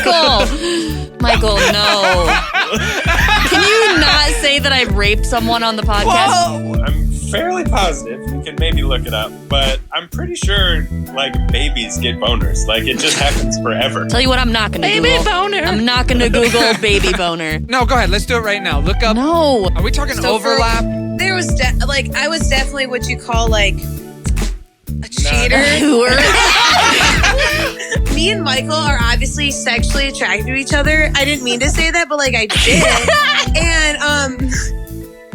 Michael, no. Can you not say that I raped someone on the podcast? Whoa! I'm fairly positive. You can maybe look it up, but I'm pretty sure, like, babies get boners. Like, it just happens forever. Tell you what, I'm not going to Google. Baby boner. I'm not going to Google baby boner. No, go ahead. Let's do it right now. Look up. No. Are we talking overlap? There was I was definitely what you call like a cheater. Me and Michael are obviously sexually attracted to each other. I didn't mean to say that, but like I did. And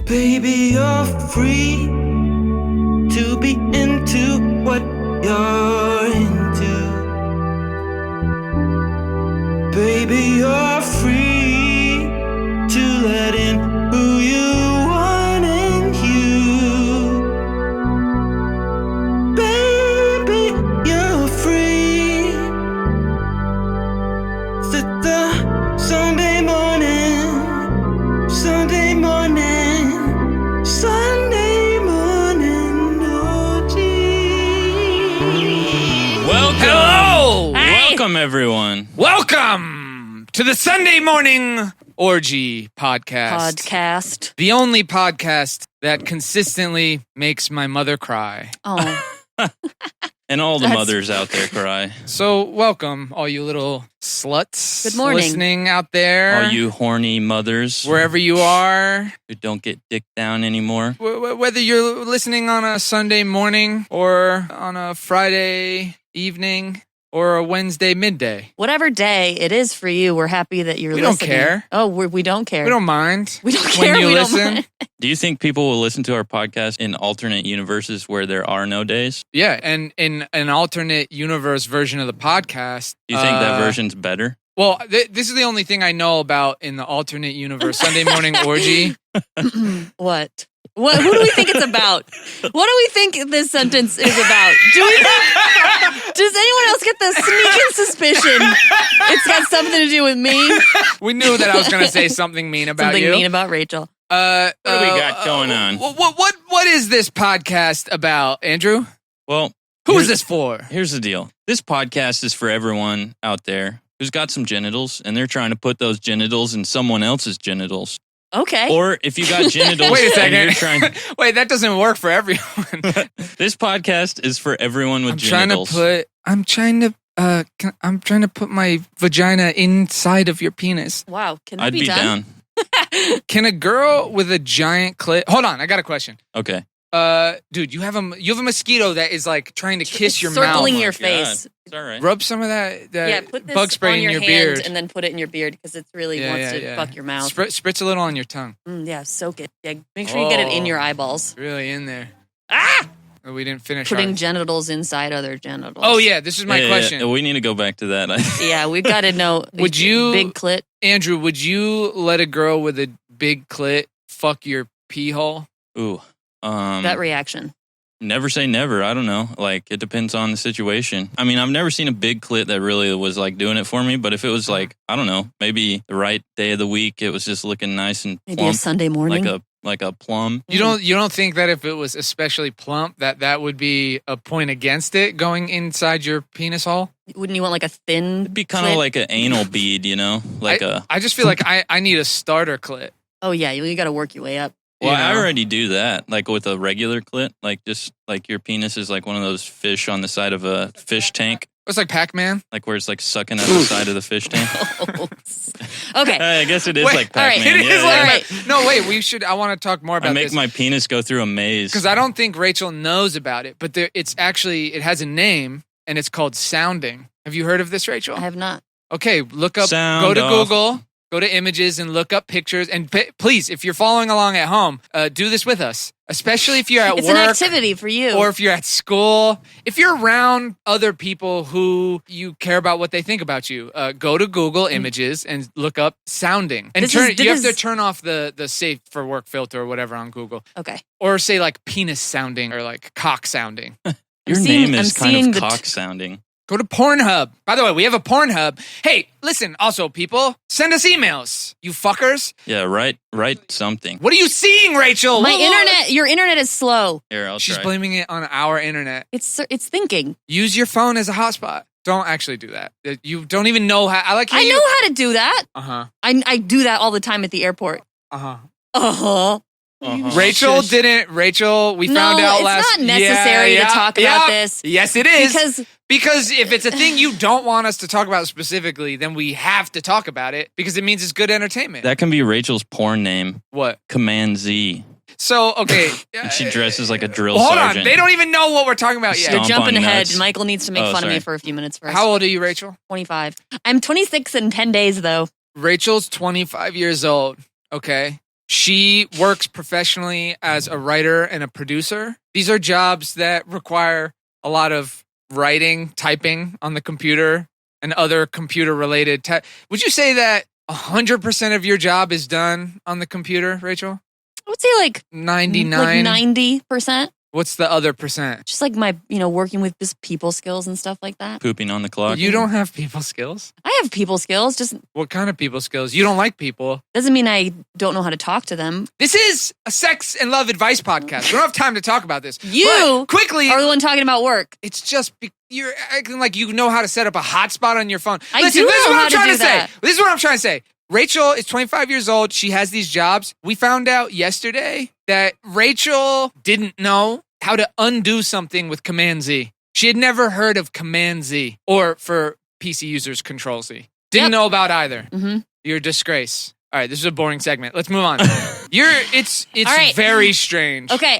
Baby, you're free to be into what you're into. Baby, you're free to let in who you want in you. Baby, you're free. Sunday morning, Sunday morning, Sunday morning orgy. Welcome. Hello. Hey. Welcome, everyone. Welcome to the Sunday Morning Orgy podcast. Podcast. The only podcast that consistently makes my mother cry. Oh. And all the That's- mothers out there cry. So, welcome, all you little sluts. Good morning. Listening out there. All you horny mothers Wherever you are. who don't get dick down anymore. Whether you're listening on a Sunday morning or on a Friday evening or a Wednesday midday. Whatever day it is for you, we're happy that you're We don't listening. care. Oh, we don't care. We don't mind. We don't care. When you we listen. Don't mind. Do you think people will listen to our podcast in alternate universes where there are no days? Yeah, and in an alternate universe version of the podcast. Do you think that version's better? Well, this is the only thing I know about in the alternate universe. Sunday Morning Orgy. What? Who do we think it's about? What do we think this sentence is about? Does anyone else get the sneaking suspicion it's got something to do with me? We knew that I was going to say something mean about Something you. mean about Rachel. What do we got going on? What is this podcast about, Andrew? Well, Who is this for? Here's the deal. This podcast is for everyone out there who's got some genitals and they're trying to put those genitals in someone else's genitals. Okay. Or if you got genitals Wait a and you're second. trying... Wait, that doesn't work for everyone. This podcast is for everyone with genitals. I'm trying to put my vagina inside of your penis. Wow. Can that I'd be done? down. Can a girl with a giant clit? Hold on, I got a question. Okay. Dude, you have a mosquito that is like trying to kiss It's your mouth. circling your God. face. It's all right. Rub some of that Yeah, put this bug spray on in your your hand beard. and then put it in your beard because it really wants to fuck your mouth. Spritz a little on your tongue. Yeah, soak it. Yeah, make sure you get it in your eyeballs. Really in there. Ah! Oh, we didn't finish Putting ours. genitals inside other genitals. Oh yeah, this is my question. We need to go back to that. Yeah, we got to know. Would you- big clit? Andrew, would you let a girl with a big clit fuck your pee hole? Ooh. That reaction. Never say never. I don't know. Like, it depends on the situation. I mean, I've never seen a big clit that really was like doing it for me. But if it was like, I don't know, maybe the right day of the week, it was just looking nice and Maybe a plump, Sunday morning. like a plum. You don't think that if it was especially plump that would be a point against it going inside your penis hole? Wouldn't you want like a thin? It'd be kind of like an anal bead, you know, like I just feel like I need a starter clit. Oh yeah, you got to work your way up. Well, you know? I already do that, like with a regular clit, like just like your penis is like one of those fish on the side of a fish tank, It's like Pac-Man. like where it's like sucking at the side of the fish tank. Okay. I guess it is Wait, like all right, Pac-Man. It Yeah, is yeah. like All right. that. No, wait. I want to talk more about I make this my penis go through a maze. because I don't think Rachel knows about it. But it has a name and it's called sounding. Have you heard of this, Rachel? I have not. Okay, look up. Sound go to off. Google. Go to images and look up pictures. And please, if you're following along at home, do this with us. Especially if you're at It's work. an activity for you. Or if you're at school, if you're around other people who you care about what they think about you, go to Google Images and look up sounding. And you have to turn off the safe for work filter or whatever on Google. Okay. Or say like penis sounding or like cock sounding. Your seeing- name I'm is kind seeing of the cock sounding. Go to Pornhub. By the way, we have a Pornhub. Hey, listen, also, people, send us emails, you fuckers. Yeah, write something. What are you seeing, Rachel? Your internet is slow. Here, I'll She's try. blaming it on our internet. It's thinking. Use your phone as a hotspot. Don't actually do that. You don't even know how. I know how to do that. Uh-huh. I do that all the time at the airport. Uh-huh. Uh-huh. Rachel, we found out last... it's not necessary to talk about this. Yes, it is. Because if it's a thing you don't want us to talk about specifically, then we have to talk about it because it means it's good entertainment. That can be Rachel's porn name. What? Command Z. So, okay. And she dresses like a drill Hold sergeant. on. They don't even know what we're talking about yet. You're Stomp jumping on ahead. nuts. Michael needs to make fun of me sorry. for a few minutes first. How old are you, Rachel? 25. I'm 26 in 10 days, though. Rachel's 25 years old. Okay. She works professionally as a writer and a producer. These are jobs that require a lot of writing, typing on the computer, and other computer-related. Would you say that 100% of your job is done on the computer, Rachel? I would say like 99. Like 90%. What's the other percent? Just like my, working with just people skills and stuff like that. Pooping on the clock. You don't have people skills? I have people skills. Just What kind of people skills? You don't like people. doesn't mean I don't know how to talk to them. This is a sex and love advice podcast. We don't have time to talk about this. You But quickly, are the one talking about work. it's just you're acting like you know how to set up a hotspot on your phone. I Listen, do this is know what how I'm to trying do to say. that. This is what I'm trying to say. Rachel is 25 years old. She has these jobs. We found out yesterday that Rachel didn't know how to undo something with Command Z. She had never heard of Command Z, or for PC users, Control Z. Didn't know about either. Mm-hmm. You're a disgrace. All right, this is a boring segment. Let's move on. It's All right. very strange. Okay.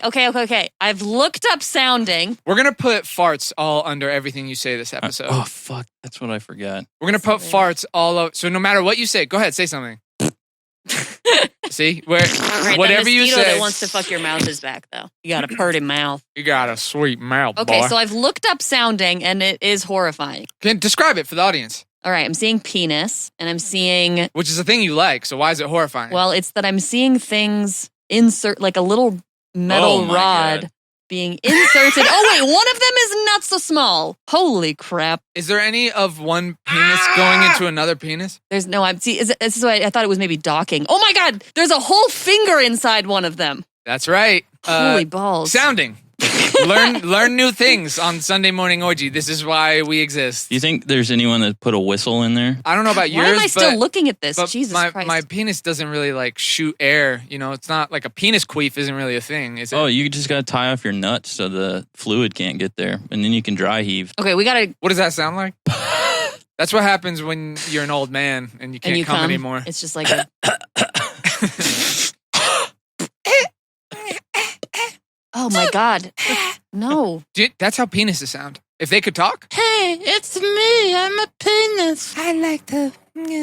I've looked up sounding. We're gonna put farts all under everything you say this episode. Oh, fuck. That's what I forgot. We're gonna put farts all over. So no matter what you say, go ahead, say something. See, Right, whatever that you mosquito say, that wants to fuck your mouth is back, though. You got a purty mouth. you got a sweet mouth, Okay, boy. so I've looked up sounding, and it is horrifying. Can describe it for the audience, All right, I'm seeing penis, and I'm seeing, which is a thing you like. So why is it horrifying? well, it's that I'm seeing things insert, like a little metal Oh my rod God. being inserted. Oh, wait, one of them is not so small. Holy crap. is there any of one penis going into another penis? There's no, this is why I thought it was maybe docking. Oh my God, there's a whole finger inside one of them. That's right. Holy balls. Sounding. learn new things on Sunday Morning Orgy. This is why we exist. Do you think there's anyone that put a whistle in there? I don't know about Why yours, am I still but looking at this? But Jesus Christ. my penis doesn't really like shoot air. You know, it's not like a penis queef isn't really a thing, is it? Oh, you just got to tie off your nuts so the fluid can't get there. And then you can dry heave. Okay, we gotta. What does that sound like? That's what happens when you're an old man and you can't And you come come anymore. It's just like a. Oh my God. No. Dude, that's how penises sound. If they could talk. Hey, it's me. I'm a penis. I like to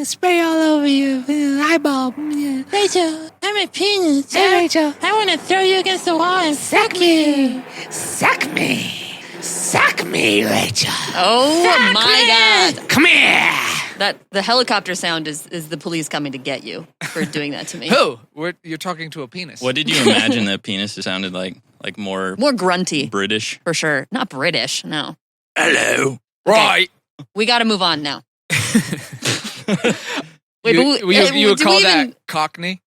spray all over your eyeball. Rachel, I'm a penis. Hey, Rachel. I want to throw you against the wall and suck me. Suck me. Suck me, Rachel. Oh Suck my me. God. Come here. That the helicopter sound is the police coming to get you for doing that to me. Who? You're talking to a penis. What did you imagine that penis sounded like? Like more More grunty, British? for sure. Not British, no. Hello. Right. We got to move on now. You would do call we that even- cockney?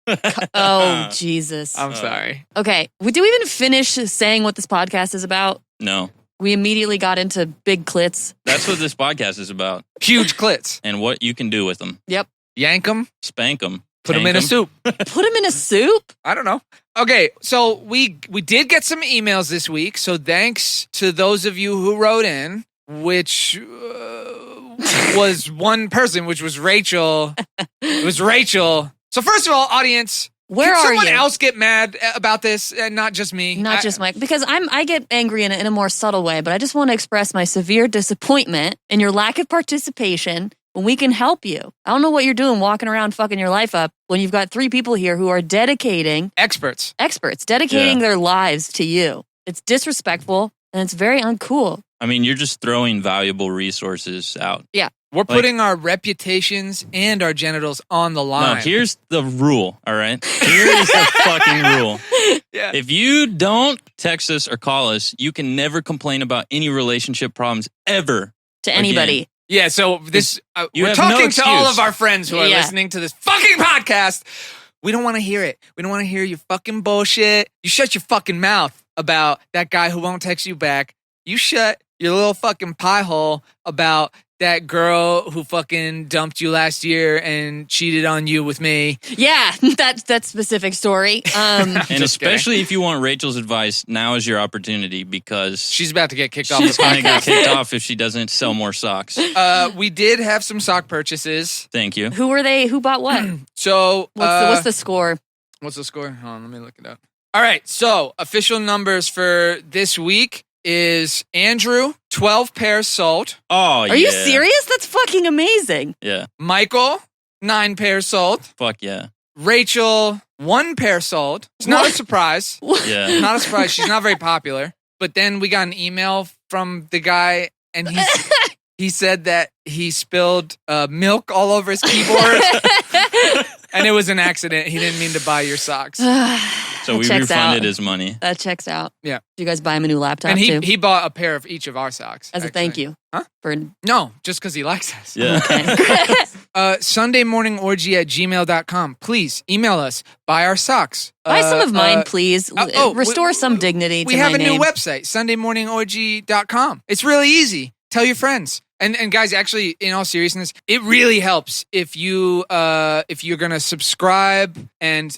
Oh, Jesus. I'm sorry. Okay, do we even finish saying what this podcast is about? No. We immediately got into big clits. That's what this podcast is about. Huge clits. And what you can do with them. Yep. Yank them. Spank them. Put them in a soup. Put them in a soup? I don't know. Okay, so we did get some emails this week. So thanks to those of you who wrote in, which was one person, which was Rachel. It was Rachel. So first of all, audience, Where can are someone you? else get mad about this and not just me? Not just Mike, because I get angry in a more subtle way, but I just want to express my severe disappointment in your lack of participation when we can help you. I don't know what you're doing walking around fucking your life up when you've got 3 people here who are dedicating, experts. dedicating their lives to you. It's disrespectful and it's very uncool. I mean, you're just throwing valuable resources out. We're putting our reputations and our genitals on the line. No, here's the rule, all right? Here's the fucking rule. Yeah. If you don't text us or call us, you can never complain about any relationship problems ever to anybody. Yeah, so this You we're have talking no to all excuse. of our friends who are Yeah. listening to this fucking podcast. We don't want to hear it. We don't want to hear your fucking bullshit. You shut your fucking mouth about that guy who won't text you back. You shut your little fucking pie hole about that girl who fucking dumped you last year and cheated on you with me. Yeah, that specific story. And Just especially if you want Rachel's advice, now is your opportunity because She's about to get kicked off the she's going to get podcast. kicked off if she doesn't sell more socks. We did have some sock purchases. Thank you. Who were they? Who bought what? So What's the score? What's the score? Hold on, let me look it up. All right, so official numbers for this week is Andrew, 12 pairs sold. Oh, yeah. Are you serious? That's fucking amazing. Yeah. Michael, 9 pairs sold. Fuck yeah. Rachel, 1 pair sold. It's not a surprise. Yeah. Not a surprise. She's not very popular. But then we got an email from the guy, and he said that he spilled milk all over his keyboard, and it was an accident. He didn't mean to buy your socks. So we Checks refunded out. his money. That checks out. Yeah. Did you guys buy him a new laptop And too? he bought a pair of each of our socks. As a thank you. Huh? For No, just because he likes us. Yeah. sundaymorningorgy@gmail.com. Please email us. Buy our socks. Buy some of mine, please. we- Restore some dignity We to have my a name. new website, sundaymorningorgy.com. It's really easy. Tell your friends. And guys, actually, in all seriousness, it really helps if you're gonna subscribe and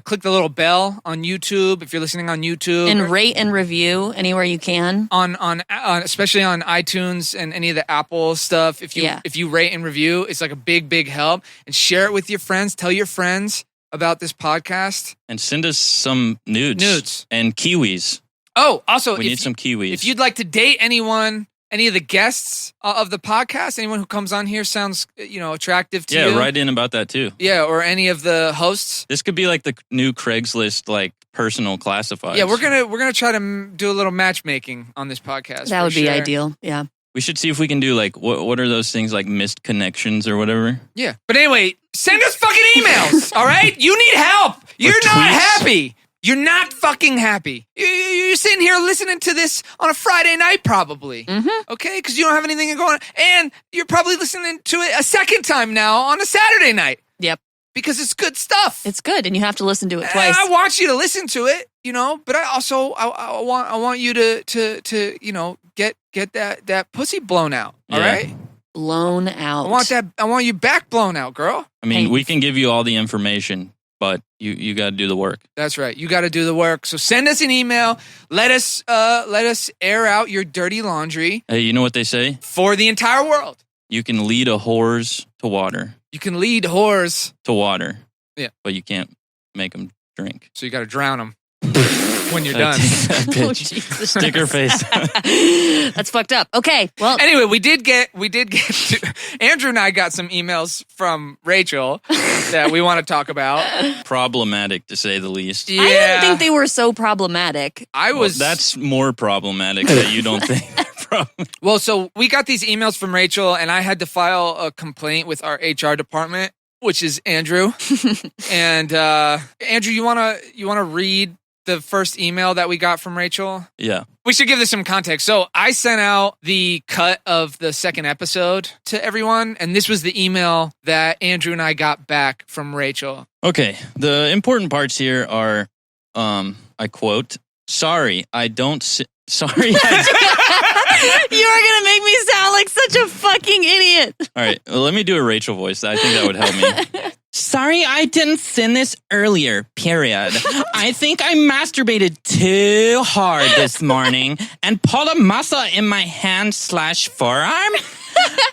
click the little bell on YouTube if you're listening on YouTube And rate and review anywhere you can. on especially on iTunes and any of the Apple stuff. If you rate and review, it's like a big help. And share it with your friends. Tell your friends about this podcast. And send us some nudes. And kiwis. Oh, also, We need some kiwis. if you'd like to date anyone, any of the guests of the podcast, anyone who comes on here sounds, attractive to you. Yeah, write in about that too. Yeah, or any of the hosts. This could be like the new Craigslist, like personal classifieds. Yeah, we're gonna try to do a little matchmaking on this podcast. That for would be sure. ideal. Yeah. We should see if we can do like what are those things like missed connections or whatever. Yeah, but anyway, send us fucking emails. All right, you need help. You're not tweets. happy. You're not fucking happy. You're sitting here listening to this on a Friday night, probably. Mm-hmm. Okay, because you don't have anything going on, and you're probably listening to it a second time now on a Saturday night. Yep. Because it's good stuff. It's good, and you have to listen to it And twice. I want you to listen to it, but I also I want you to get that pussy blown out. All Yeah. right. Blown out. I want you back blown out, girl. I mean, Hey. we can give you all the information, but you got to do the work. That's right. You got to do the work. So send us an email. Let us air out your dirty laundry Hey, you know what they say? for the entire world. You can lead a horse to water. You can lead whores, Yeah. But you can't make them drink. so you got to drown them when you're done. That Oh, bitch. Jesus. Sticker face. That's fucked up. Okay. Well, Anyway, we did get Andrew and I got some emails from Rachel that we want to talk about. Problematic to say the least. Yeah. I didn't think they were so problematic. I Well, was that's more problematic that you don't think. Well, so we got these emails from Rachel, and I had to file a complaint with our HR department, which is Andrew. And Andrew, you wanna read the first email that we got from Rachel? Yeah. We should give this some context. So I sent out the cut of the second episode to everyone, and this was the email that Andrew and I got back from Rachel. Okay. The important parts here are, I quote, "Sorry, I don't. Sorry." You are going to make me sound like such a fucking idiot. All right. Well, let me do a Rachel voice. I think that would help me. Sorry, I didn't send this earlier, period. I think I masturbated too hard this morning and pulled a muscle in my hand/forearm.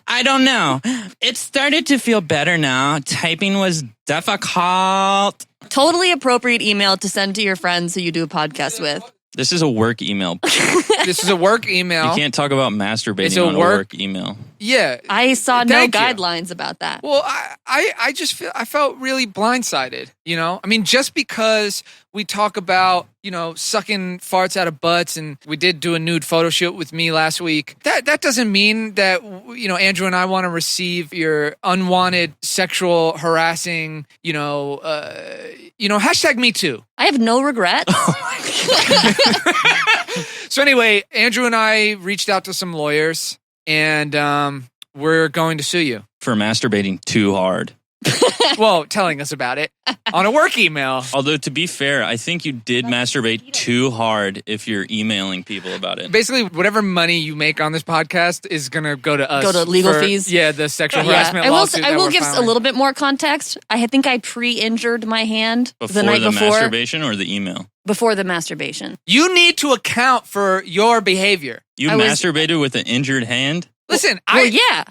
I don't know. It started to feel better now. Typing was difficult. Totally appropriate email to send to your friends who you do a podcast with. This is a work email. This is a work email. You can't talk about masturbating It's a on a work- work email. Yeah. I saw no Thank you. guidelines about that. Well, I just felt really blindsided, I mean, just because we talk about, sucking farts out of butts, and we did do a nude photo shoot with me last week, that doesn't mean that, Andrew and I want to receive your unwanted sexual harassing, hashtag me too. I have no regrets. So anyway, Andrew and I reached out to some lawyers, and we're going to sue you. For masturbating too hard. Well, telling us about it on a work email. Although, to be fair, I think you did masturbate too hard if you're emailing people about it. Basically, whatever money you make on this podcast is going to go to us. Go to legal fees? Yeah, the sexual harassment lawsuit. I will give a little bit more context. I think I pre-injured my hand the night before. Before the masturbation or the email? Before the masturbation. You need to account for your behavior. You masturbated with an injured hand? Listen, yeah.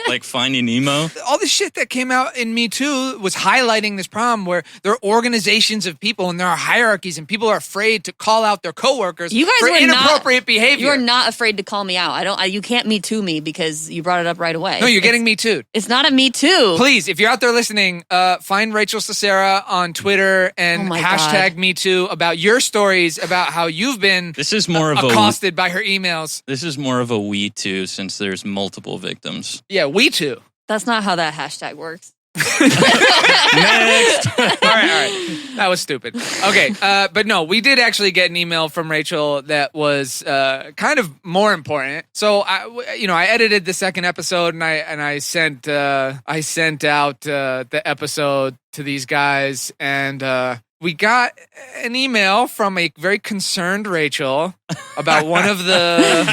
Like Finding Nemo? All the shit that came out in Me Too was highlighting this problem where there are organizations of people and there are hierarchies and people are afraid to call out their coworkers for inappropriate behavior. You are not afraid to call me out. You can't Me Too me because you brought it up right away. No, you're getting Me Too. It's not a Me Too. Please, if you're out there listening, find Rachael Sassara on Twitter and hashtag Me Too about your stories about how you've been accosted by her emails. This is more of a we too, since there's multiple victims. Yeah, we too. That's not how that hashtag works. Next. All right. That was stupid. Okay, but no, we did actually get an email from Rachael that was kind of more important. So I edited the second episode and I sent out the episode to these guys and we got an email from a very concerned Rachael about one of the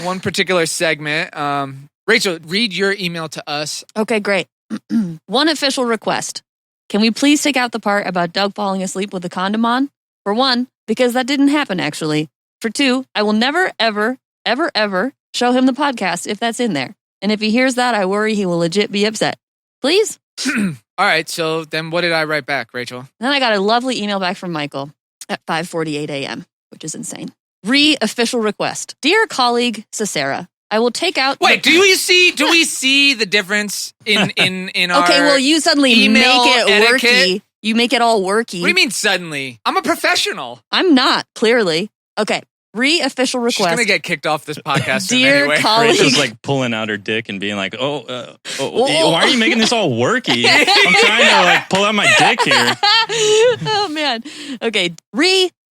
one particular segment. Rachael, read your email to us. Okay, great. One official request. Can we please take out the part about Doug falling asleep with a condom on? For one, because that didn't happen actually. For two, I will never, ever, ever, ever show him the podcast if that's in there. And if he hears that, I worry he will legit be upset. Please? All right, so then what did I write back, Rachael? Then I got a lovely email back from Michael at 5:48 a.m., which is insane. Official request. Dear colleague Sassara, I will take out... Wait, do we see the difference in our Okay, well, you suddenly make it etiquette? worky. You make it all worky. What do you mean suddenly? I'm a professional. I'm not, clearly. Okay, official request. She's going to get kicked off this podcast soon Dear anyway. colleague... Rachel's like pulling out her dick and being like, why are you making this all worky? I'm trying to like pull out my dick here. Oh, man. Okay,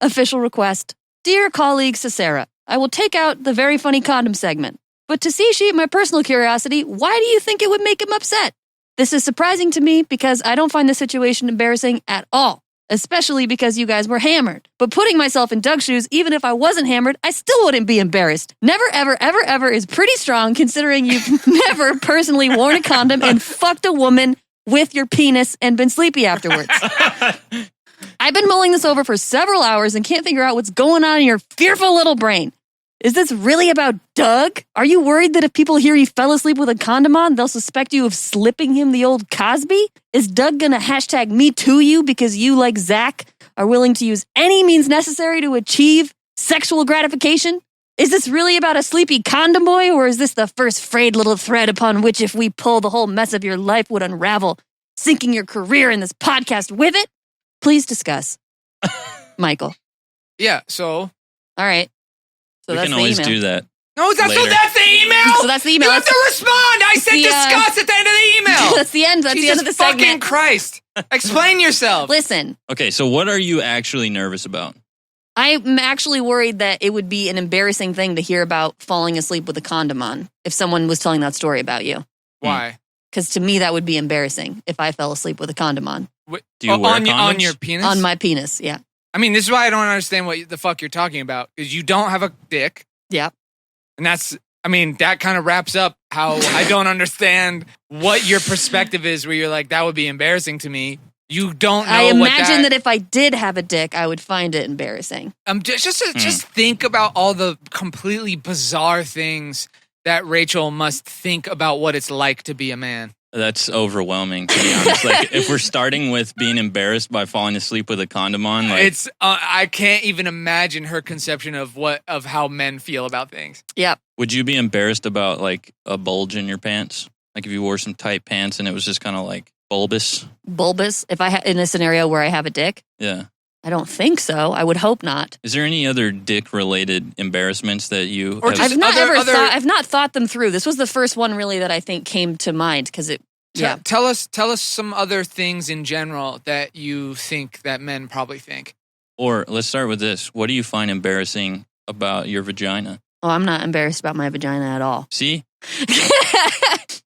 official request. Dear colleague Sassara, I will take out the very funny condom segment. But to satiate my personal curiosity, why do you think it would make him upset? This is surprising to me because I don't find the situation embarrassing at all, especially because you guys were hammered. But putting myself in Doug's shoes, even if I wasn't hammered, I still wouldn't be embarrassed. Never, ever, ever, ever is pretty strong considering you've never personally worn a condom and fucked a woman with your penis and been sleepy afterwards. I've been mulling this over for several hours and can't figure out what's going on in your fearful little brain. Is this really about Doug? Are you worried that if people hear you fell asleep with a condom on, they'll suspect you of slipping him the old Cosby? Is Doug gonna hashtag me to you because you, like Zach, are willing to use any means necessary to achieve sexual gratification? Is this really about a sleepy condom boy, or is this the first frayed little thread upon which if we pull the whole mess of your life would unravel, sinking your career in this podcast with it? Please discuss. Michael. Yeah, so... All right. So we can always do that. No, that's the email. So that's the email. You have to respond. I said discuss at the end of the email. That's the end. That's the end of the segment. Fucking Christ. Explain yourself. Listen. Okay, so what are you actually nervous about? I'm actually worried that it would be an embarrassing thing to hear about falling asleep with a condom on if someone was telling that story about you. Why? Because to me, that would be embarrassing if I fell asleep with a condom on. Do you wear condoms? On your penis? On my penis, yeah. I mean, this is why I don't understand what the fuck you're talking about. Because you don't have a dick. Yeah. And that kind of wraps up how I don't understand what your perspective is where you're like, that would be embarrassing to me. You don't know I imagine that if I did have a dick, I would find it embarrassing. Just think about all the completely bizarre things that Rachael must think about what it's like to be a man. That's overwhelming, to be honest. Like, if we're starting with being embarrassed by falling asleep with a condom on, like, it's I can't even imagine her conception of how men feel about things. Yep. Would you be embarrassed about like a bulge in your pants? Like if you wore some tight pants and it was just kind of like bulbous? Bulbous? If I in a scenario where I have a dick? Yeah. I don't think so. I would hope not. Is there any other dick-related embarrassments that you? I've not thought them through. This was the first one really that I think came to mind because it. Yeah. Tell us some other things in general that you think that men probably think. Or let's start with this. What do you find embarrassing about your vagina? Oh, I'm not embarrassed about my vagina at all. See?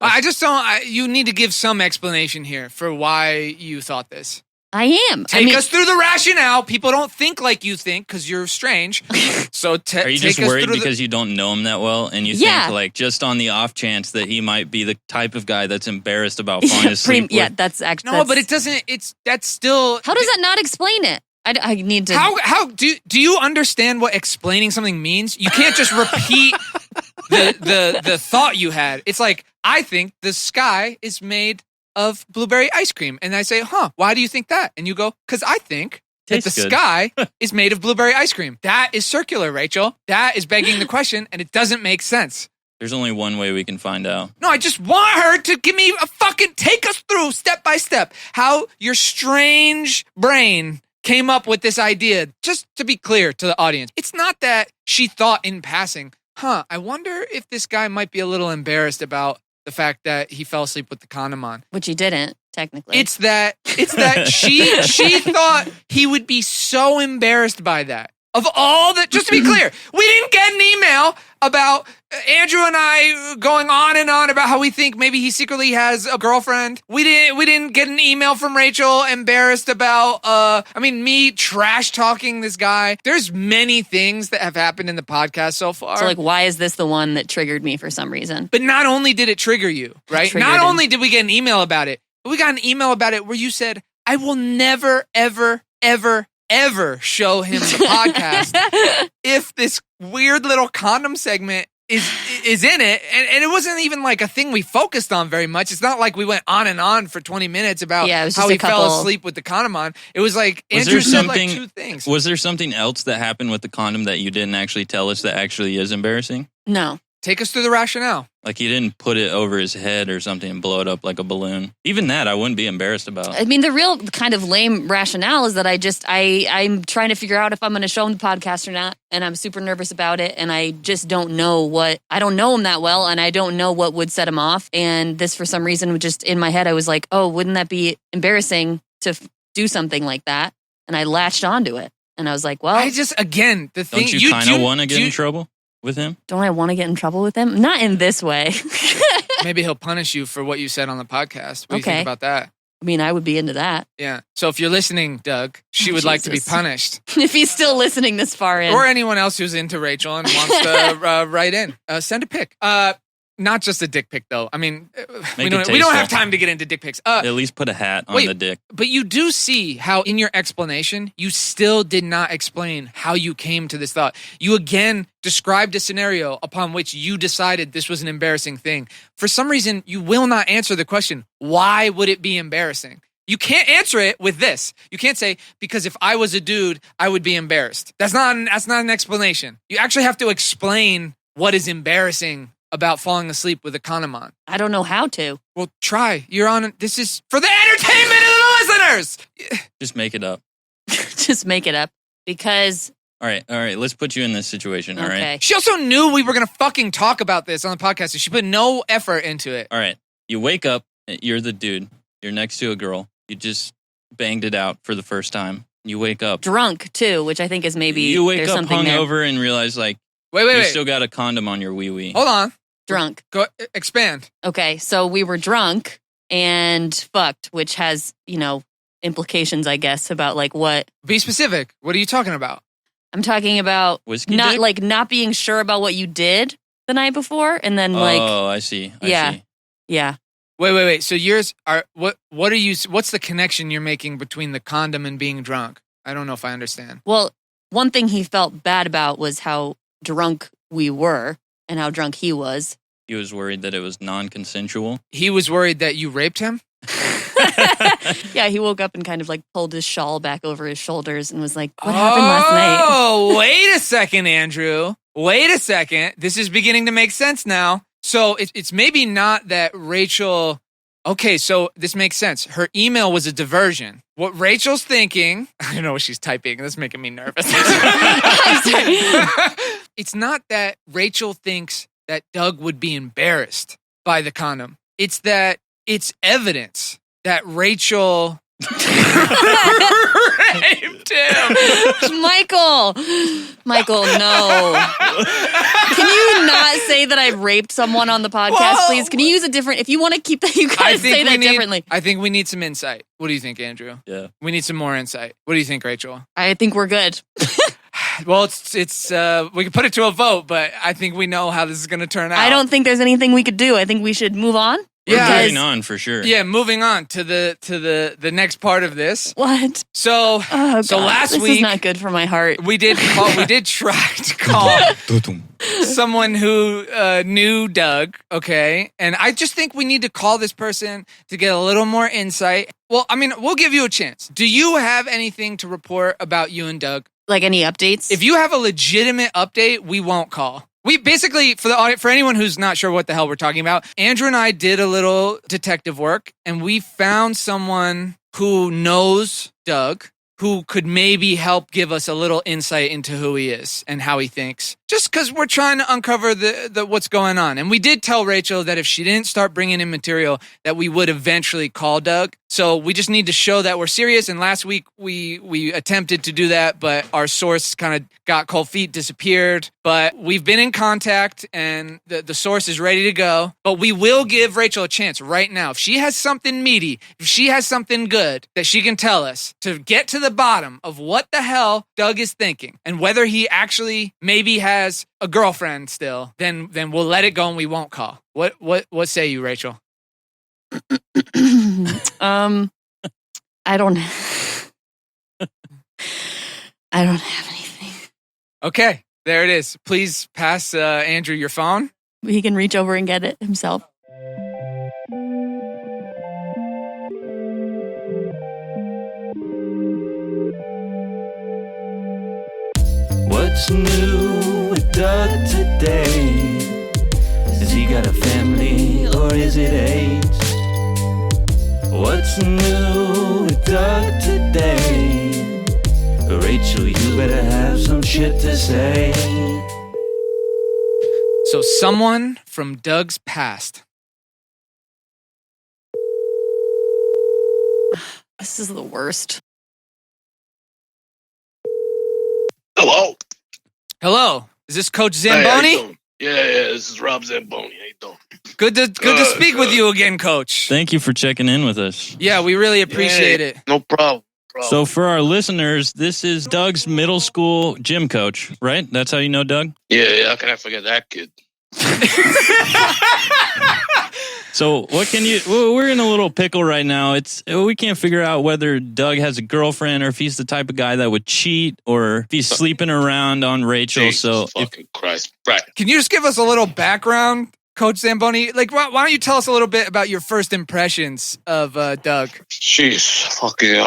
I just don't. You need to give some explanation here for why you thought this. I am. Take us through the rationale. People don't think like you think because you're strange. So are you just worried because you don't know him that well, and you think like just on the off chance that he might be the type of guy that's embarrassed about falling asleep? Yeah, that's actually no, but it doesn't. That's still. How does that not explain it? I need to. How do you understand what explaining something means? You can't just repeat the thought you had. It's like, I think the sky is made of blueberry ice cream. And I say, why do you think that? And you go, because I think that the sky is made of blueberry ice cream. That is circular, Rachel. That is begging the question, and it doesn't make sense. There's only one way we can find out. No, I just want her to give me take us through step by step how your strange brain came up with this idea. Just to be clear to the audience, it's not that she thought in passing, I wonder if this guy might be a little embarrassed about the fact that he fell asleep with the condom on. Which he didn't, technically. It's that she thought he would be so embarrassed by that. Of all that, just to be clear, we didn't get an email about Andrew and I going on and on about how we think maybe he secretly has a girlfriend. We didn't get an email from Rachael embarrassed about me trash talking this guy. There's many things that have happened in the podcast so far. So like, why is this the one that triggered me for some reason? But not only did it trigger you, right? Not only did we get an email about it, but we got an email about it where you said, I will never, ever, ever, ever show him the podcast if this weird little condom segment is in it. And it wasn't even like a thing we focused on very much. It's not like we went on and on for 20 minutes about how he fell asleep with the condom on. It was like Andrew said like two things. Was there something else that happened with the condom that you didn't actually tell us that actually is embarrassing? No. Take us through the rationale. Like he didn't put it over his head or something and blow it up like a balloon. Even that I wouldn't be embarrassed about. I mean, the real kind of lame rationale is that I'm trying to figure out if I'm going to show him the podcast or not. And I'm super nervous about it. And I just don't know I don't know him that well. And I don't know what would set him off. And this, for some reason, just in my head, I was like, oh, wouldn't that be embarrassing to do something like that? And I latched onto it. And I was like, well. Don't you kind of want to get in trouble with him? Don't I want to get in trouble with him? Not in this way. Maybe he'll punish you for what you said on the podcast. What do you think about that? I mean, I would be into that. Yeah. So if you're listening, Doug, she would like to be punished. If he's still listening this far in. Or anyone else who's into Rachael and wants to write in. Send a pic. Not just a dick pic, though. I mean, we don't have time to get into dick pics. At least put a hat on the dick. But you do see how in your explanation, you still did not explain how you came to this thought. You again described a scenario upon which you decided this was an embarrassing thing. For some reason, you will not answer the question, why would it be embarrassing? You can't answer it with this. You can't say, because if I was a dude, I would be embarrassed. That's not an explanation. You actually have to explain what is embarrassing about falling asleep with a condom on. I don't know how to. Well, try. This is for the entertainment of the listeners. Just make it up. Just make it up. Because... All right. Let's put you in this situation, all right? She also knew we were going to fucking talk about this on the podcast, so she put no effort into it. All right. You wake up, you're the dude, you're next to a girl, you just banged it out for the first time. You wake up. Drunk, too, which I think is maybe... You wake up hungover and realize, like, wait. You still got a condom on your wee-wee. Hold on. Drunk. Go expand. Okay, so we were drunk and fucked, which has, implications, I guess, about like what. Be specific. What are you talking about? I'm talking about whiskey dick? not being sure about what you did the night before, and then like. Oh, I see. Yeah. Wait. So yours are what are you? What's the connection you're making between the condom and being drunk? I don't know if I understand. Well, one thing he felt bad about was how drunk we were. And how drunk he was. He was worried that it was non-consensual. He was worried that you raped him? Yeah, he woke up and kind of like pulled his shawl back over his shoulders and was like, what happened last night? Oh, wait a second, Andrew. Wait a second. This is beginning to make sense now. So it's maybe not that Rachael... Okay, so this makes sense. Her email was a diversion. What Rachel's thinking... I don't know what she's typing. That's making me nervous. I'm sorry. It's not that Rachael thinks that Doug would be embarrassed by the condom. It's that it's evidence that Rachael Raped him. Michael, no. Can you not say that I raped someone on the podcast, please? Can you use a different? If you want to keep that, you gotta say that differently. I think we need some insight. What do you think, Andrew? Yeah. We need some more insight. What do you think, Rachel? I think we're good. Well, it's we can put it to a vote, but I think we know how this is going to turn out. I don't think there's anything we could do. I think we should move on. Yeah, moving on for sure. Yeah, moving on to the next part of this. What? So last this week is not good for my heart. we did try to call someone who knew Doug, okay? And I just think we need to call this person to get a little more insight. Well, I mean, we'll give you a chance. Do you have anything to report about you and Doug? Like any updates? If you have a legitimate update, we won't call. We basically, for anyone who's not sure what the hell we're talking about, Andrew and I did a little detective work, and we found someone who knows Doug, who could maybe help give us a little insight into who he is and how he thinks. Just because we're trying to uncover the what's going on. And we did tell Rachel that if she didn't start bringing in material, that we would eventually call Doug. So we just need to show that we're serious. And last week we attempted to do that, but our source kind of got cold feet, disappeared. But we've been in contact and the source is ready to go. But we will give Rachel a chance right now. If she has something meaty, if she has something good that she can tell us to get to the bottom of what the hell Doug is thinking and whether he actually maybe has a girlfriend still, then we'll let it go and we won't call. What say you, Rachel? I don't have anything. Okay, there it is. Please pass Andrew your phone. He can reach over and get it himself. What's new with Doug today? Has he got a family or is it AIDS? What's new with Doug today? Rachel, you better have some shit to say. So someone from Doug's past. This is the worst. Hello. Hello, is this Coach Hey, how you Zamboni? doing? Yeah, this is Rob Zamboni. How you doing? Good to speak with you again, Coach. Thank you for checking in with us. Yeah, we really appreciate it. No problem. So for our listeners, this is Doug's middle school gym coach, right? That's how you know Doug? Yeah, how can I forget that kid? So what can you, well, we're in a little pickle right now. We can't figure out whether Doug has a girlfriend or if he's the type of guy that would cheat or if he's sleeping around on Rachel. Jesus fucking Christ. Right. Can you just give us a little background, Coach Zamboni? Like, why don't you tell us a little bit about your first impressions of Doug? Jeez, fucking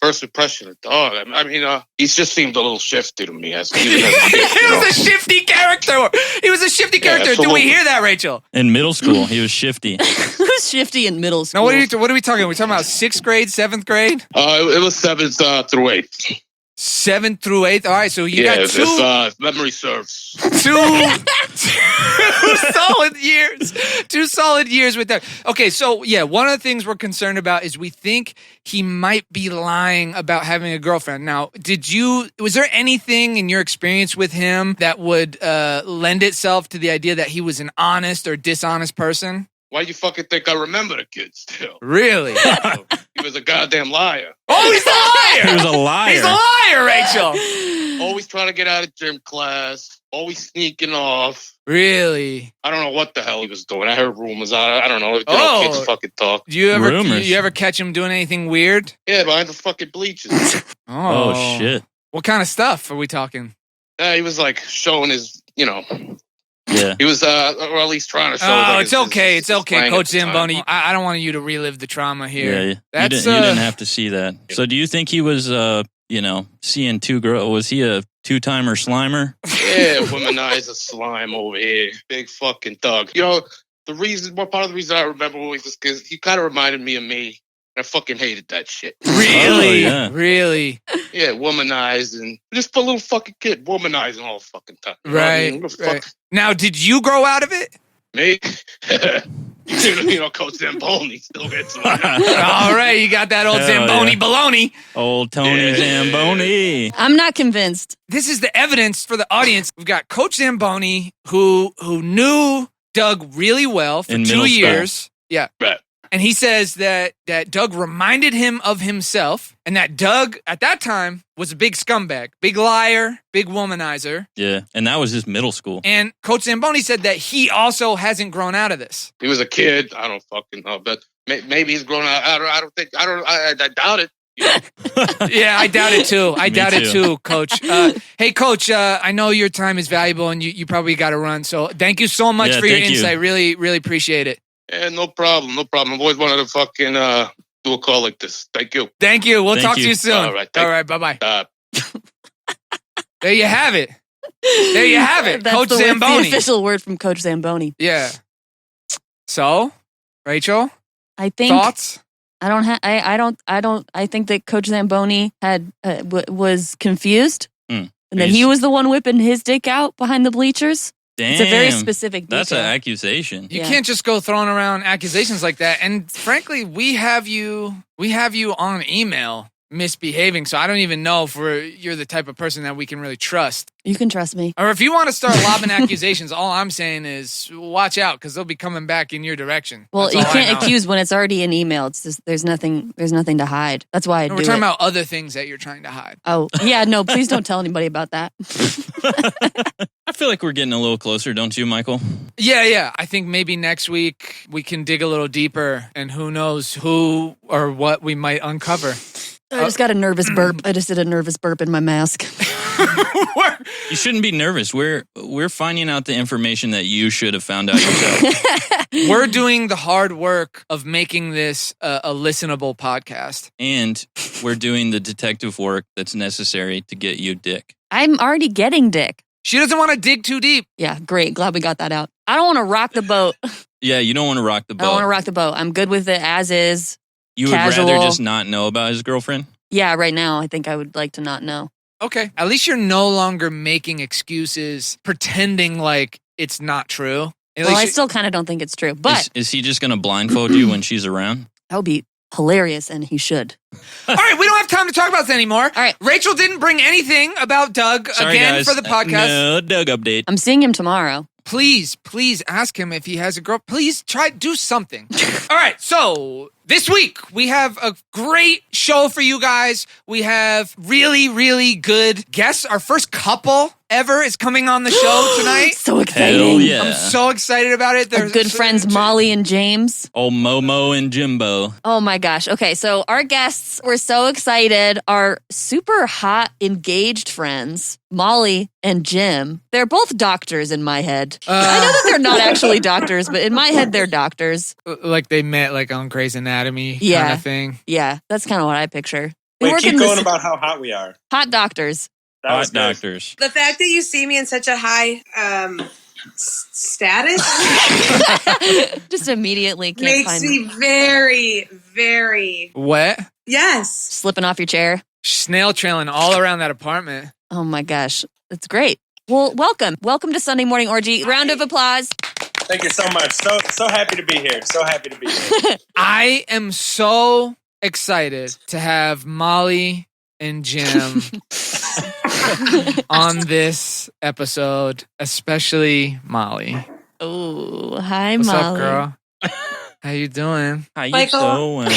first impression of Doug. I mean, he just seemed a little shifty to me. He was a shifty character. He was a shifty character. Did we hear that, Rachel? In middle school, he was shifty. Who's shifty in middle school? No, what are we talking? Are we talking about 6th grade, 7th grade? It was 7th through 8th. 7th through 8th. All right, so you got two. If memory serves. Two solid years. 2 solid years with that. Okay, so yeah, one of the things we're concerned about is we think he might be lying about having a girlfriend. Now, was there anything in your experience with him that would lend itself to the idea that he was an honest or dishonest person? Why do you fucking think I remember the kid still? Really? He was a goddamn liar. Oh, he's a liar! He was a liar. He's a liar, Rachel! Always trying to get out of gym class. Always sneaking off. Really? I don't know what the hell he was doing. I heard rumors. I don't know. Kids fucking talk. Do you ever catch him doing anything weird? Yeah, behind the fucking bleachers. Oh, shit. What kind of stuff are we talking? He was like showing his, Yeah. He was, or at least trying to show. It's okay, Coach Zamboni. I don't want you to relive the trauma here. Yeah, you didn't have to see that. So do you think he was, seeing 2 girls? Was he a 2-timer slimer? Yeah, womanizer slime over here. Big fucking thug. One part of the reason I remember was because he kind of reminded me of me. I fucking hated that shit. Really? Oh, yeah. Really? Yeah, womanizing. Just a little fucking kid, womanizing all the fucking time. Right. Now, did you grow out of it? Me? Coach Zamboni still gets one. All right, you got that old Zamboni baloney. Old Tony Zamboni. I'm not convinced. This is the evidence for the audience. We've got Coach Zamboni who knew Doug really well for In 2 middle school. years. Yeah. Right. And he says that Doug reminded him of himself and that Doug at that time was a big scumbag, big liar, big womanizer. Yeah, and that was just middle school. And Coach Zamboni said that he also hasn't grown out of this. He was a kid. I don't fucking know, but maybe he's grown out. I doubt it. Yeah, I doubt it too. I Me doubt it too. too, Coach. Hey, Coach, I know your time is valuable and you probably got to run. So thank you so much for your thank you. insight. Really, really appreciate it. Yeah, no problem. I've always wanted to fucking do a call like this. Thank you. Thank you. We'll Thank talk to you. you soon. All right, Bye-bye. There you have it. There you have it. That's Coach the Zamboni. official word from Coach Zamboni. Yeah. So, Rachel, I think thoughts? I think that Coach Zamboni had was confused, and that He's- he was the one whipping his dick out behind the bleachers. Damn. It's a very specific detail. That's an accusation. You Yeah. can't just go throwing around accusations like that. And frankly, we have you on email misbehaving. So I don't even know if you're the type of person that we can really trust. You can trust me. Or if you want to start lobbing accusations, all I'm saying is watch out because they'll be coming back in your direction. Well, That's you all I can't know. accuse when it's already in email. It's just, there's nothing to hide. That's why I No, do we're talking it. about other things that you're trying to hide. Oh, yeah, no, please don't tell anybody about that. I feel like we're getting a little closer, don't you, Michael? Yeah. I think maybe next week we can dig a little deeper and who knows who or what we might uncover. I just got a nervous burp. I just did a nervous burp in my mask. You shouldn't be nervous. We're finding out the information that you should have found out yourself. We're doing the hard work of making this a listenable podcast. And we're doing the detective work that's necessary to get you dick. I'm already getting dick. She doesn't want to dig too deep. Yeah, great. Glad we got that out. I don't want to rock the boat. Yeah, you don't want to rock the I don't want to boat. rock the boat. I'm good with it as is. You would casual. rather just not know about his girlfriend? Yeah, right now, I think I would like to not know. Okay. At least you're no longer making excuses, pretending like it's not true. At Well, least I you- still kind of don't think it's true, but Is he just going to blindfold you when she's around? that would be hilarious, and he should. All right, we don't have time to talk about this anymore. All right. Rachel didn't bring anything about Doug Sorry, again guys. for the podcast. No, Doug update. I'm seeing him tomorrow. Please ask him if he has a girl. Please do something. All right, so this week we have a great show for you guys. We have really, really good guests. Our first couple ever is coming on the show tonight. So exciting. Hell yeah. I'm so excited about it. Our good friends Molly and James. Old Momo and Jimbo. Oh my gosh. Okay, so our guests, we're so excited. Our super hot engaged friends, Molly and Jim. They're both doctors in my head. I know that they're not actually doctors, but in my head they're doctors. Like they met like on Grey's Anatomy kind Yeah. of thing. Yeah, that's kind of what I picture. They Wait, work keep in going this- about how hot we are. hot doctors. That was Hot good. doctors. The fact that you see me in such a high status Just immediately can't makes find me very, very What? yes. slipping off your chair. Snail trailing all around that apartment. Oh my gosh, that's great. Well, welcome to Sunday Morning Orgy. Round of applause. Thank you so much. So happy to be here. So happy to be here. I am so excited to have Molly and Jim on this episode, especially Molly. Oh, hi, What's Molly. up, girl? How you doing? How you Michael. doing?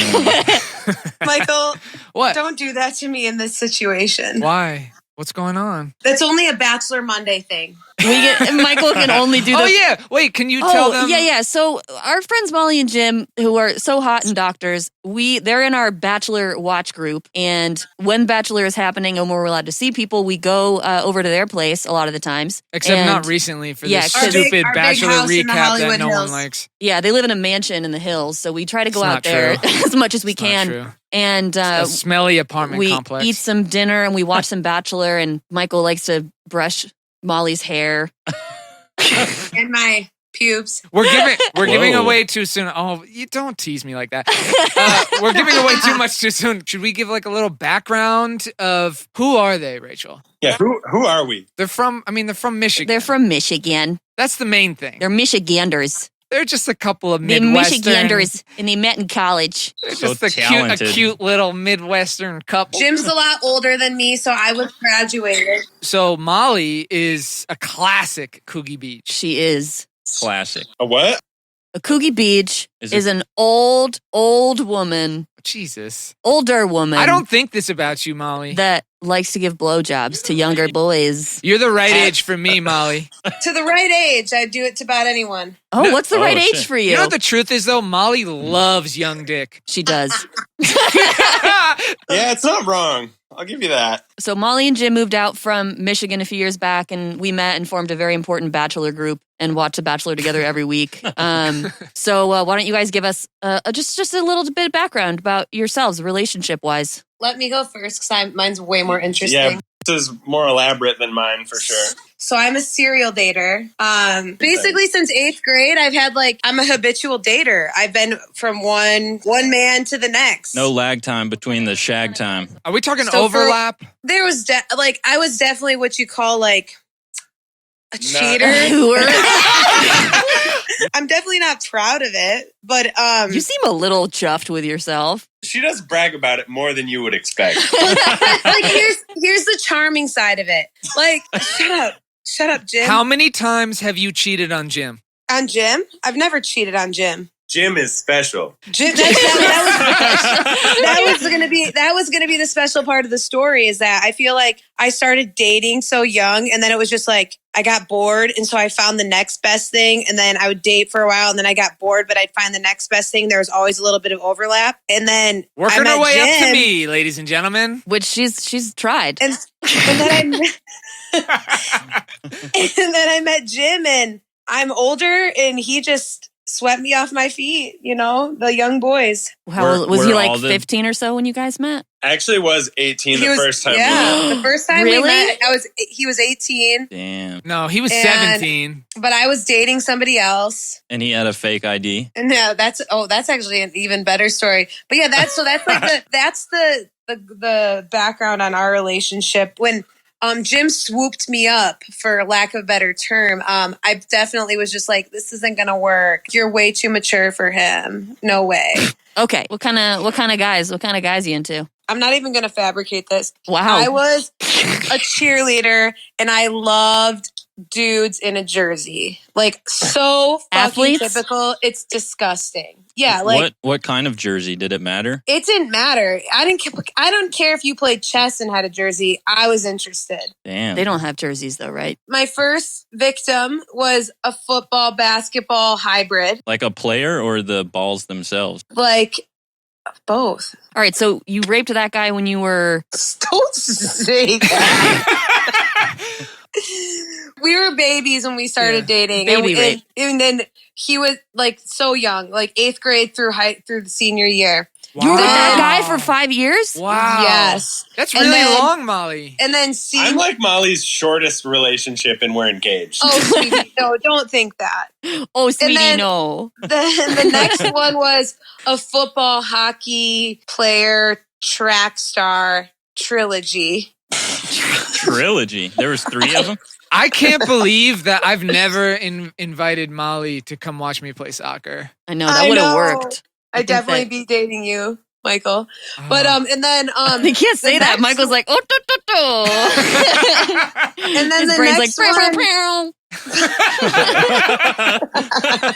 Michael, What? don't do that to me in this situation. Why? What's going on? That's only a Bachelor Monday thing. Michael can only do the. Oh yeah. Wait, can you tell them? Yeah. So our friends Molly and Jim, who are so hot and doctors, they're in our Bachelor watch group, and when Bachelor is happening and we're allowed to see people, we go over to their place a lot of the times. Except And- not recently for Yeah, this 'cause- stupid Our big Bachelor house in the recap that Hollywood no one Hills. likes. Yeah, they live in a mansion in the hills, so we try to go It's out not there true. as much as we It's not can. true. And A smelly apartment we complex. eat some dinner and we watch some Bachelor, and Michael likes to brush Molly's hair. And my pubes. We're giving Whoa. away too soon. Oh, you don't tease me like that. We're giving away too much too soon. Should we give like a little background of who are they, Rachel? Yeah, who are we? They're from Michigan. They're from Michigan. That's the main thing. They're Michiganders. They're just a couple of The Midwestern. Michiganders, and they met in college. They're So just a talented. cute little Midwestern couple. Jim's a lot older than me, so I was graduated. So Molly is a classic Cougie Beach. She is. Classic. A what? A Cougie Beach Is is it- an old woman, Jesus. older woman. I don't think this about you, Molly. that likes to give blowjobs to younger boys. You're the right age for me, Molly. To the right age, I'd do it to about anyone. Oh, No- what's the Oh, right shit. age for you? You know what the truth is, though? Molly loves young dick. She does. Yeah, it's not wrong. I'll give you that. So Molly and Jim moved out from Michigan a few years back, and we met and formed a very important bachelor group and watched The Bachelor together every week. So why don't you guys give us just a little bit of background about yourselves, relationship-wise? Let me go first because mine's way more interesting. Yeah, this is more elaborate than mine for sure. So I'm a serial dater. Basically since 8th grade, I'm a habitual dater. I've been from one man to the next. No lag time between the shag time. Are we talking So for- overlap? There was I was definitely what you call like a cheater. Whore. I'm definitely not proud of it, but You seem a little chuffed with yourself. She does brag about it more than you would expect. like here's the charming side of it. Like shut up, Jim. How many times have you cheated on Jim? On Jim? I've never cheated on Jim. Jim is special. Jim, that was gonna be the special part of the story. Is that I feel like I started dating so young, and then it was just like I got bored, and so I found the next best thing, and then I would date for a while, and then I got bored, but I'd find the next best thing. There was always a little bit of overlap, and then Working I met her way up to Jim, me, ladies and gentlemen. Which she's tried. and then I met Jim, and I'm older, and he just swept me off my feet. You know, the young boys. How was Were he all like the- 15 or so when you guys met? Actually was 18 He the was- first time. Yeah, the first time we Really? met, he was 18. Damn. No, he was And- 17. But I was dating somebody else. And he had a fake ID. And no, that's actually an even better story. But yeah, that's like the background on our relationship. When Jim swooped me up, for lack of a better term, I definitely was just like, this isn't gonna work. You're way too mature for him. No way. Okay. What kind of guys are you into? I'm not even gonna fabricate this. Wow. I was a cheerleader and I loved dudes in a jersey. Like so fucking Athletes? typical. It's disgusting. Yeah, like what kind of jersey? Did it matter? it didn't matter. I don't care if you played chess and had a jersey. I was interested. Damn. They don't have jerseys though, right? My first victim was a football basketball hybrid. Like a player or the balls themselves? Like both. All right. So you raped that guy when you were. Don't say that. We were babies when we started dating. Baby rape. And then he was like so young, like 8th grade through the senior year. You were with that Wow. guy for 5 years? Wow. Yes. That's And really then- long, Molly. And then I'm like Molly's shortest relationship and we're engaged. oh, sweetie, no, don't think that. Oh, sweetie, then- no. The next one was a football, hockey player, track star trilogy. Trilogy. There was 3 of them? I can't believe that I've never invited Molly to come watch me play soccer. I know that would have know. worked. I'd think definitely that- be dating you, Michael. But and then They can't say the that. next- Michael's like, oh, and then his the brain's next like, one, "Pew, pew, pew."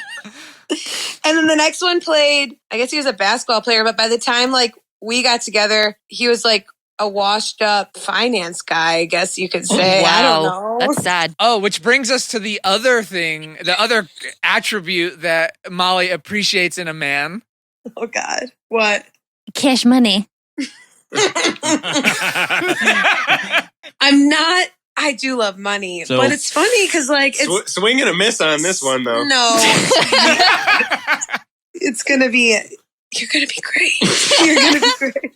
and then the next one played. I guess he was a basketball player, but by the time like we got together, he was like a washed up finance guy, I guess you could say. I don't know. That's sad. Oh, which brings us to the other thing, the other attribute that Molly appreciates in a man. Oh God, what? Cash money. I'm not. I do love money, So- but it's funny because like it's Swing and a miss on this one though. no. It's gonna be. You're gonna be great. You're gonna be great.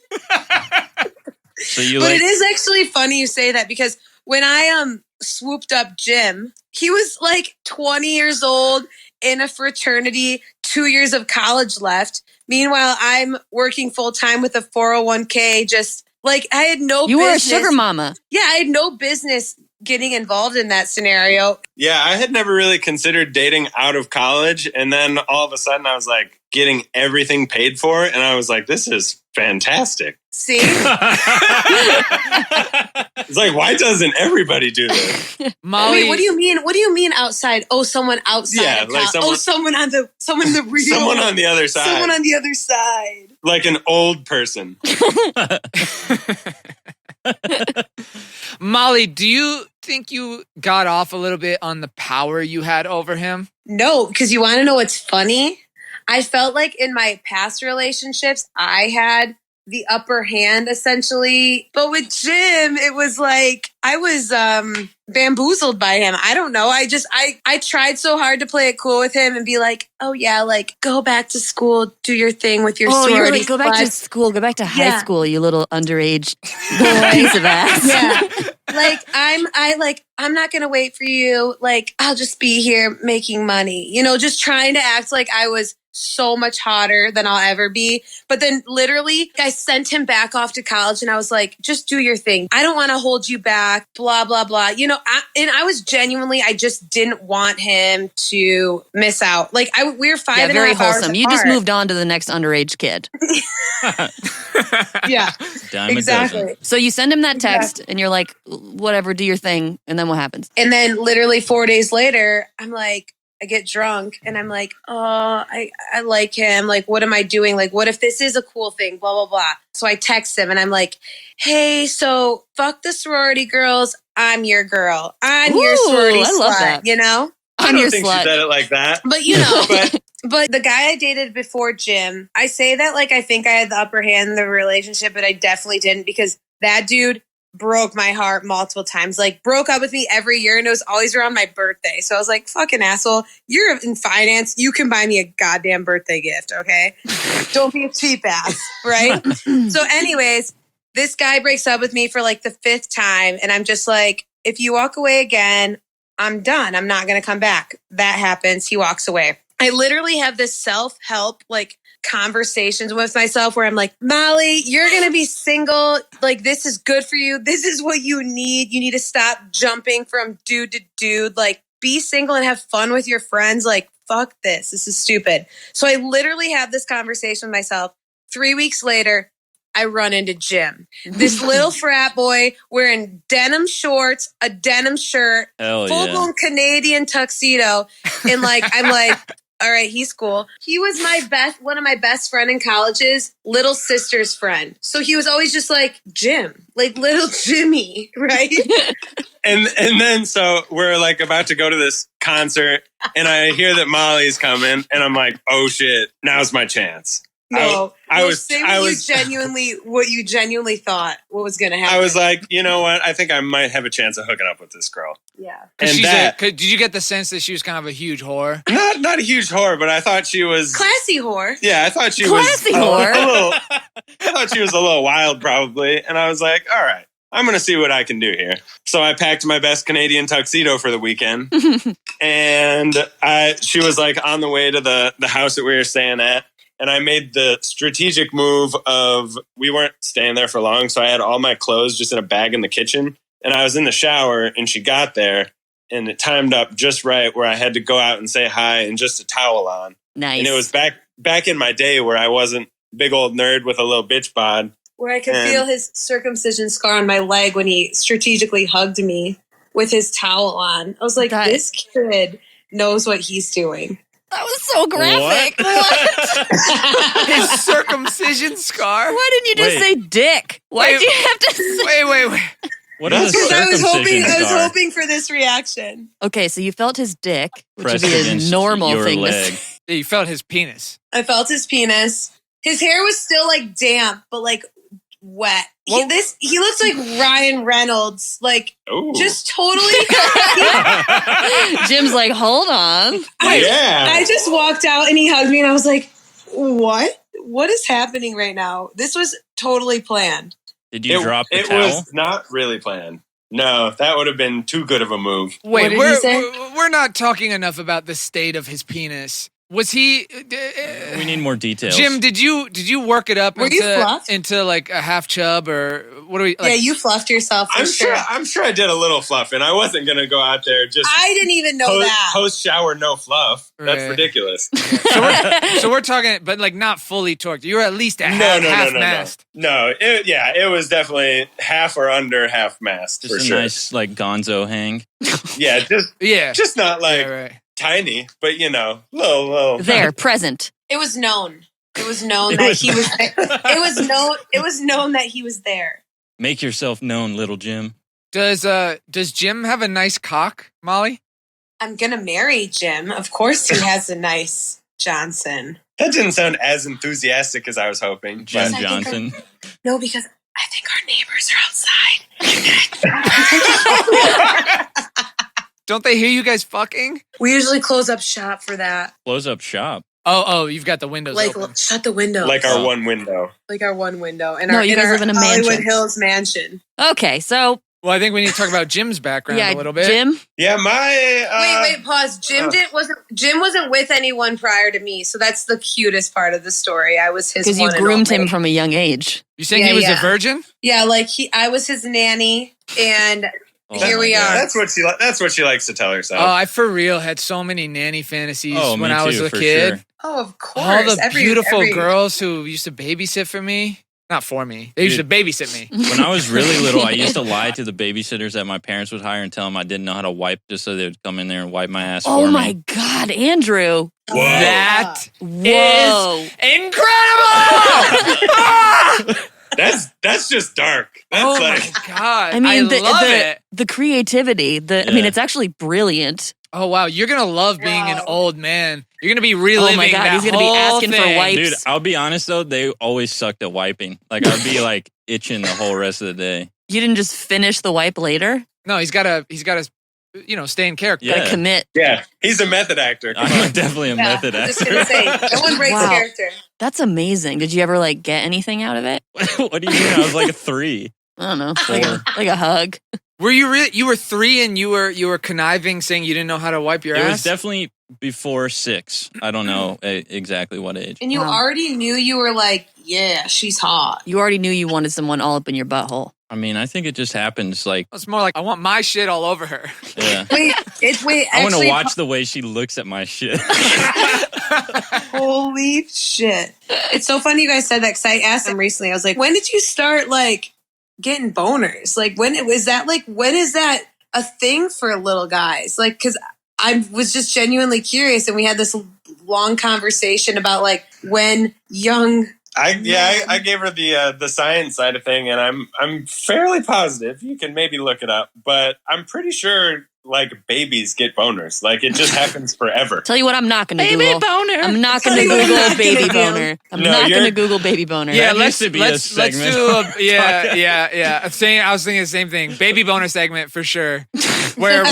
So you But like it is actually funny you say that because when I swooped up Jim, he was like 20 years old in a fraternity, 2 years of college left. Meanwhile, I'm working full time with a 401k. Just like I had no. You were a business. sugar mama. Yeah, I had no business getting involved in that scenario. Yeah, I had never really considered dating out of college. And then all of a sudden I was like getting everything paid for. And I was like, this is fantastic. See? It's like, why doesn't everybody do this? Molly, Wait, what do you mean? What do you mean outside? Oh, someone outside. Yeah, like someone in the real. Someone on the other side. Someone on the other side. Like an old person. Molly, do you think you got off a little bit on the power you had over him? No, because you want to know what's funny? I felt like in my past relationships, I had the upper hand essentially. But with Jim, it was like I was bamboozled by him. I don't know. I tried so hard to play it cool with him and be like, oh yeah, like go back to school, do your thing with your sorority. You're like, go back to school, go back to high school, you little underage piece of ass. Yeah. Like I'm not gonna wait for you. Like I'll just be here making money. You know, just trying to act like I was so much hotter than I'll ever be. But then literally I sent him back off to college and I was like, just do your thing. I don't want to hold you back, blah, blah, blah. You know, I was genuinely, I just didn't want him to miss out. Like we were 5.5 very hours wholesome. You just apart. moved on to the next underage kid. Yeah, exactly. So you send him that text and you're like, whatever, do your thing. And then what happens? And then literally 4 days later, I'm like, I get drunk and I'm like, oh, I like him. Like, what am I doing? Like, what if this is a cool thing? Blah, blah, blah. So I text him and I'm like, hey, so fuck the sorority girls. I'm your girl. I'm your sorority I love slut, that. you know? I don't think she said it like that. But you know, but the guy I dated before Jim, I say that like I think I had the upper hand in the relationship, but I definitely didn't because that dude broke my heart multiple times, like broke up with me every year and it was always around my birthday. So I was like, fucking asshole, you're in finance. You can buy me a goddamn birthday gift. Okay. Don't be a cheap ass. Right. So anyways, this guy breaks up with me for like the 5th time. And I'm just like, if you walk away again, I'm done. I'm not going to come back. That happens. He walks away. I literally have this self-help, like conversations with myself where I'm like, Molly, you're going to be single. Like, this is good for you. This is what you need. You need to stop jumping from dude to dude. Like, be single and have fun with your friends. Like, fuck this. This is stupid. So I literally have this conversation with myself. 3 weeks later, I run into Jim. This little frat boy wearing denim shorts, a denim shirt, full-blown Canadian tuxedo. And like, I'm like, all right, he's cool. He was one of my best friend in college's little sister's friend. So he was always just like, Jim, like little Jimmy, right? And then so we're like about to go to this concert and I hear that Molly's coming and I'm like, oh shit, now's my chance. No, what you genuinely thought what was going to happen. I was like, you know what? I think I might have a chance of hooking up with this girl. Yeah. Did you get the sense that she was kind of a huge whore? Not a huge whore, but I thought she was classy whore. Yeah, I thought she classy was whore. I thought she was a little wild, probably, and I was like, all right. I'm going to see what I can do here. So I packed my best Canadian tuxedo for the weekend. And she was like on the way to the house that we were staying at. And I made the strategic move of, we weren't staying there for long, so I had all my clothes just in a bag in the kitchen. And I was in the shower, and she got there, and it timed up just right where I had to go out and say hi and just a towel on. Nice. And it was back in my day where I wasn't a big old nerd with a little bitch bod. Where I could feel his circumcision scar on my leg when he strategically hugged me with his towel on. I was like, this kid knows what he's doing. That was so graphic. What? His circumcision scar? Why didn't you just say dick? Why did you have to say... Wait. What is a circumcision I was scar? hoping for this reaction. Okay, so you felt his dick, which Pressed would be a against normal your thing to leg. say. Yeah, you felt his penis. I felt his penis. His hair was still like damp, but like wet. He looks like Ryan Reynolds, like just totally. Jim's like, hold on. I just walked out and he hugged me and I was like, what? What is happening right now? This was totally planned. Did you drop the towel? It was not really planned. No, that would have been too good of a move. Wait, What did he say? we're not talking enough about the state of his penis. Was he? We need more details. Jim, did you work it up Were you fluffed? into like a half chub or what do we? Like, yeah, you fluffed yourself. For sure. I'm sure I did a little fluff, and I wasn't gonna go out there just. I didn't even know that. Post shower, no fluff. That's Right. ridiculous. So we're talking, but like not fully torqued. You were at least half mast. No, it was definitely half or under half mast Just for a sure. nice like gonzo hang. Yeah, just not like right. tiny, but little. There, present. It was known. It was known that he was there. It was known that he was there. Make yourself known, little Jim. Does Jim have a nice cock, Molly? I'm gonna marry Jim. Of course, he has a nice Johnson. That didn't sound as enthusiastic as I was hoping. Jim Yes, Johnson. No, because I think our neighbors are outside. Don't they hear you guys fucking? We usually close up shop for that. Close up shop. Oh, you've got the windows Like, open. shut the window. Like our one window. Like our one window. And No, our, you guys live in a Hollywood mansion. Hills mansion. Okay, so Well, I think we need to talk about Jim's background yeah, a little bit. Jim. Yeah, my. Wait, pause. Jim wasn't with anyone prior to me, so that's the cutest part of the story. I was his Because you one and groomed only. him from a young age. You saying Yeah, he was a yeah. virgin? Yeah, like I was his nanny, and here we are. That's what she likes to tell herself. Oh, I for real had so many nanny fantasies Oh, when me I was too, a for kid. sure. Oh, of course. All the Every- beautiful girls who used to babysit for me. Not for me. They used to babysit me. When I was really little, I used to lie to the babysitters that my parents would hire and tell them I didn't know how to wipe just so they would come in there and wipe my ass Oh for my me. God, Andrew. Whoa. That Whoa. is incredible! That's just dark. That's Oh like. my God. I mean, love it. the creativity. I mean, Yeah. it's actually brilliant. Oh, wow. You're going to love being an Wow. old man. You're going to be reliving Oh my God, that he's gonna be whole asking for thing. wipes. Dude, I'll be honest though, they always sucked at wiping. Like I'd be like itching the whole rest of the day. You didn't just finish the wipe later. No, he's got to stay in character. Yeah. Gotta commit. Yeah, he's a method actor. Come I'm on. definitely a method I'm just actor. gonna say, no one breaks Wow. character. That's amazing. Did you ever like get anything out of it? What do you mean? I was like a 3. I don't know, like a hug. Were you really? You were 3 and you were conniving, saying you didn't know how to wipe your It ass. was definitely before 6. I don't know exactly what age. And you Wow. already knew you were like, yeah, she's hot. You already knew you wanted someone all up in your butthole. I mean, I think it just happens. Like, It's more like I want my shit all over her. yeah. Wait, I want to actually, watch the way she looks at my shit. Holy shit. It's so funny you guys said that because I asked him recently. I was like, when did you start like getting boners? Like when is that a thing for little guys? Like, because I was just genuinely curious and we had this long conversation about like when young I gave her the science side of thing, and I'm fairly positive. You can maybe look it up, but I'm pretty sure like babies get boners. Like it just happens forever. Tell you what, I'm not gonna Baby Google. boner. I'm not Tell gonna you what I'm Google not baby gonna do. boner. I'm No, not you're- gonna Google baby boner. Yeah, That let's used to be a let's segment do on a the yeah. podcast. I was thinking the same thing. Baby boner segment for sure. Where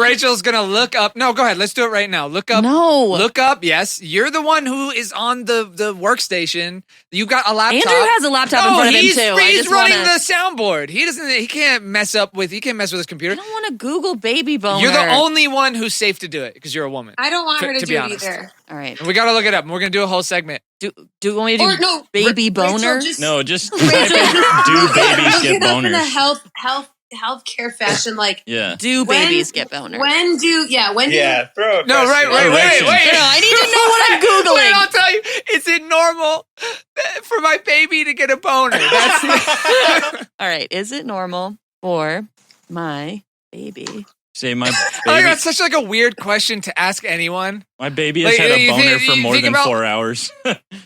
Rachel's gonna look up. No, go ahead. Let's do it right now. Look up. No. Look up. Yes, you're the one who is on the workstation. You got a laptop. Andrew has a laptop in front of him he's, too. I He's just running wanna, the soundboard. He can't mess with his I computer. don't want to Google baby boner. You're the only one who's safe to do it because you're a woman. I don't want her To to be do it honest. either. All right. And we gotta look it up. And we're gonna do a whole segment. Do you want me to do Or no, baby boner? Rachel, just, No, just type Rachel, in, do babies get look it up in a boners? healthcare fashion. Like Yeah. Do when- babies get boner? when do Yeah, throw it. No, right, Erection. wait. No, I need to know what I'm Googling. Wait, I'll tell you. Is it normal for my baby to get a boner? That's All right. Is it normal for my baby? Say my I think baby, that's such like a weird question to ask anyone. my baby has Like, had a you boner think- for you more think than about- 4 hours.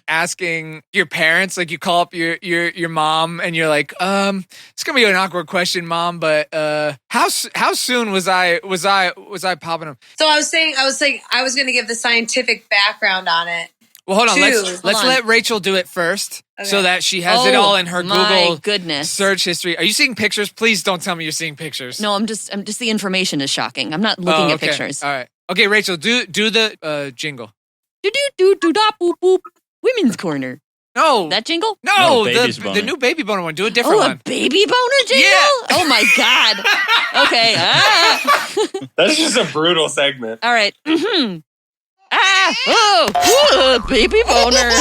Asking your parents, like you call up your mom and you're like, it's gonna be an awkward question, mom, but how soon was I popping them? So I was saying I was going to give the scientific background on it. Well, hold on. Two. Let's Hold on. let Rachel do it first, so Okay. that she has it all in her my Google goodness. search history. Are you seeing pictures? Please don't tell me you're seeing pictures. No, I'm just the information is shocking. I'm not looking Oh, at okay. pictures. All right. Okay, Rachel, do the jingle. Do do do da boop boop. Women's corner. No, That jingle? no, No, baby's the boner. new baby boner one. Do a different Oh, a one. baby boner jingle? Yeah. Oh my god. Okay. That's just a brutal segment. All right. Baby boner.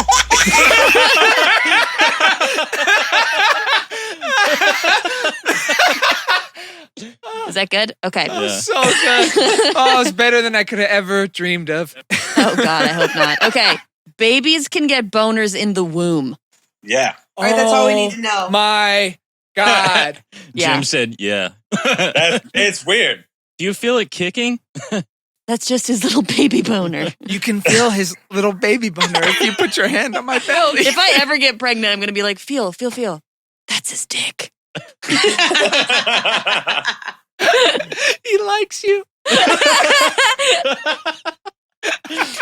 Is that good? Okay. That was so good. Oh, it's better than I could have ever dreamed of. Oh, God, I hope not. Okay. Babies can get boners in the womb. Yeah. All right, that's all we need to know. My God. Yeah. Jim said, yeah. It's weird. Do you feel it kicking? That's just his little baby boner. You can feel his little baby boner if you put your hand on my belly. If I ever get pregnant, I'm going to be like, feel. That's his dick. He likes you.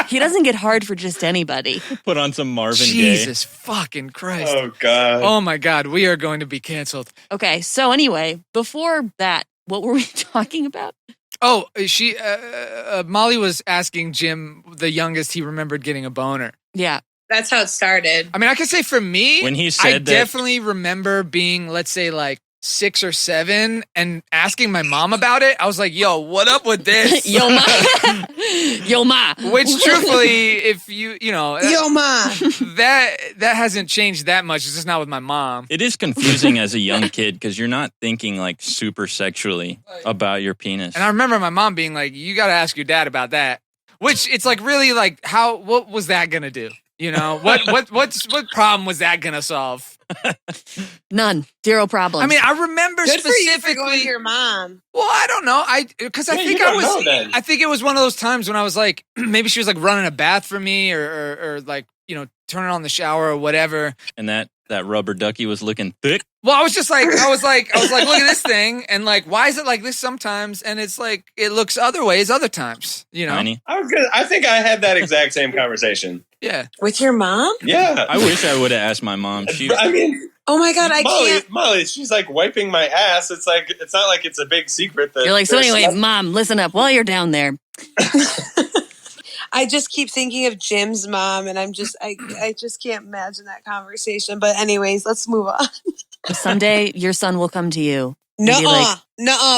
He doesn't get hard for just anybody. Put on some Marvin Gaye. Jesus fucking Christ. Oh, God. Oh my God, we are going to be canceled. Okay, so anyway, before that, what were we talking about? Oh, Molly was asking Jim, the youngest, he remembered getting a boner. Yeah. That's how it started. I mean, I can say for me, When he said I that- definitely remember being, let's say, like 6 or 7 and asking my mom about it. I was like, yo, what up with this? Yo, ma. Yo, ma. Which truthfully, if you know, Yo, ma. that hasn't changed that much. It's just not with my mom. It is confusing as a young kid because you're not thinking like super sexually about your penis. And I remember my mom being like, you got to ask your dad about that. Which it's like really like what was that going to do? You know, what problem was that going to solve? None. 0 problems. I mean, I remember Good for you for specifically going to your mom. Well, I don't know. Because I think I think it was one of those times when I was like, maybe she was like running a bath for me or like, you know, turning on the shower or whatever. And that rubber ducky was looking thick. Well, I was like, look at this thing, and like, why is it like this sometimes? And it's like it looks other ways other times, you know. Tiny. I think I had that exact same conversation. Yeah. With your mom? Yeah. I wish I would have asked my mom. I mean, Oh my God, I can't. Molly, she's like wiping my ass. It's like, it's not like it's a big secret that you're like, so there's anyway, Mom, listen up while you're down there. I just keep thinking of Jim's mom, and I just can't imagine that conversation. But anyways, let's move on. Someday your son will come to you. and be Nuh-uh.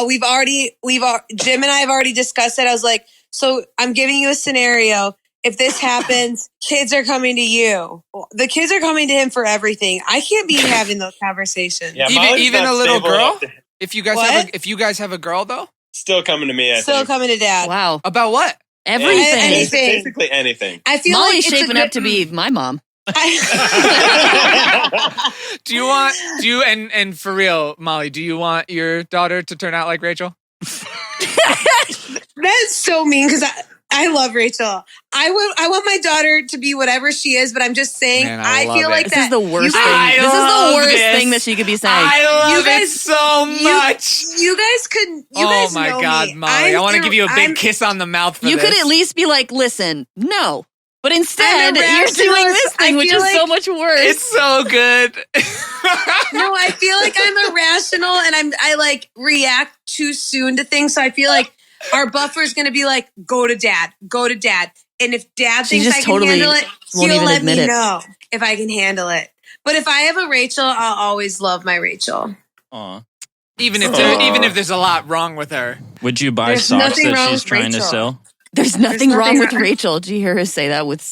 like, Jim and I have already discussed it. I was like, so I'm giving you a scenario. If this happens, kids are coming to you. The kids are coming to him for everything. I can't be having those conversations. Yeah, Molly's Even not a little stable girl? enough to- If you guys have a girl though, Still coming to me, I Still think. coming to dad. wow, about what? everything. Anything. Basically anything. I feel Molly's like it's shaping up to be my mom. Do you want and for real, Molly, do you want your daughter to turn out like Rachel? That's so mean because I love Rachel. I want my daughter to be whatever she is, but I'm just saying Man, I love feel it. like This that. is the worst thing. I This is love the worst this. thing that she could be saying. I love You guys- it so much. You guys could. You Oh guys my know God, me. Molly! I want to give you a big I'm- kiss on the mouth for You this. could at least be like, listen, no. But instead, I'm a you're doing rationalist. this thing, I which feel is so like- much worse. It's so good. No, I feel like I'm irrational and I like react too soon to things. So I feel like our buffer is going to be like, go to dad. And if dad She thinks just I can totally handle it, won't he'll even let admit me it. know if I can handle it. But if I have a Rachel, I'll always love my Rachel. Aw. even if there's a lot wrong with her. Would you buy There's socks nothing that wrong she's with trying to Rachel. sell? There's nothing wrong nothing with wrong. Rachel. Did you hear her say that with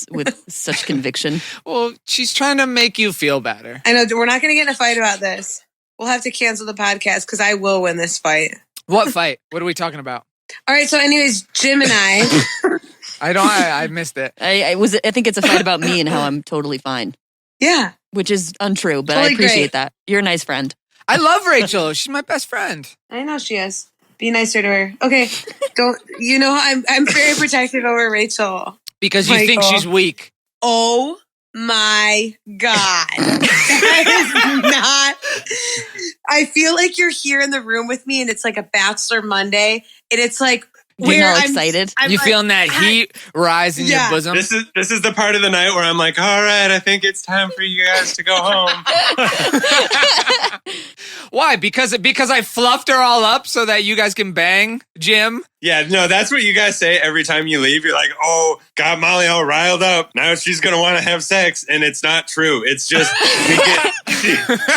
such conviction? Well, she's trying to make you feel better. I know we're not going to get in a fight about this. We'll have to cancel the podcast because I will win this fight. What fight? What are we talking about? All right. So, anyways, Jim and I. I missed it. I think it's a fight about me and how I'm totally fine, Yeah. which is untrue, but I Totally appreciate great. that. You're a nice friend. I love Rachel. She's my best friend. I know she is. Be nicer to her. Okay. Don't you know I'm very protective over Rachel. Because you think Michael. she's weak. Oh my God. That is not. I feel like you're here in the room with me and it's like a Bachelor Monday. And it's like Getting where all I'm excited. I'm You like, feeling that heat rise in Yeah. your bosom? This is the part of the night where I'm like, all right, I think it's time for you guys to go home. Why? Because I fluffed her all up so that you guys can bang, Jim? Yeah, no, that's what you guys say every time you leave. You're like, oh, got Molly all riled up. Now she's going to want to have sex. And it's not true. It's just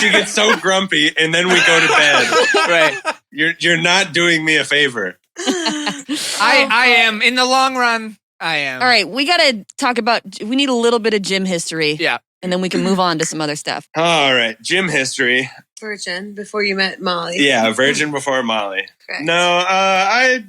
she gets so grumpy and then we go to bed. Right. You're not doing me a favor. I am, in the long run, I am. All right, we need a little bit of gym history. Yeah. And then we can move on to some other stuff. All right, gym history. Virgin before you met Molly. Yeah, virgin before Molly. Correct. No, I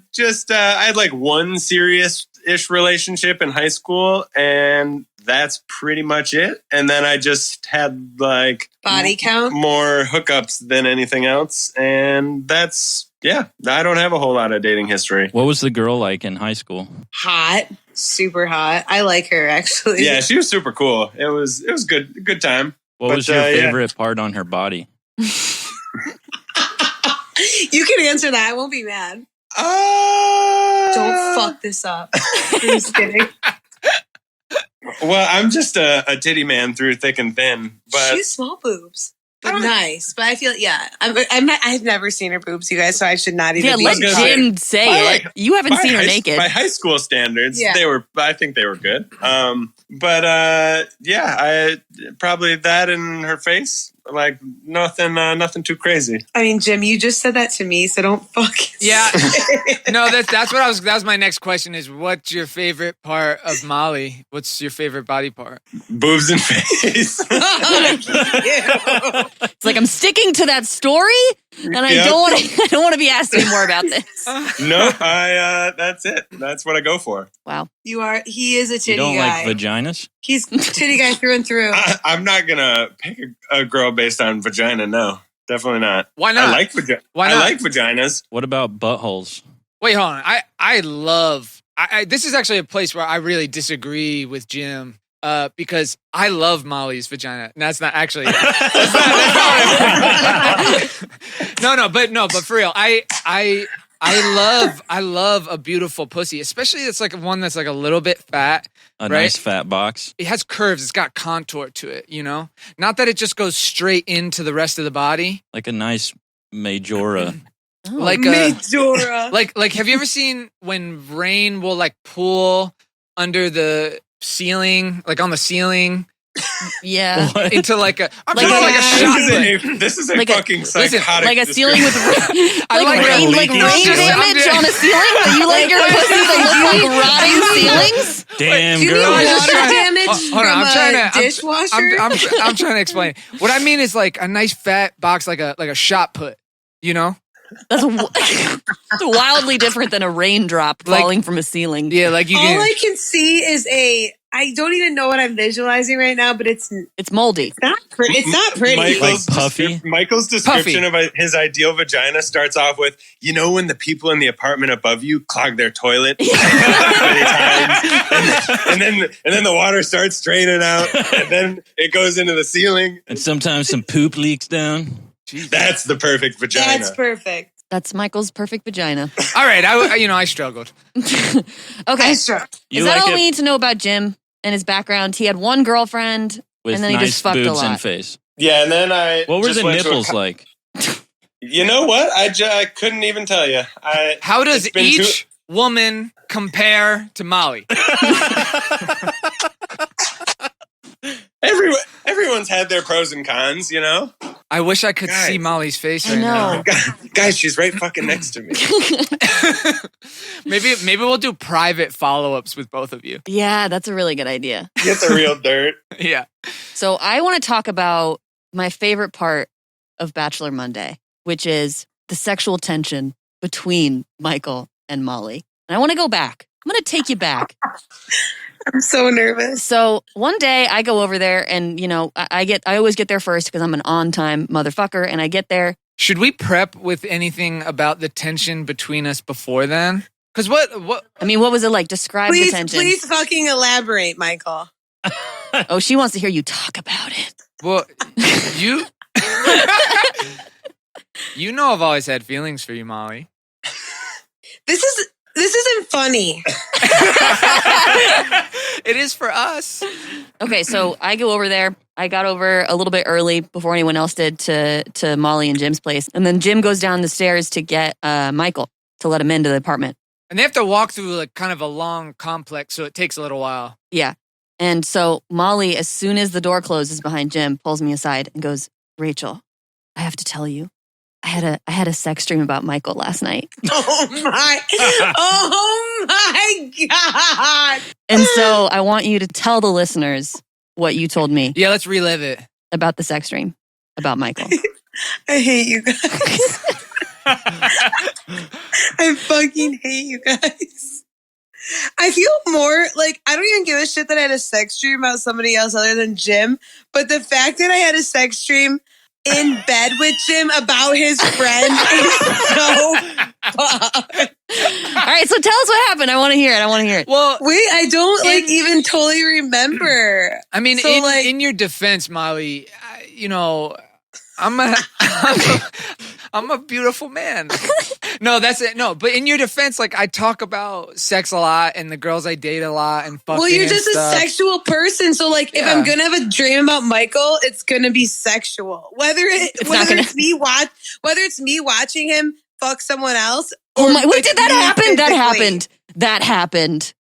had like one serious-ish relationship in high school, and that's pretty much it. And then I just had like Body count? more hookups than anything else, and that's I don't have a whole lot of dating history. What was the girl like in high school? Hot. Super hot. I like her, actually. Yeah, she was super cool. It was good time. What was your favorite part on her body? You can answer that. I won't be mad. Don't fuck this up. I'm just kidding. Well, I'm just a titty man through thick and thin, but She has small boobs. But nice. But I feel, I've never seen her boobs, you guys, so I should not even be. Let Jim say it. You haven't seen her naked. By high school standards, I think they were good. But I probably that in her face, like nothing too crazy. I mean, Jim, you just said that to me, so don't fucking Yeah. No, that's what that was my next question is what's your favorite part of Molly? What's your favorite body part? Boobs and face. It's like I'm sticking to that story, and I don't want to be asked any more about this. No, that's it. That's what I go for. Wow. He is a titty You don't guy. like vaginas? He's titty guy through and through. I'm not gonna pick a girl based on vagina. No, definitely not. Why not? I like vagina. Why not? I like vaginas. What about buttholes? Wait, hold on. I love this is actually a place where I really disagree with Jim. Because I love Molly's vagina. And that's not actually. But for real, I love a beautiful pussy, especially it's like one that's like a little bit fat. Nice fat box. It has curves. It's got contour to it. You know, not that it just goes straight into the rest of the body. Like a nice Majora. Like Majora. Like have you ever seen when rain will like pool under the ceiling, like on the ceiling? Yeah. What? Into like a Like a shot. This is a Like a- fucking psychotic. Like a ceiling with I like rain, a like leaking rain ceiling. damage on a ceiling. But you like your pussy to look like rotting ceilings? Damn, Do you mean girl. water damage Hold on, from a dishwasher? I'm trying to explain. What I mean is like a nice fat box, like a shot put. You know? That's wildly different than a raindrop falling from a ceiling. Yeah, like you. All I can see is I don't even know what I'm visualizing right now, but it's moldy. not pretty. Michael's description of his ideal vagina starts off with, when the people in the apartment above you clog their toilet many times, and then the water starts draining out, and then it goes into the ceiling, And sometimes some poop leaks down. That's the perfect vagina. That's perfect. That's Michael's perfect vagina. All right, I struggled. Okay. Is that all we need to know about Jim and his background? He had one girlfriend, With and then he nice just fucked a boobs lot. and face. Yeah, and then What were just the went to nipples like? You know what? I couldn't even tell you. How does each woman compare to Molly? Everyone's had their pros and cons, I wish I could see Molly's face right now. Guys, she's right fucking next to me. Maybe we'll do private follow-ups with both of you. Yeah, that's a really good idea. Get the real dirt. Yeah. So I want to talk about my favorite part of Bachelor Monday, which is the sexual tension between Michael and Molly. And I want to go back. I'm going to take you back. I'm so nervous. So one day I go over there and, I always get there first because I'm an on-time motherfucker, and I get there. Should we prep with anything about the tension between us before then? Because what? I mean, what was it like? Describe the tension. Please fucking elaborate, Michael. Oh, she wants to hear you talk about it. Well, you... I've always had feelings for you, Molly. This isn't funny. It is for us. Okay, so I go over there. I got over a little bit early before anyone else did to Molly and Jim's place. And then Jim goes down the stairs to get Michael to let him into the apartment. And they have to walk through like kind of a long complex, so it takes a little while. Yeah. And so Molly, as soon as the door closes behind Jim, pulls me aside and goes, "Rachel, I have to tell you, I had a sex dream about Michael last night. Oh my God. And so I want you to tell the listeners what you told me. Yeah, let's relive it. About the sex dream about Michael. I hate you guys. I fucking hate you guys. I feel more like I don't even give a shit that I had a sex dream about somebody else other than Jim. But the fact that I had a sex dream in bed with Jim about his friend is so fun. All right, so tell us what happened. I want to hear it. Well, wait, I don't even totally remember. I mean, So, in your defense, Molly, I'm a beautiful man. No, that's it. No, but in your defense, like I talk about sex a lot and the girls I date a lot and fucking. Well, you're just and a stuff. sexual person, so like if I'm gonna have a dream about Michael, it's gonna be sexual. Whether it's me watching him fuck someone else. Oh my! Wait, did that happen? physically. That happened.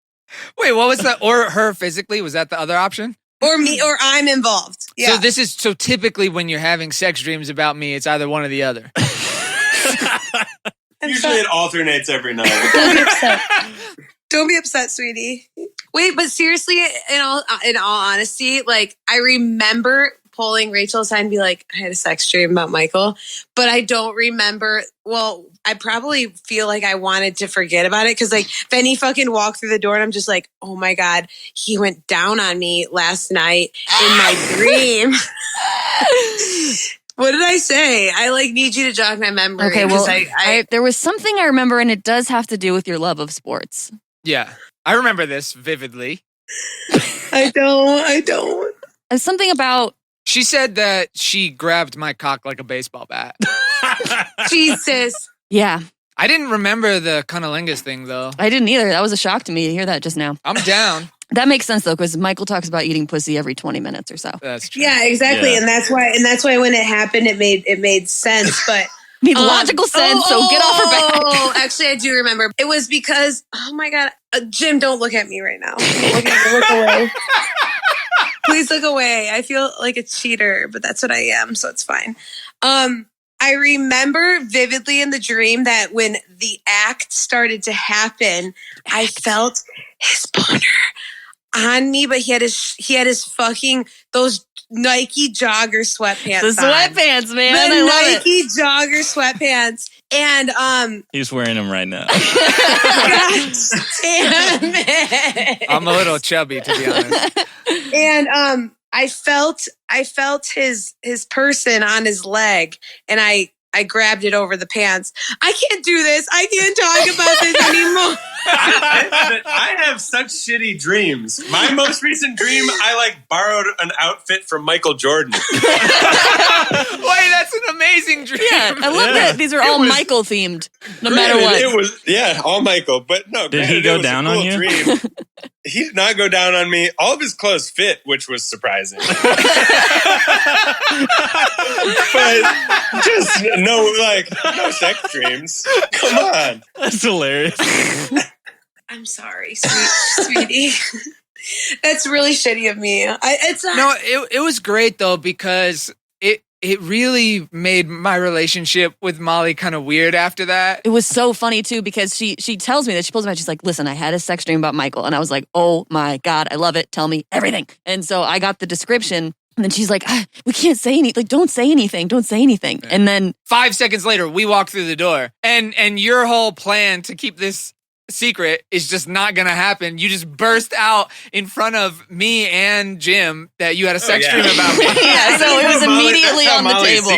Wait, what was that? Or her physically? Was that the other option? Or me, or I'm involved. Yeah. So typically when you're having sex dreams about me, it's either one or the other. Usually it alternates every night. Don't be upset. Don't be upset, sweetie. Wait, but seriously, in all honesty, like I remember pulling Rachael aside and be like, I had a sex dream about Michael, but I don't remember. Well, I probably feel like I wanted to forget about it because like then he fucking walked through the door and I'm just like, oh my God, he went down on me last night in my dream. What did I say? I like need you to jog my memory. Okay, well, I there was something I remember, and it does have to do with your love of sports. Yeah, I remember this vividly. I don't. There's something about. She said that she grabbed my cock like a baseball bat. Jesus. Yeah. I didn't remember the cunnilingus thing though. I didn't either. That was a shock to me to hear that just now. I'm down. That makes sense though, because Michael talks about eating pussy every 20 minutes or so. That's true. Yeah, exactly. Yeah. And that's why when it happened, it made sense. But Made logical sense, so get off her back. Oh, actually, I do remember. It was because, oh my God, Jim, don't look at me right now. Look away. Please look away. I feel like a cheater, but that's what I am, so it's fine. I remember vividly in the dream that when the act started to happen, I felt his boner on me, but he had his fucking those Nike jogger sweatpants. The sweatpants, man. I love it. Nike jogger sweatpants. And He's wearing them right now. God damn it. I'm a little chubby, to be honest. And I felt his person on his leg, and I grabbed it over the pants. I can't do this. I can't talk about this anymore. I have such shitty dreams. My most recent dream, I borrowed an outfit from Michael Jordan. Wait, that's an amazing dream. Yeah, I love that. These are all Michael themed, no matter what. It was, all Michael. But no, Did he go down on you? Dream. He did not go down on me. All of his clothes fit, which was surprising. But just no sex dreams. Come on. That's hilarious. I'm sorry, sweetie. That's really shitty of me. It was great though because it really made my relationship with Molly kind of weird after that. It was so funny too because she tells me that she pulls me out. She's like, "Listen, I had a sex dream about Michael," and I was like, "Oh my God, I love it. Tell me everything." And so I got the description. And then she's like, we can't say anything. Like, don't say anything. Don't say anything. And then 5 seconds later, we walk through the door. And your whole plan to keep this secret is just not going to happen. You just burst out in front of me and Jim that you had a sex dream about me. Yeah, so it was immediately on the table.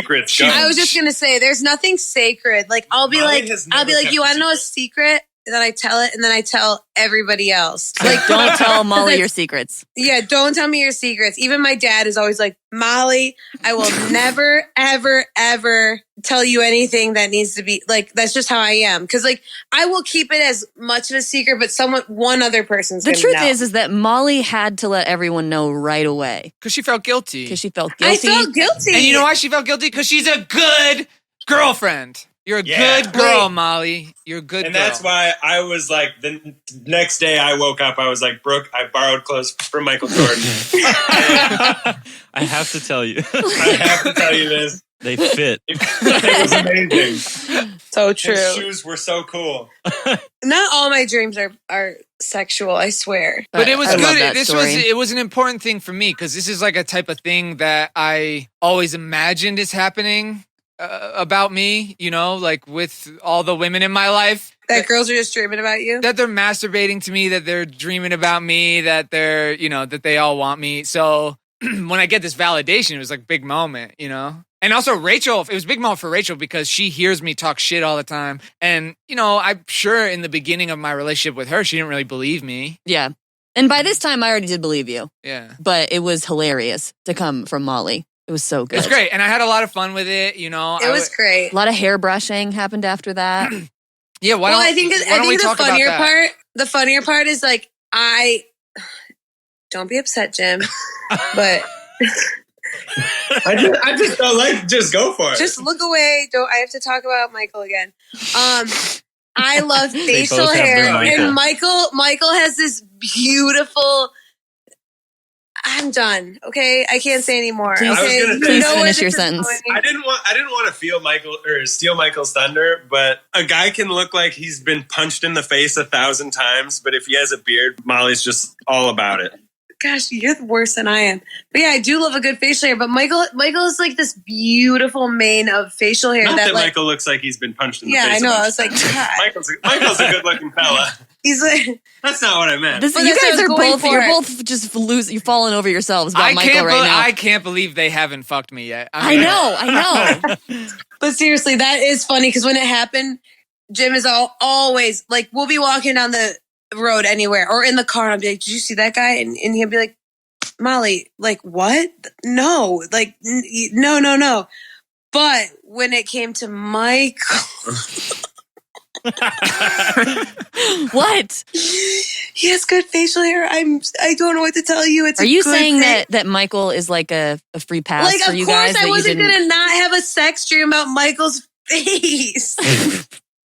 I was just going to say, there's nothing sacred. Like, I'll be like, you want to know a secret? And then I tell it, and then I tell everybody else. Like, don't tell Molly your secrets. Yeah, don't tell me your secrets. Even my dad is always like, Molly, I will never, ever, ever tell you anything that needs to be like. That's just how I am. Because I will keep it as much of a secret, but one other person's. The truth is that Molly had to let everyone know right away because she felt guilty. I felt guilty, and you know why she felt guilty? Because she's a good girlfriend. You're a good girl, Molly. You're a good girl. And that's why I was like, the next day I woke up, I was like, Brooke, I borrowed clothes from Michael Jordan. I have to tell you. I have to tell you this. They fit. It was amazing. So true. His shoes were so cool. Not all my dreams are sexual, I swear. But it was I love good. that story. It was an important thing for me because this is like a type of thing that I always imagined is happening about me, you know, like with all the women in my life. That girls are just dreaming about you? That they're masturbating to me, that they're dreaming about me, that they're, you know, that they all want me. So when I get this validation, it was like a big moment, you know? And also Rachael, it was a big moment for Rachael because she hears me talk shit all the time. And, you know, I'm sure in the beginning of my relationship with her, she didn't really believe me. Yeah. And by this time, I already did believe you. Yeah. But it was hilarious to come from Molly. It was so good. It's great. And I had a lot of fun with it, you know. It was great. A lot of hair brushing happened after that. Yeah, I think the funnier part is like, don't be upset, Jim, but I just don't like, just go for it. just look away. I have to talk about Michael again. I love facial hair, and Michael has this beautiful. I'm done. Okay, I can't say anymore. Please, okay? please finish your sentence. I didn't want to feel Michael or steal Michael's thunder, but a guy can look like he's been punched in the face 1,000 times, but if he has a beard, Molly's just all about it. Gosh, you're worse than I am. But yeah, I do love a good facial hair. But Michael is like this beautiful mane of facial hair. Not that like, Michael looks like he's been punched in the yeah, face. I know. a I bunch was like, of times. God. Michael's a good-looking fella. He's like, That's not what I meant. You that's what I guys was are going both, for. you're both just you're falling over yourselves about Michael right now. I can't believe they haven't fucked me yet. I know. but seriously, that is funny because when it happened, Jim is always like, we'll be walking down the road anywhere or in the car, and I'll be like, did you see that guy? And he'll be like, Molly, like, what? No, like, no. But when it came to Michael, What? he has good facial hair. I don't know what to tell you. Are you saying that Michael is like a free pass like, for you guys? Of course, I wasn't gonna not have a sex dream about Michael's face.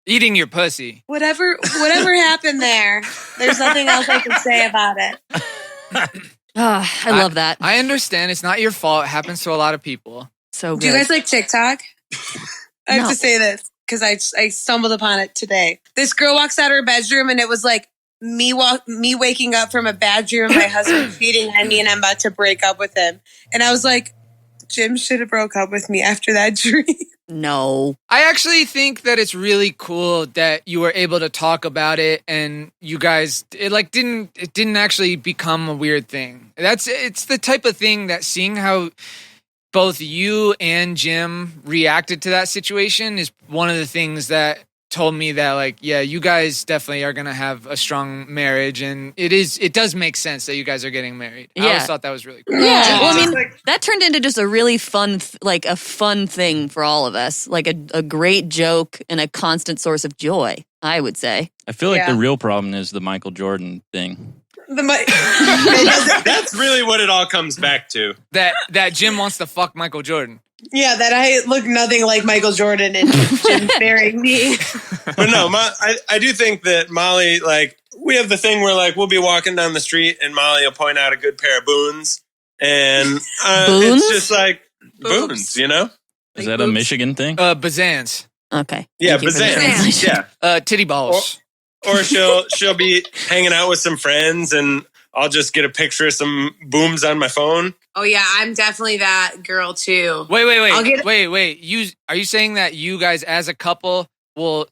Eating your pussy. Whatever happened there, there's nothing else I can say about it. I love that. I understand. It's not your fault. It happens to a lot of people. So good. Do you guys like TikTok? I have No. to say this because I stumbled upon it today. This girl walks out of her bedroom and it was like me waking up from a bad dream of my husband cheating on me and I'm about to break up with him. And I was like, Jim should have broke up with me after that dream. No. I actually think that it's really cool that you were able to talk about it and you guys it didn't actually become a weird thing. It's the type of thing that seeing how both you and Jim reacted to that situation is one of the things that told me that, like, yeah, you guys definitely are going to have a strong marriage, and it does make sense that you guys are getting married. I always thought that was really cool. Yeah, well, I mean, that turned into just a really fun, a fun thing for all of us. Like a great joke and a constant source of joy, I would say. I feel like the real problem is the Michael Jordan thing. That's really what it all comes back to. That Jim wants to fuck Michael Jordan. Yeah, that I look nothing like Michael Jordan and Jim marrying me. But no, I do think that Molly, like, we have the thing where, like, we'll be walking down the street and Molly will point out a good pair of boons. And it's just like, boons, you know? Is that a Michigan thing? Bazans. Okay. Yeah, bazans. Yeah. Titty balls. Or she'll be hanging out with some friends and I'll just get a picture of some booms on my phone. Oh yeah, I'm definitely that girl too. Wait. Are you saying that you guys as a couple will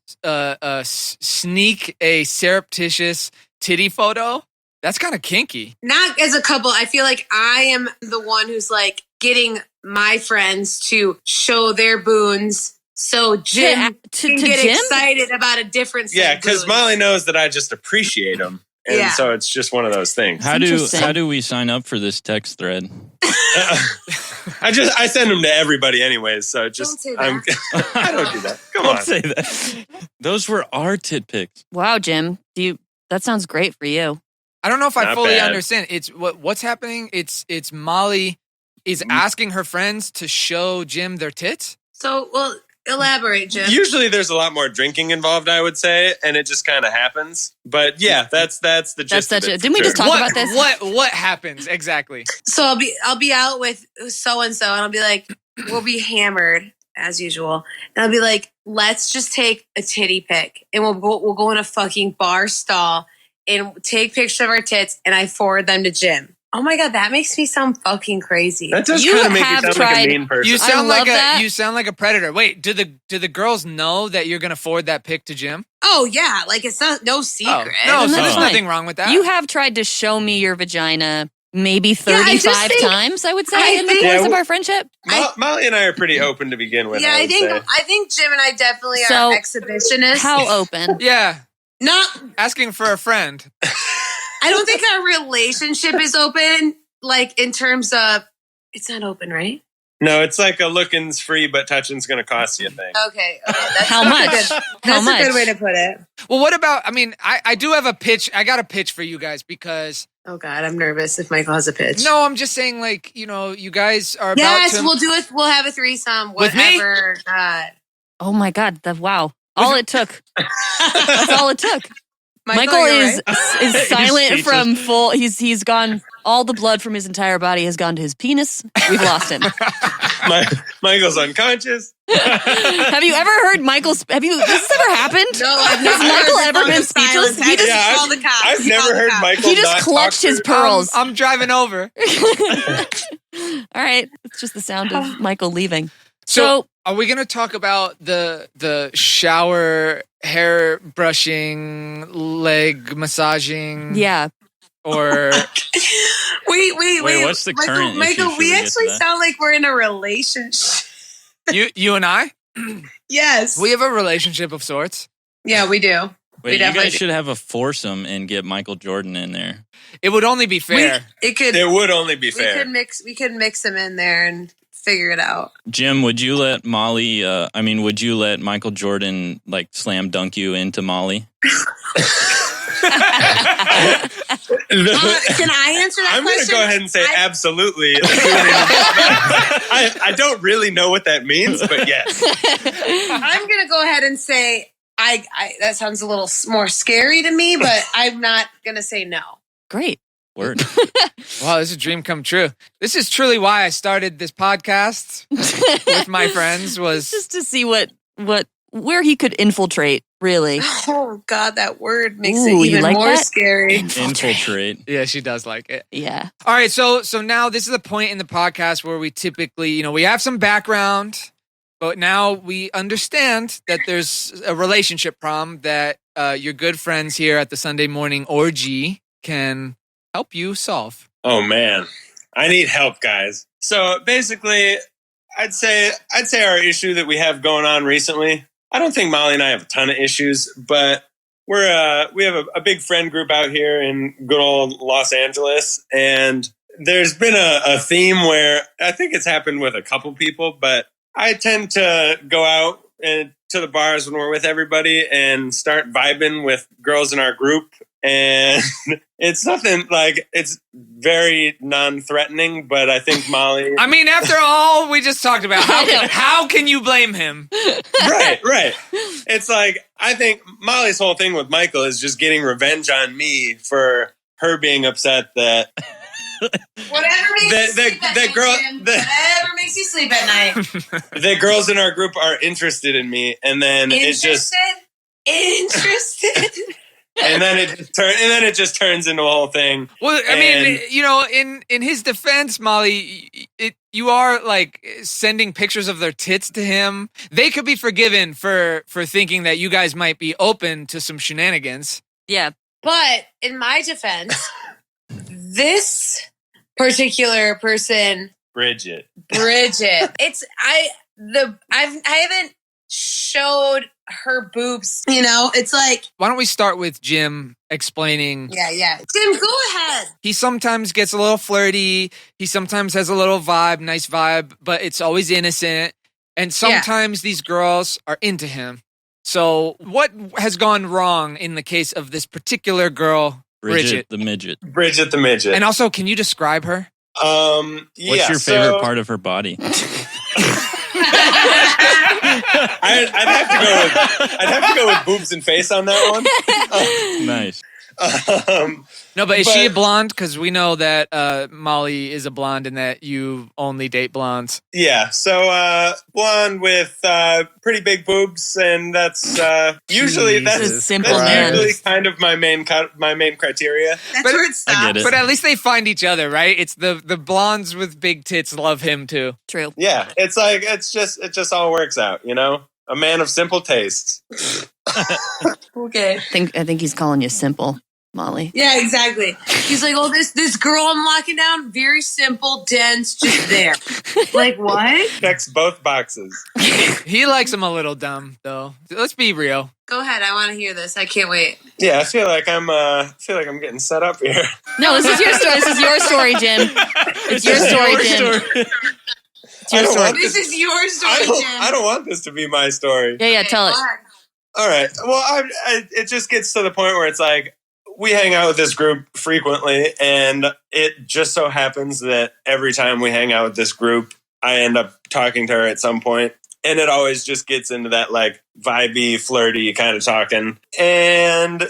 sneak a surreptitious titty photo? That's kind of kinky. Not as a couple. I feel like I am the one who's like getting my friends to show their boons. So Jim can get Jim? excited about a different set Yeah, of because boons. Molly knows that I just appreciate them. And so it's just one of those things. How do we sign up for this text thread? I send them to everybody anyways, so just Don't say that. I don't do that. Come Don't on. say that. Those were our tit pics. Wow, Jim. That sounds great for you. I don't know if I Not fully bad. understand. It's what's happening. It's Molly is asking her friends to show Jim their tits. So, well, elaborate, Jim. Usually there's a lot more drinking involved, I would say, and it just kind of happens. But yeah, that's the gist of it. Didn't we just talk about this? What happens exactly? So I'll be out with so and so, and I'll be like, we'll be hammered, as usual. And I'll be like, let's just take a titty pic and we'll go in a fucking bar stall and take pictures of our tits and I forward them to Jim. Oh my God, that makes me sound fucking crazy. That does kind of make you sound like a mean person. You sound like a predator. Wait, do the girls know that you're gonna forward that pic to Jim? Oh yeah, like it's no secret. Oh, no, so there's nothing wrong with that. You have tried to show me your vagina maybe 35 times, I would say, in the course of our friendship. Molly and I are pretty open to begin with. Yeah, I think Jim and I definitely are exhibitionists. How open? Yeah. Not asking for a friend. I don't think our relationship is open, like in terms of it's not open, right? No, it's like a looking's free, but touching's going to cost you a thing. Okay. That's How much? That's a good way to put it. Well, what about, I do have a pitch. I got a pitch for you guys because... Oh, God, I'm nervous if Michael has a pitch. No, I'm just saying, like, you guys are about to... Yes, we'll do it. We'll have a threesome. Whatever. With me? God. Oh, my God. Wow. All it took. That's all it took. Michael is silent from full. He's gone. All the blood from his entire body has gone to his penis. We've lost him. Michael's unconscious. Have you ever heard Michael's? Has this ever happened? No, I've Has Michael ever been speechless? I've never heard Michael. He just clutched his pearls. I'm driving over. All right, it's just the sound of Michael leaving. So are we going to talk about the shower, hair brushing, leg massaging? Yeah. Or wait. What's the current Michael, issue? we actually sound like we're in a relationship. You and I? Yes. We have a relationship of sorts. Yeah, we do. Wait, you guys should have a foursome and get Michael Jordan in there. It would only be fair. It would only be fair. We could mix him in there and figure it out. Jim, would you let would you let Michael Jordan like slam dunk you into Molly? Can I answer that question? I'm going to go ahead and say absolutely. I don't really know what that means, but yes. I'm going to go ahead and say I that sounds a little more scary to me, but I'm not going to say no. Great. Word. Wow, this is a dream come true. This is truly why I started this podcast with my friends, was just to see where he could infiltrate, really. Oh God, that word makes it even more scary. Infiltrate. Yeah, she does like it. Yeah. All right, so now this is a point in the podcast where we typically, we have some background, but now we understand that there's a relationship problem that your good friends here at the Sunday Morning Orgy can help you solve. Oh man, I need help, guys. So basically, I'd say our issue that we have going on recently. I don't think Molly and I have a ton of issues, but we have a big friend group out here in good old Los Angeles, and there's been a theme where I think it's happened with a couple people, but I tend to go out to the bars when we're with everybody and start vibing with girls in our group. And it's nothing like, it's very non-threatening, but I think Molly... I mean, after all we just talked about, how can you blame him? Right. It's like, I think Molly's whole thing with Michael is just getting revenge on me for her being upset that... Whatever makes you sleep at night. The girls in our group are interested in me, and then interested. And then it just turns into a whole thing. Well, I mean, in his defense, Molly, you are like sending pictures of their tits to him. They could be forgiven for thinking that you guys might be open to some shenanigans. Yeah. But in my defense, this particular person, Bridget. I haven't showed her boobs, it's like... Why don't we start with Jim explaining... Yeah. Jim, go ahead. He sometimes gets a little flirty. He sometimes has a little nice vibe, but it's always innocent. And sometimes these girls are into him. So what has gone wrong in the case of this particular girl, Bridget the midget? Bridget the midget. And also, can you describe her? What's your favorite part of her body? I'd have to go with boobs and face on that one. Nice. No, but is she a blonde? Because we know that Molly is a blonde and that you only date blondes. Yeah, so blonde with pretty big boobs, and that's usually that's usually kind of my main criteria. That's where it stops. I get it. But at least they find each other, right? It's the blondes with big tits love him too. True. Yeah, it's like it just all works out, you know. A man of simple tastes. Okay. I think he's calling you simple, Molly. Yeah, exactly. He's like, oh, this girl I'm locking down, very simple, dense, just there. Like, what? Checks both boxes. He likes him a little dumb, though. Let's be real. Go ahead. I want to hear this. I can't wait. Yeah, I feel like I'm getting set up here. No, this is your story. This is your story, Jim. It's your story, Jim. This is your story, Jim. I don't want this to be my story. Yeah, tell it. All right. Well, it just gets to the point where it's like we hang out with this group frequently, and it just so happens that every time we hang out with this group, I end up talking to her at some point, and it always just gets into that like vibey, flirty kind of talking. And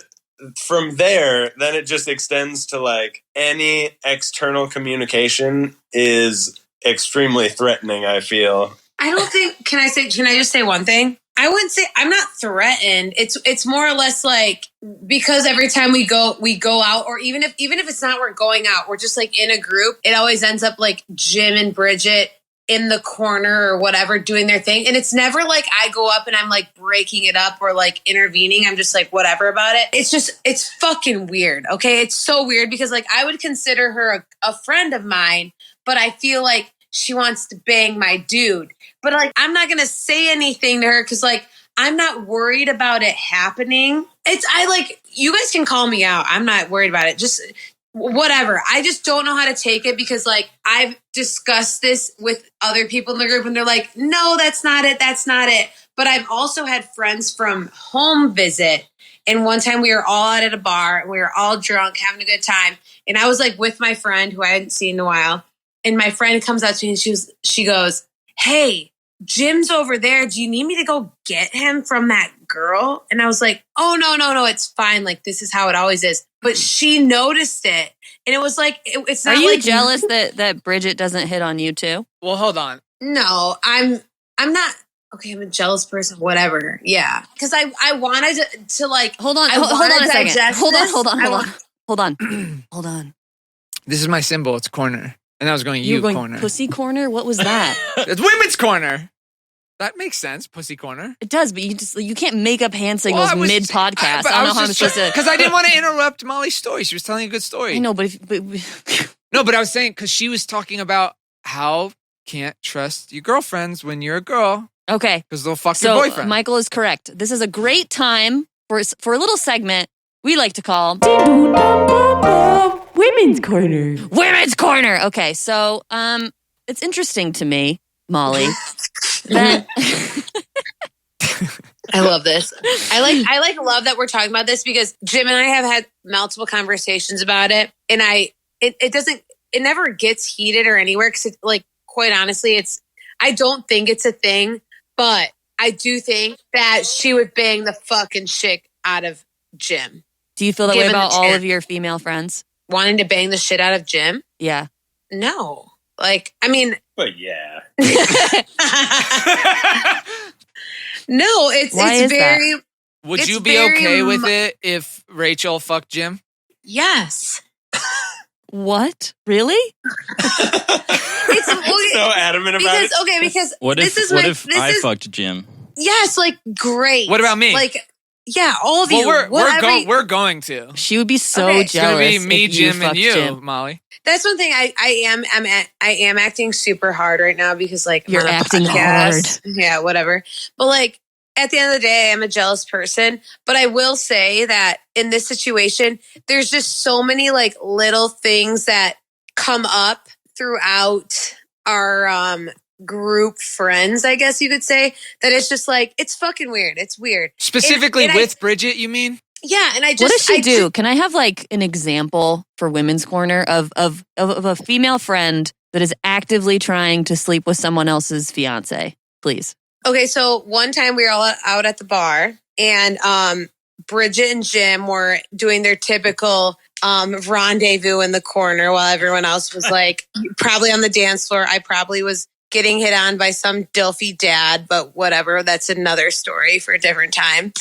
from there, then it just extends to like any external communication is extremely threatening, I feel. I don't think, can I just say one thing? I wouldn't say I'm not threatened. It's more or less like, because every time we go out, or even if it's not we're going out, we're just like in a group, it always ends up like Jim and Bridget in the corner or whatever doing their thing. And it's never like I go up and I'm like breaking it up or like intervening. I'm just like whatever about it. It's fucking weird. Okay. It's so weird because like I would consider her a friend of mine, but I feel like she wants to bang my dude. But like, I'm not going to say anything to her because like, I'm not worried about it happening. You guys can call me out. I'm not worried about it. Just whatever. I just don't know how to take it because like, I've discussed this with other people in the group and they're like, no, that's not it. That's not it. But I've also had friends from home visit. And one time we were all out at a bar and we were all drunk, having a good time. And I was like with my friend who I hadn't seen in a while. And my friend comes up to me and she goes, hey, Jim's over there. Do you need me to go get him from that girl? And I was like, oh, no, it's fine. Like, this is how it always is. But she noticed it. And it was like, it's not like... Are you like jealous that Bridget doesn't hit on you too? Well, hold on. No, I'm not. Okay, I'm a jealous person, whatever. Yeah. Because I wanted to like... Hold on a second. Hold on. This is my symbol. It's corner. And I was going, you going corner. Pussy corner? What was that? It's women's corner. That makes sense. Pussy corner. It does, but you can't make up hand signals mid podcast. I don't know how I'm supposed to. Because I didn't want to interrupt Molly's story. She was telling a good story. I know, but no, but I was saying because she was talking about how can't trust your girlfriends when you're a girl. Okay, because they'll fuck your boyfriend. Michael is correct. This is a great time for a little segment we like to call Women's Corner. Women's Corner. Okay, so it's interesting to me, Molly, that I love this. I love that we're talking about this because Jim and I have had multiple conversations about it, and it never gets heated or anywhere because like quite honestly, I don't think it's a thing, but I do think that she would bang the fucking shit out of Jim. Do you feel that way about all of your female friends? Wanting to bang the shit out of Jim? Yeah. No. Like, I mean... But yeah. No, it's very... That? Would you be okay with it if Rachael fucked Jim? Yes. What? Really? It's so adamant about it. Okay, because what if I fucked Jim? Yes, like, great. What about me? Like... Yeah, all of you. We're going to. She would be so jealous. It's gonna be me, Jim, and you, Jim. Molly. That's one thing. I am acting super hard right now because like you're acting hard. Yeah, whatever. But like at the end of the day, I am a jealous person. But I will say that in this situation, there's just so many like little things that come up throughout our group friends, I guess you could say, that it's just like, it's fucking weird. It's weird. Specifically with Bridget, you mean? Yeah, and what does she do? Can I have like an example for Women's Corner of a female friend that is actively trying to sleep with someone else's fiance, please? Okay, so one time we were all out at the bar, and Bridget and Jim were doing their typical rendezvous in the corner while everyone else was like probably on the dance floor. I probably was getting hit on by some Dilfy dad, but whatever. That's another story for a different time.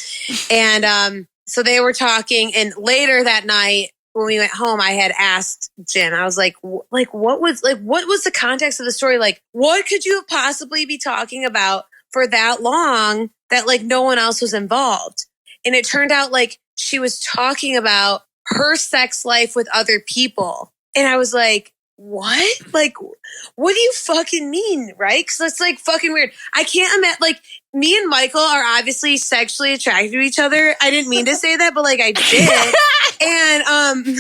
And so they were talking, and later that night when we went home, I had asked Jim, I was like, what was the context of the story? Like, what could you possibly be talking about for that long that like no one else was involved? And it turned out like she was talking about her sex life with other people. And I was like, what? Like, what do you fucking mean? Right? Because it's like fucking weird. I can't imagine, like, me and Michael are obviously sexually attracted to each other. I didn't mean to say that, but like I did. And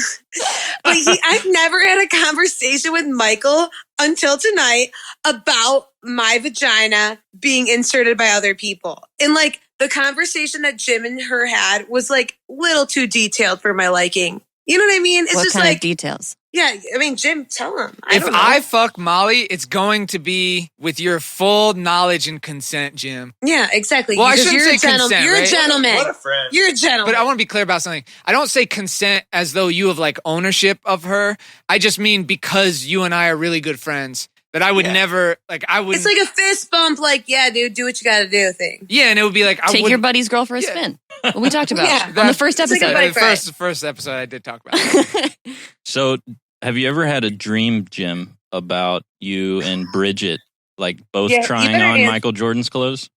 but I've never had a conversation with Michael until tonight about my vagina being inserted by other people. And like the conversation that Jim and her had was like a little too detailed for my liking. You know what I mean? It's what just kind like of details? Yeah, I mean, Jim, tell him. If I fuck Molly, it's going to be with your full knowledge and consent, Jim. Yeah, exactly. Well, because I shouldn't say consent, You're right? a gentleman. What a friend. You're a gentleman. But I want to be clear about something. I don't say consent as though you have like ownership of her. I just mean because you and I are really good friends. That I would never, like, I would. It's like a fist bump, like, yeah, dude, do what you got to do thing. Yeah, and it would be like, take your buddy's girl for a spin. What we talked about on the first episode. Like the first episode I did talk about it. So, have you ever had a dream, Jim, about you and Bridget, like both trying on Michael Jordan's clothes?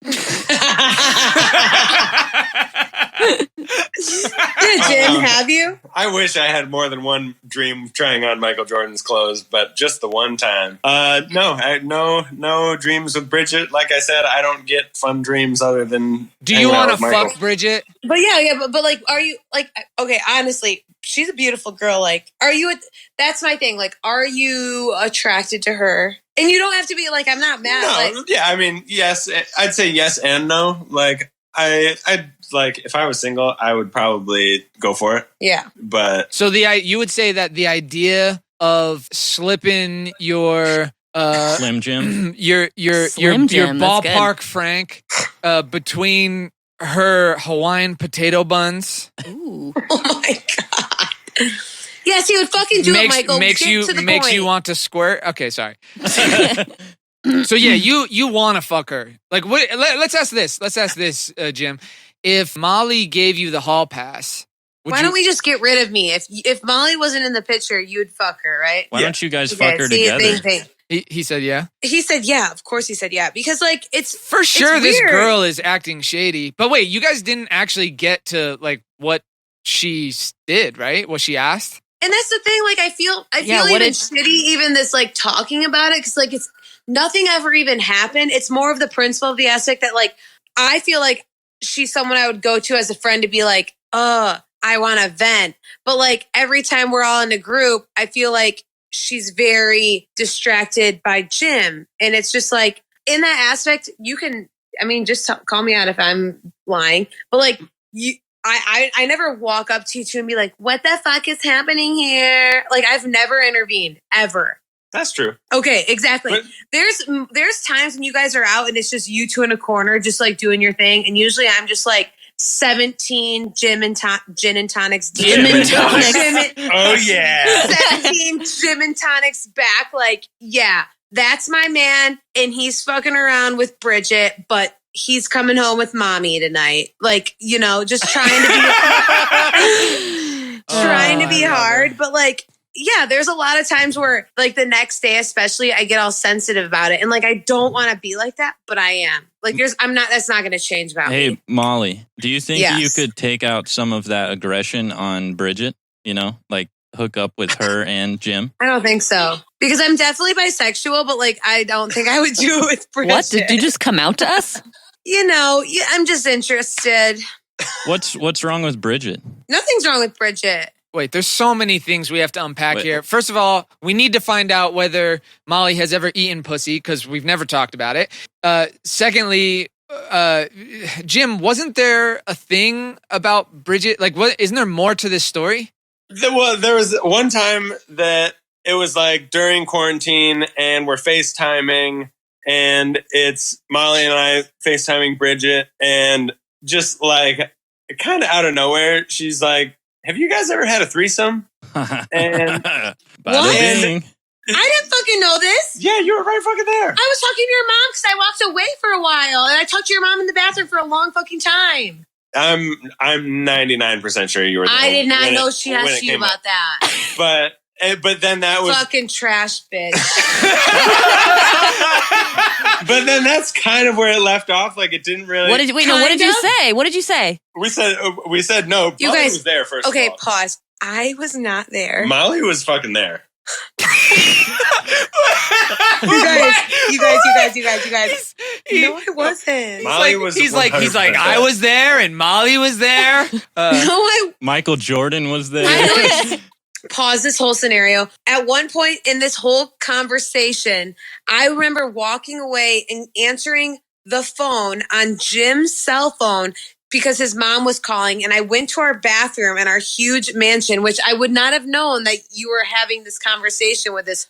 Jim, have you? I wish I had more than one dream trying on Michael Jordan's clothes, but just the one time. No dreams with Bridget. Like I said, I don't get fun dreams other than. Do you want to fuck Bridget? But but like, are you like? Okay, honestly, she's a beautiful girl. Like, are you? That's my thing. Like, are you attracted to her? And you don't have to be like, I'm not mad. No, like, yeah, I mean, yes. I'd say yes and no. Like, I'd like if I was single, I would probably go for it. Yeah. But so you would say that the idea of slipping your Slim Jim, your ballpark Frank between her Hawaiian potato buns. Ooh. Oh my god. Yes, he would fucking do it, Michael. Makes you want to squirt. Okay, sorry. So yeah, you want to fuck her. Like, what? Let's ask this, Jim. If Molly gave you the hall pass, why don't we just get rid of me? If Molly wasn't in the picture, you'd fuck her, right? Why don't you guys fuck her together? He said yeah. He said yeah. Of course he said yeah. Because like it's for sure it's this weird. Girl is acting shady. But wait, you guys didn't actually get to like what she did, right? What she asked. And that's the thing. Like I feel even shitty even this like talking about it because like it's nothing ever even happened. It's more of the principle of the aspect that like I feel like she's someone I would go to as a friend to be like, I want to vent. But like every time we're all in a group, I feel like she's very distracted by Jim. And it's just like in that aspect, you can, I mean, just call me out if I'm lying. But like I never walk up to you two and be like, what the fuck is happening here? Like I've never intervened ever. That's true. Okay, exactly. But there's times when you guys are out and it's just you two in a corner, just like doing your thing. And usually I'm just like 17 gin and tonics deep. Oh yeah. 17 gin and tonics back. Like, yeah, that's my man. And he's fucking around with Bridget, but he's coming home with mommy tonight. Like, you know, just trying to be hard. But like, yeah, there's a lot of times where like the next day, especially, I get all sensitive about it. And like, I don't want to be like that, but I am. Like, that's not going to change about me. Hey, Molly, do you think you could take out some of that aggression on Bridget? You know, like hook up with her and Jim? I don't think so. Because I'm definitely bisexual, but like, I don't think I would do it with Bridget. What? Did you just come out to us? You know, I'm just interested. What's wrong with Bridget? Nothing's wrong with Bridget. Wait, there's so many things we have to unpack here. First of all, we need to find out whether Molly has ever eaten pussy because we've never talked about it. Secondly, Jim, wasn't there a thing about Bridget? Like, what? Isn't there more to this story? Well, there was one time that it was like during quarantine and we're FaceTiming and it's Molly and I FaceTiming Bridget and just like kind of out of nowhere, she's like, "Have you guys ever had a threesome?" And Bada-bing. I didn't fucking know this. yeah, you were right fucking there. I was talking to your mom because I walked away for a while and I talked to your mom in the bathroom for a long fucking time. I'm 99% sure you were there. I did not when know it- she when asked it you came about up. that. But then that was Fucking trash bitch. but then that's kind of where it left off. Like it didn't really. What did you say? What did you say? we said no? You Molly guys- was there first. Okay, of all. pause. I was not there. Molly was fucking there. You guys. No, I wasn't. Molly was. He's like, 100% I was there and Molly was there. No, Michael Jordan was there. I pause this whole scenario. At one point in this whole conversation, I remember walking away and answering the phone on Jim's cell phone because his mom was calling, and I went to our bathroom in our huge mansion, which I would not have known that you were having this conversation with this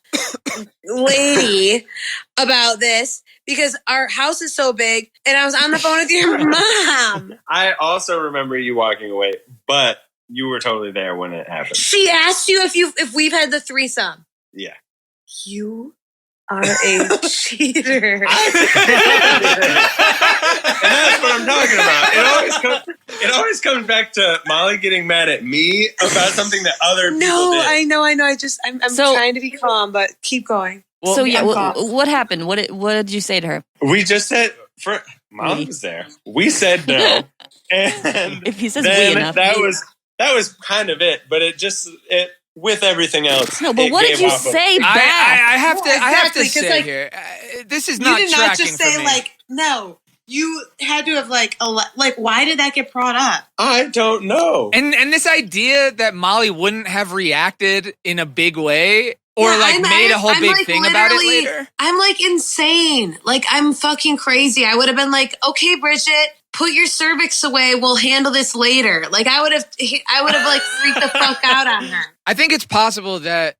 lady about this because our house is so big, and I was on the phone with your mom. I also remember you walking away, but you were totally there when it happened. She asked you if we've had the threesome. Yeah. You are a cheater. And that's what I'm talking about. It always comes back to Molly getting mad at me about something that other people No, did. I know. I'm trying to be calm, but keep going. So yeah, I'm calm. what happened? What did you say to her? We just said Molly was there. We said no, and If he says we then enough, that was kind of it. But it with everything else. no. But it what did gave you off of- say back? I have to exactly, 'cause, say like, here, this is You not did not tracking just for say me. no. You had to have why did that get brought up? I don't know. And this idea that Molly wouldn't have reacted in a big way or Yeah, made a whole I'm big thing about it literally- later. I'm insane. I'm fucking crazy. I would have been like, okay, Bridget, put your cervix away. We'll handle this later. I would have freaked the fuck out on her. I think it's possible that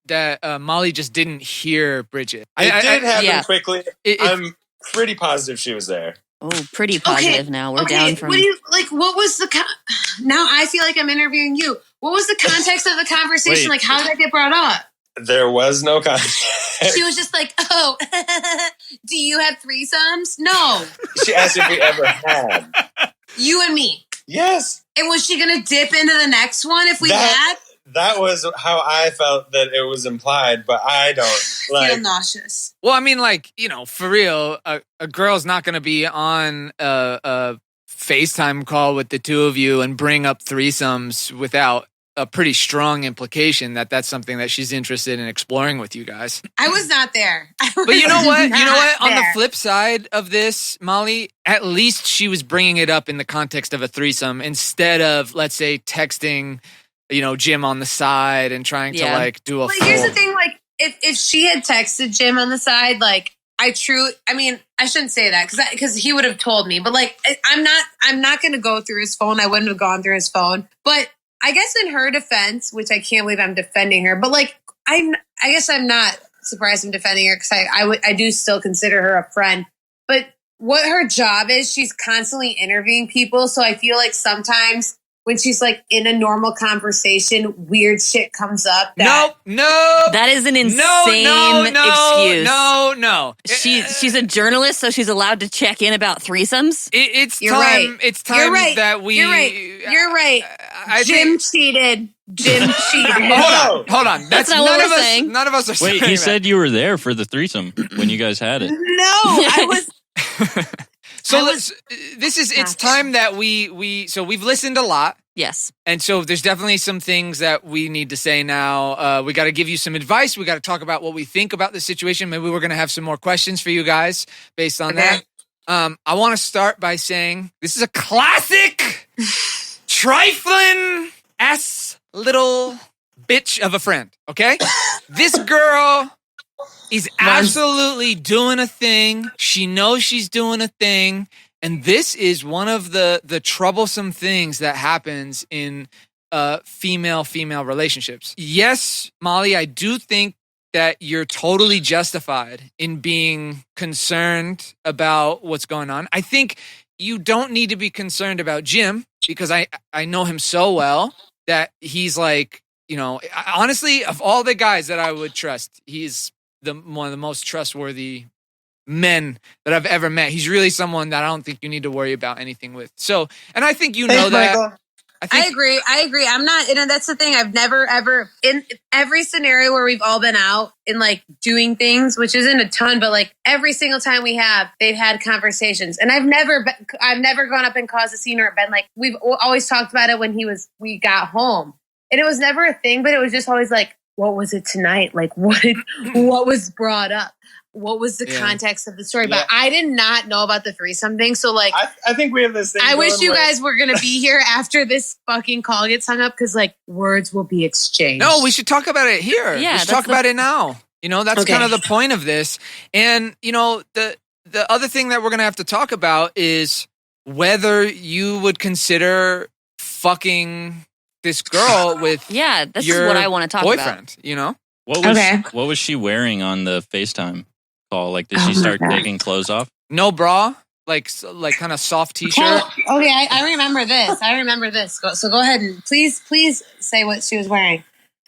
Molly just didn't hear Bridget. It did happen yeah. quickly. I'm pretty positive she was there. Oh, pretty positive now. We're down from. What do you what was the? Now I feel like I'm interviewing you. What was the context of the conversation? Wait. How did that get brought up? There was no contact. She was just like, "Oh, do you have threesomes?" No, She asked if we ever had. you and me. Yes. And was she gonna dip into the next one if we had? That was how I felt that it was implied, but I don't Feel nauseous. Well, I mean, for real, a girl's not going to be on a FaceTime call with the two of you and bring up threesomes without a pretty strong implication that that's something that she's interested in exploring with you guys. I was not there. But you know what? Not On the there. flip side of this, Molly, at least she was bringing it up in the context of a threesome instead of, let's say, texting, Jim on the side and trying to do a But full... here's the thing, if she had texted Jim on the side, I shouldn't say that because he would have told me, but I'm not going to go through his phone. I wouldn't have gone through his phone, but I guess in her defense, which I can't believe I'm defending her, but I guess I'm not surprised I'm defending her because I do still consider her a friend, but what her job is, she's constantly interviewing people. So I feel like sometimes when she's in a normal conversation, weird shit comes up. No. That is an insane excuse. No. She's a journalist, so she's allowed to check in about threesomes. It's You're time. right. It's time You're right. that we. You're right. Jim cheated. Hold on. That's not what we're saying. None of us are saying Wait, he that. said you were there for the threesome when you guys had it. No, I was. So it's time that so we've listened a lot. Yes. And so there's definitely some things that we need to say now. We got to give you some advice. We got to talk about what we think about the situation. Maybe we're going to have some more questions for you guys based on that. I want to start by saying this is a classic trifling ass little bitch of a friend, okay? This girl is absolutely doing a thing. She knows she's doing a thing. And this is one of the troublesome things that happens in female relationships. Yes, Molly, I do think that you're totally justified in being concerned about what's going on. I think you don't need to be concerned about Jim because I know him so well that he's like, honestly, of all the guys that I would trust, he's one of the most trustworthy men that I've ever met. He's really someone that I don't think you need to worry about anything with. So, and I think you know that. Michael. I agree. I'm not, and that's the thing. I've never, ever, in every scenario where we've all been out and like doing things, which isn't a ton, but like every single time they've had conversations. And I've never gone up and caused a scene or been like, we've always talked about it when we got home. And it was never a thing, but it was just always like, what was it tonight? Like what was brought up? What was the context of the story? But I did not know about the threesome thing. So like, I think we have this thing. I wish you guys were going to be here after this fucking call gets hung up because like words will be exchanged. No, we should talk about it here. Yeah, let's talk about it now. That's kind of the point of this. And the other thing that we're going to have to talk about is whether you would consider fucking this girl with this your is what I want to talk boyfriend, about. What was she wearing on the FaceTime call? Like, did she start taking clothes off? No bra, like kind of soft t-shirt. Okay, I remember this. So go ahead and please say what she was wearing.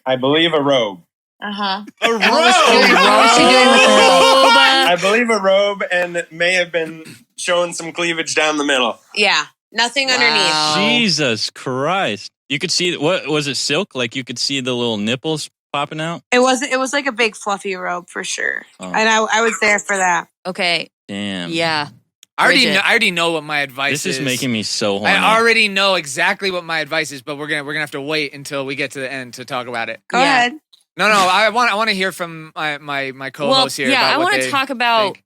I believe a robe. Uh-huh. A robe? What was she doing with the robe? I believe a robe and may have been showing some cleavage down the middle. Yeah, nothing underneath. Jesus Christ. You could see, what was it, silk? Like you could see the little nipples popping out? It was like a big fluffy robe for sure. Oh. And I was there for that. Okay. Damn. Yeah. I already know what my advice is. This is making me so horny. I already know exactly what my advice is, but we're gonna have to wait until we get to the end to talk about it. Go ahead. No, I want to hear from my co-host here. Yeah, about I want to talk about,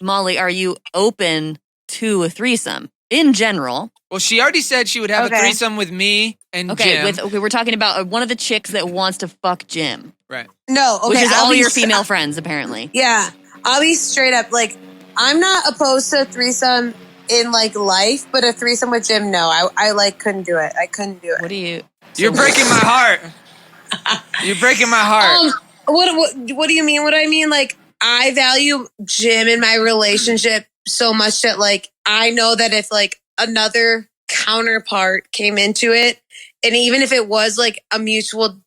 Molly, are you open to a threesome in general? Well, she already said she would have a threesome with me and Jim. We're talking about one of the chicks that wants to fuck Jim. Right. No, okay. Which is all your female friends, apparently. Yeah. I'll be straight up. Like, I'm not opposed to a threesome in, like, life, but a threesome with Jim, no. I couldn't do it. I couldn't do it. What do you... You're breaking my heart. You're breaking my heart. What do you mean? What do I mean? Like, I value Jim in my relationship so much that, like, I know that if, like, another counterpart came into it, and even if it was, like, a mutual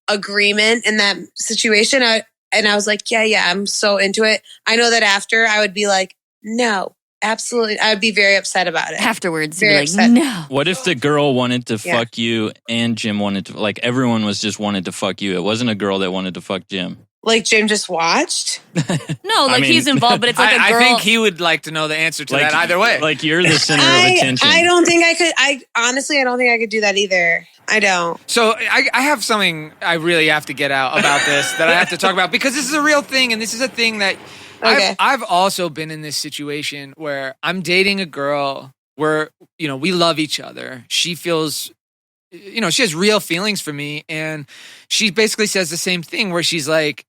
agreement in that situation, I was like, yeah, I'm so into it. I know that after I would be like, no, absolutely. I would be very upset about it. Afterwards, very you'd be like, no. What if the girl wanted to fuck you and Jim wanted to, like, everyone was just wanted to fuck you? It wasn't a girl that wanted to fuck Jim. Like Jim just watched? No, like he's involved, but it's like a girl. I think he would like to know the answer to that either way. Like you're the center of attention. I don't think I could. Honestly, I don't think I could do that either. I don't. So I have something I really have to get out about this that I have to talk about because this is a real thing and this is a thing that I've also been in this situation where I'm dating a girl where, we love each other. She feels, she has real feelings for me and she basically says the same thing where she's like,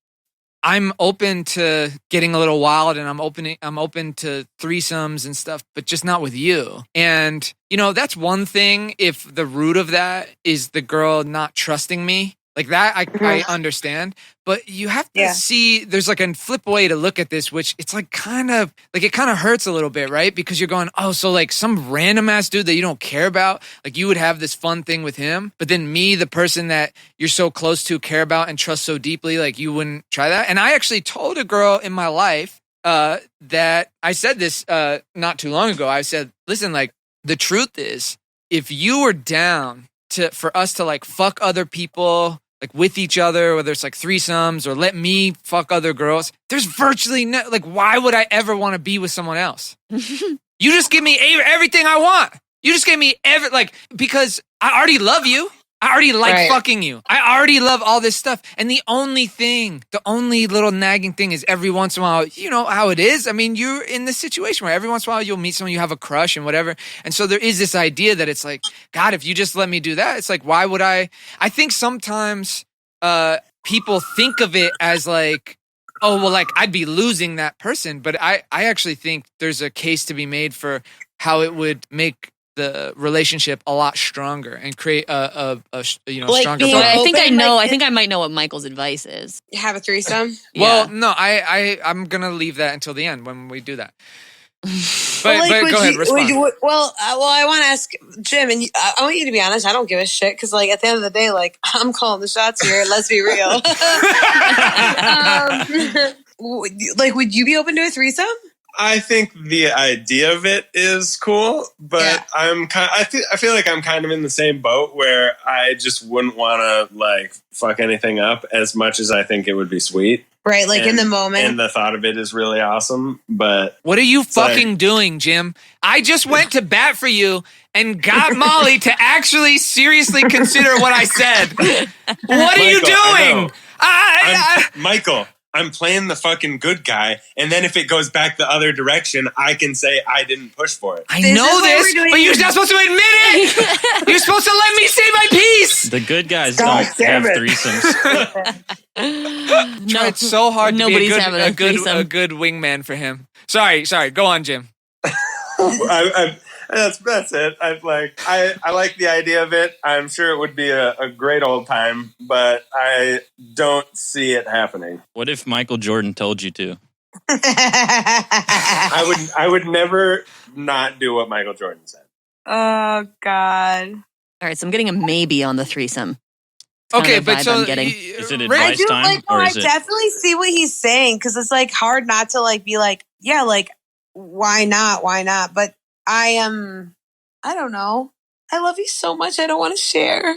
I'm open to getting a little wild and I'm open to threesomes and stuff, but just not with you. And, that's one thing if the root of that is the girl not trusting me. Like that, I understand. But you have to see, there's like a flip way to look at this, which it's like it kind of hurts a little bit, right? Because you're going, oh, so like some random ass dude that you don't care about, like you would have this fun thing with him. But then me, the person that you're so close to, care about and trust so deeply, like you wouldn't try that. And I actually told a girl in my life that I said this not too long ago. I said, listen, like the truth is, if you were down for us to like fuck other people, like with each other, whether it's like threesomes or let me fuck other girls, there's virtually no, like, why would I ever want to be with someone else? You just give me everything I want. You just give me because I already love you. I already like fucking you. I already love all this stuff. And the only little nagging thing is every once in a while, you know how it is. I mean, you're in this situation where every once in a while you'll meet someone, you have a crush and whatever. And so there is this idea that it's like, God, if you just let me do that, it's like, why would I think sometimes people think of it as like, oh, well, like I'd be losing that person. But I actually think there's a case to be made for how it would make the relationship a lot stronger and create a stronger bond. I think I know. I think I might know what Michael's advice is. Have a threesome? Well, no, I'm gonna leave that until the end when we do that. But go ahead, respond. I want to ask Jim, and I want you to be honest. I don't give a shit because, like, at the end of the day, like, I'm calling the shots here. Let's be real. Like, would you be open to a threesome? I think the idea of it is cool, but I feel like I'm kind of in the same boat where I just wouldn't want to like fuck anything up as much as I think it would be sweet. Right, like in the moment. And the thought of it is really awesome, but... What are you fucking doing, Jim? I just went to bat for you and got Molly to actually seriously consider what I said. What are you doing? Michael, I'm playing the fucking good guy, and then if it goes back the other direction, I can say I didn't push for it. I know this, but you're not supposed to admit it! You're supposed to let me say my piece! The good guys don't have threesomes. Tried so hard to be having a good wingman for him. Sorry. Go on, Jim. That's it. I like the idea of it. I'm sure it would be a great old time, but I don't see it happening. What if Michael Jordan told you to? I would never not do what Michael Jordan said. Oh God! All right, so I'm getting a maybe on the threesome. Okay, but so is it advice time? I definitely see what he's saying because it's like hard not to like be like, yeah, like why not? But I don't know. I love you so much. I don't want to share.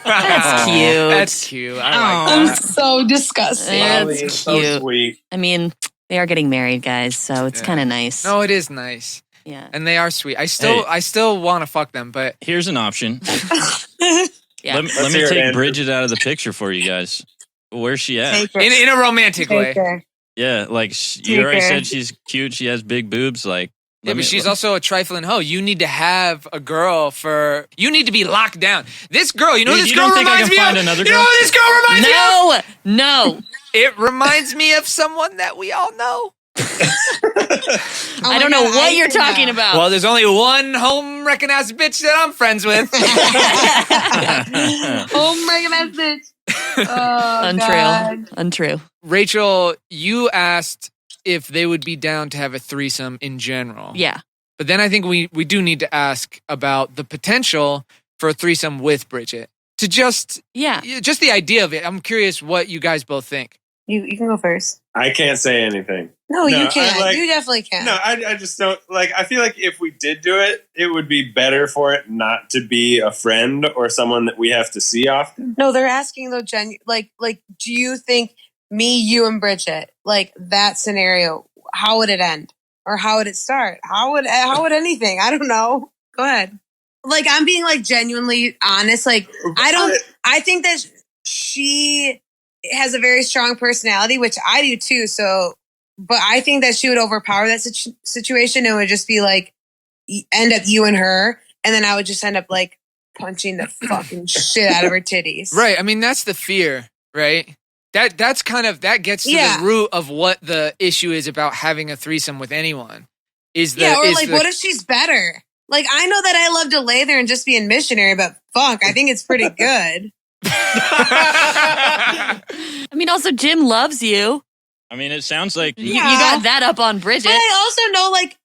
That's cute. That's cute. I like I'm that. so disgusting. That's cute. So sweet. I mean, they are getting married, guys, so it's kind of nice. No, it is nice. Yeah. And they are sweet. I still want to fuck them, but here's an option. Yeah. Let me take Bridget out of the picture for you guys. Where's she at? in a romantic way. Yeah, like you already said she's cute. She has big boobs. Like, yeah, but she's also a trifling hoe. You need to have a girl you need to be locked down. This girl, you know, this girl reminds me of. You know what this girl reminds me of? No. It reminds me of someone that we all know. I don't know what you're talking about. Well, there's only one home wrecking ass bitch that I'm friends with. Home wrecking ass bitch. Oh, Untrue. Rachel, you asked if they would be down to have a threesome in general. Yeah. But then I think we do need to ask about the potential for a threesome with Bridget. To just the idea of it. I'm curious what you guys both think. You can go first. I can't say anything. No, you can't. You definitely can't. No, I just don't like. I feel like if we did do it, it would be better for it not to be a friend or someone that we have to see often. No, they're asking though, like, do you think me, you, and Bridget, like that scenario, how would it end, or how would it start? How would anything? I don't know. Go ahead. Like, I'm being like genuinely honest. Like, I think that she has a very strong personality, which I do too. So, but I think that she would overpower that situation and would just be like, end up you and her. And then I would just end up like punching the fucking shit out of her titties. Right. I mean, that's the fear, right? That gets to the root of what the issue is about having a threesome with anyone. What if she's better? Like, I know that I love to lay there and just be a missionary, but fuck, I think it's pretty good. I mean, also, Jim loves you. I mean, it sounds like you got that up on Bridget. But I also know, like,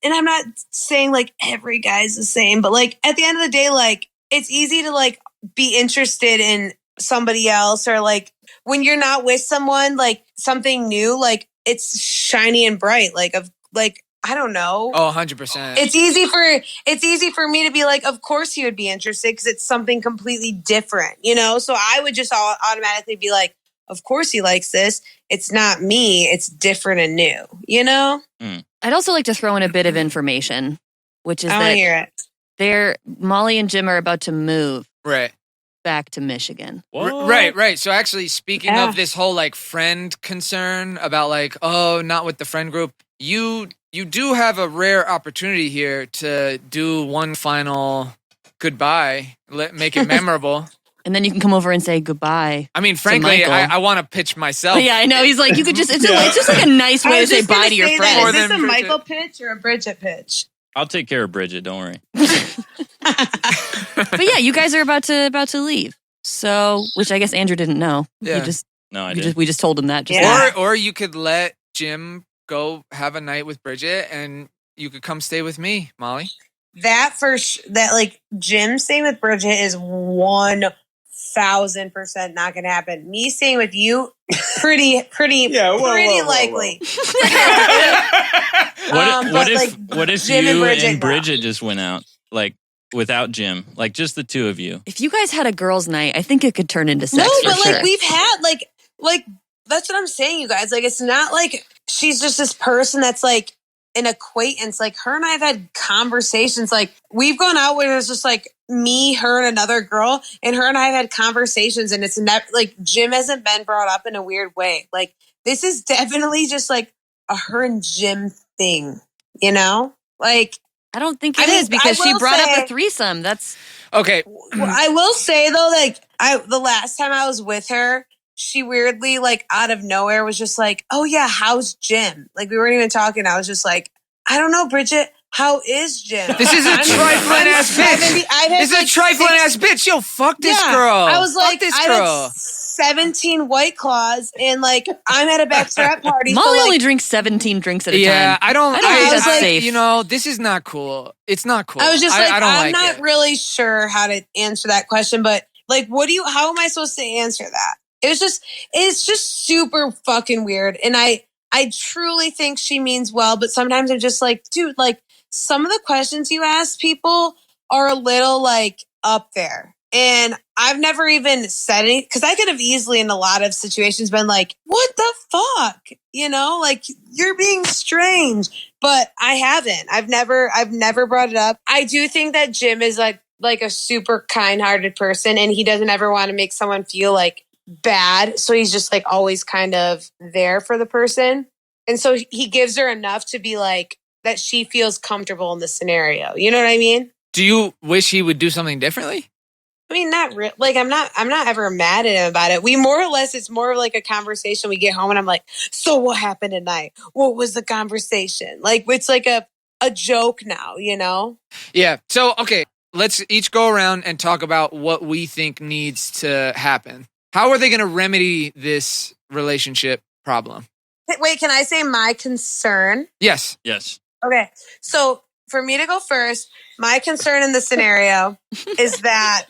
and I'm not saying like every guy's the same, but like at the end of the day, like it's easy to like be interested in somebody else, or like when you're not with someone, like something new, like it's shiny and bright, I don't know. Oh, 100%. It's easy for me to be like, of course he would be interested because it's something completely different, you know? So I would just automatically be like, of course he likes this. It's not me. It's different and new, you know? I'd also like to throw in a bit of information, which is I want to hear it. Molly and Jim are about to move back to Michigan. Right. So actually, speaking of this whole like friend concern about like, oh, not with the friend group, you do have a rare opportunity here to do one final goodbye, make it memorable. And then you can come over and say goodbye. I mean, frankly, I want to pitch myself. Yeah, I know. He's like, you could just, it's just like a nice way to say bye to your friend. Is this a Michael pitch or a Bridget pitch? I'll take care of Bridget. Don't worry. But yeah, you guys are about to leave. So, which I guess Andrew didn't know. Yeah. I didn't. We just told him that. Or you could let Jim go have a night with Bridget and you could come stay with me, Molly. That like Jim staying with Bridget is 1,000% not going to happen. Me staying with you, pretty likely. What if Jim you and Bridget just went out, like without Jim, like just the two of you? If you guys had a girls' night, I think it could turn into sex. No, for but sure. like we've had like that's what I'm saying, you guys. Like it's not like she's just this person that's like an acquaintance. Like her and I have had conversations. Like we've gone out where it's just like me, her, and another girl, and her and I have had conversations, and it's never like Jim hasn't been brought up in a weird way. Like this is definitely just like a her and Jim thing, you know? Like I don't think it is because she brought up a threesome. That's okay. I will say though, like the last time I was with her, she weirdly, like out of nowhere, was just like, "Oh yeah, how's Jim?" Like we weren't even talking. I was just like, "I don't know, Bridget. How is Jim?" This is a trifling ass bitch. This is a trifling ass bitch. Yo, fuck this girl. I was like, fuck this I girl. had 17 White Claws, and like I'm at a bachelorette party. Molly so, like, only drinks 17 drinks at a time. Yeah, I don't think that's safe. You know, this is not cool. It's not cool. I was just like, I'm not it. really sure how to answer that question, but like, how am I supposed to answer that? It's just super fucking weird. And I truly think she means well, but sometimes I'm just like, dude, like some of the questions you ask people are a little like up there. And I've never even said any, because I could have easily in a lot of situations been like, what the fuck? You know, like you're being strange, but I haven't. I've never brought it up. I do think that Jim is like a super kind-hearted person, and he doesn't ever want to make someone feel like bad. So he's just like always kind of there for the person. And so he gives her enough to be like that she feels comfortable in the scenario. You know what I mean? Do you wish he would do something differently? I mean, not really. Like, I'm not ever mad at him about it. We more or less, it's more of like a conversation. We get home and I'm like, so what happened tonight? What was the conversation? Like, it's like a joke now, you know? Yeah. So, okay, let's each go around and talk about what we think needs to happen. How are they going to remedy this relationship problem? Wait, can I say my concern? Yes. Okay. So for me to go first, my concern in the scenario is that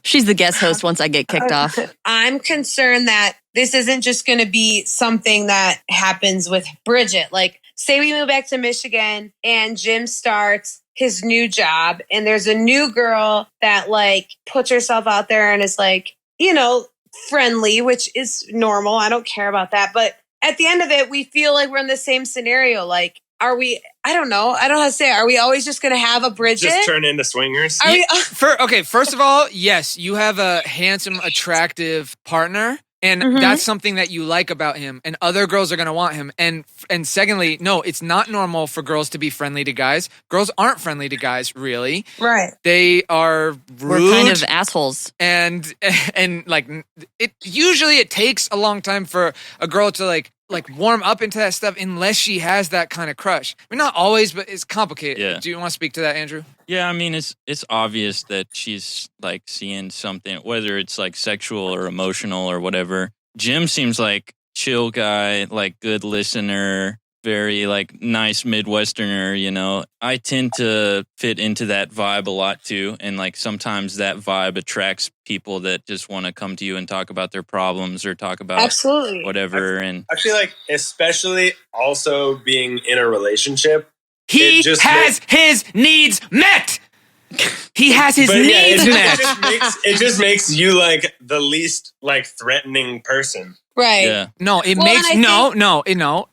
she's the guest host once I get kicked off. I'm concerned that this isn't just going to be something that happens with Bridget. Like, say we move back to Michigan and Jim starts his new job and there's a new girl that like puts herself out there and is like, you know, friendly, which is normal. I don't care about that. But at the end of it, we feel like we're in the same scenario. Like, are we, I don't know how to say it. Are we always just going to have a Bridget? Just turn into swingers? First of all, yes, you have a handsome, attractive partner. And that's something that you like about him. And other girls are going to want him. And secondly, no, it's not normal for girls to be friendly to guys. Girls aren't friendly to guys, really. Right. They are rude. We're kind of assholes. And like, it takes a long time for a girl to like warm up into that stuff unless she has that kind of crush. I mean, not always, but it's complicated. Yeah. Do you want to speak to that, Andrew? Yeah, I mean, it's obvious that she's like seeing something, whether it's like sexual or emotional or whatever. Jim seems like chill guy, like good listener, very like nice Midwesterner, you know. I tend to fit into that vibe a lot too. And like sometimes that vibe attracts people that just want to come to you and talk about their problems or talk about absolutely whatever. And I feel like especially also being in a relationship, he has his needs met. He has his needs met. It just makes you like the least like threatening person. Right. yeah. No,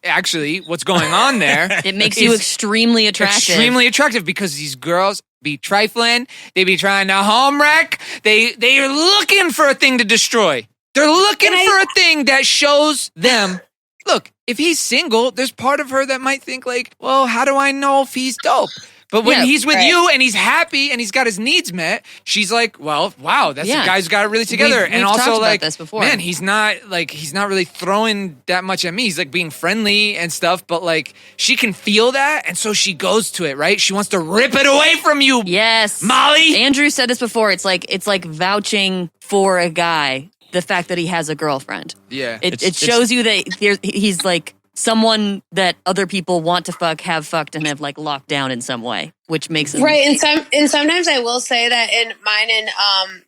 actually, what's going on there? It makes you extremely attractive. Extremely attractive because these girls be trifling. They be trying to home wreck. They are looking for a thing to destroy. They're looking for a thing that shows them, look, if he's single, there's part of her that might think like, well, how do I know if he's dope? But when he's with you and he's happy and he's got his needs met, she's like, well, wow, that's the guy who's got it really together. We've and also talked like, about this before. man, he's not really throwing that much at me. He's like being friendly and stuff, but like she can feel that. And so she goes to it, right? She wants to rip it away from you. Yes. Molly. Andrew said this before. It's like vouching for a guy. The fact that he has a girlfriend. Yeah. It shows you that he's like someone that other people want to fuck, have fucked, and have like locked down in some way, which makes it right. And sometimes I will say that in mine and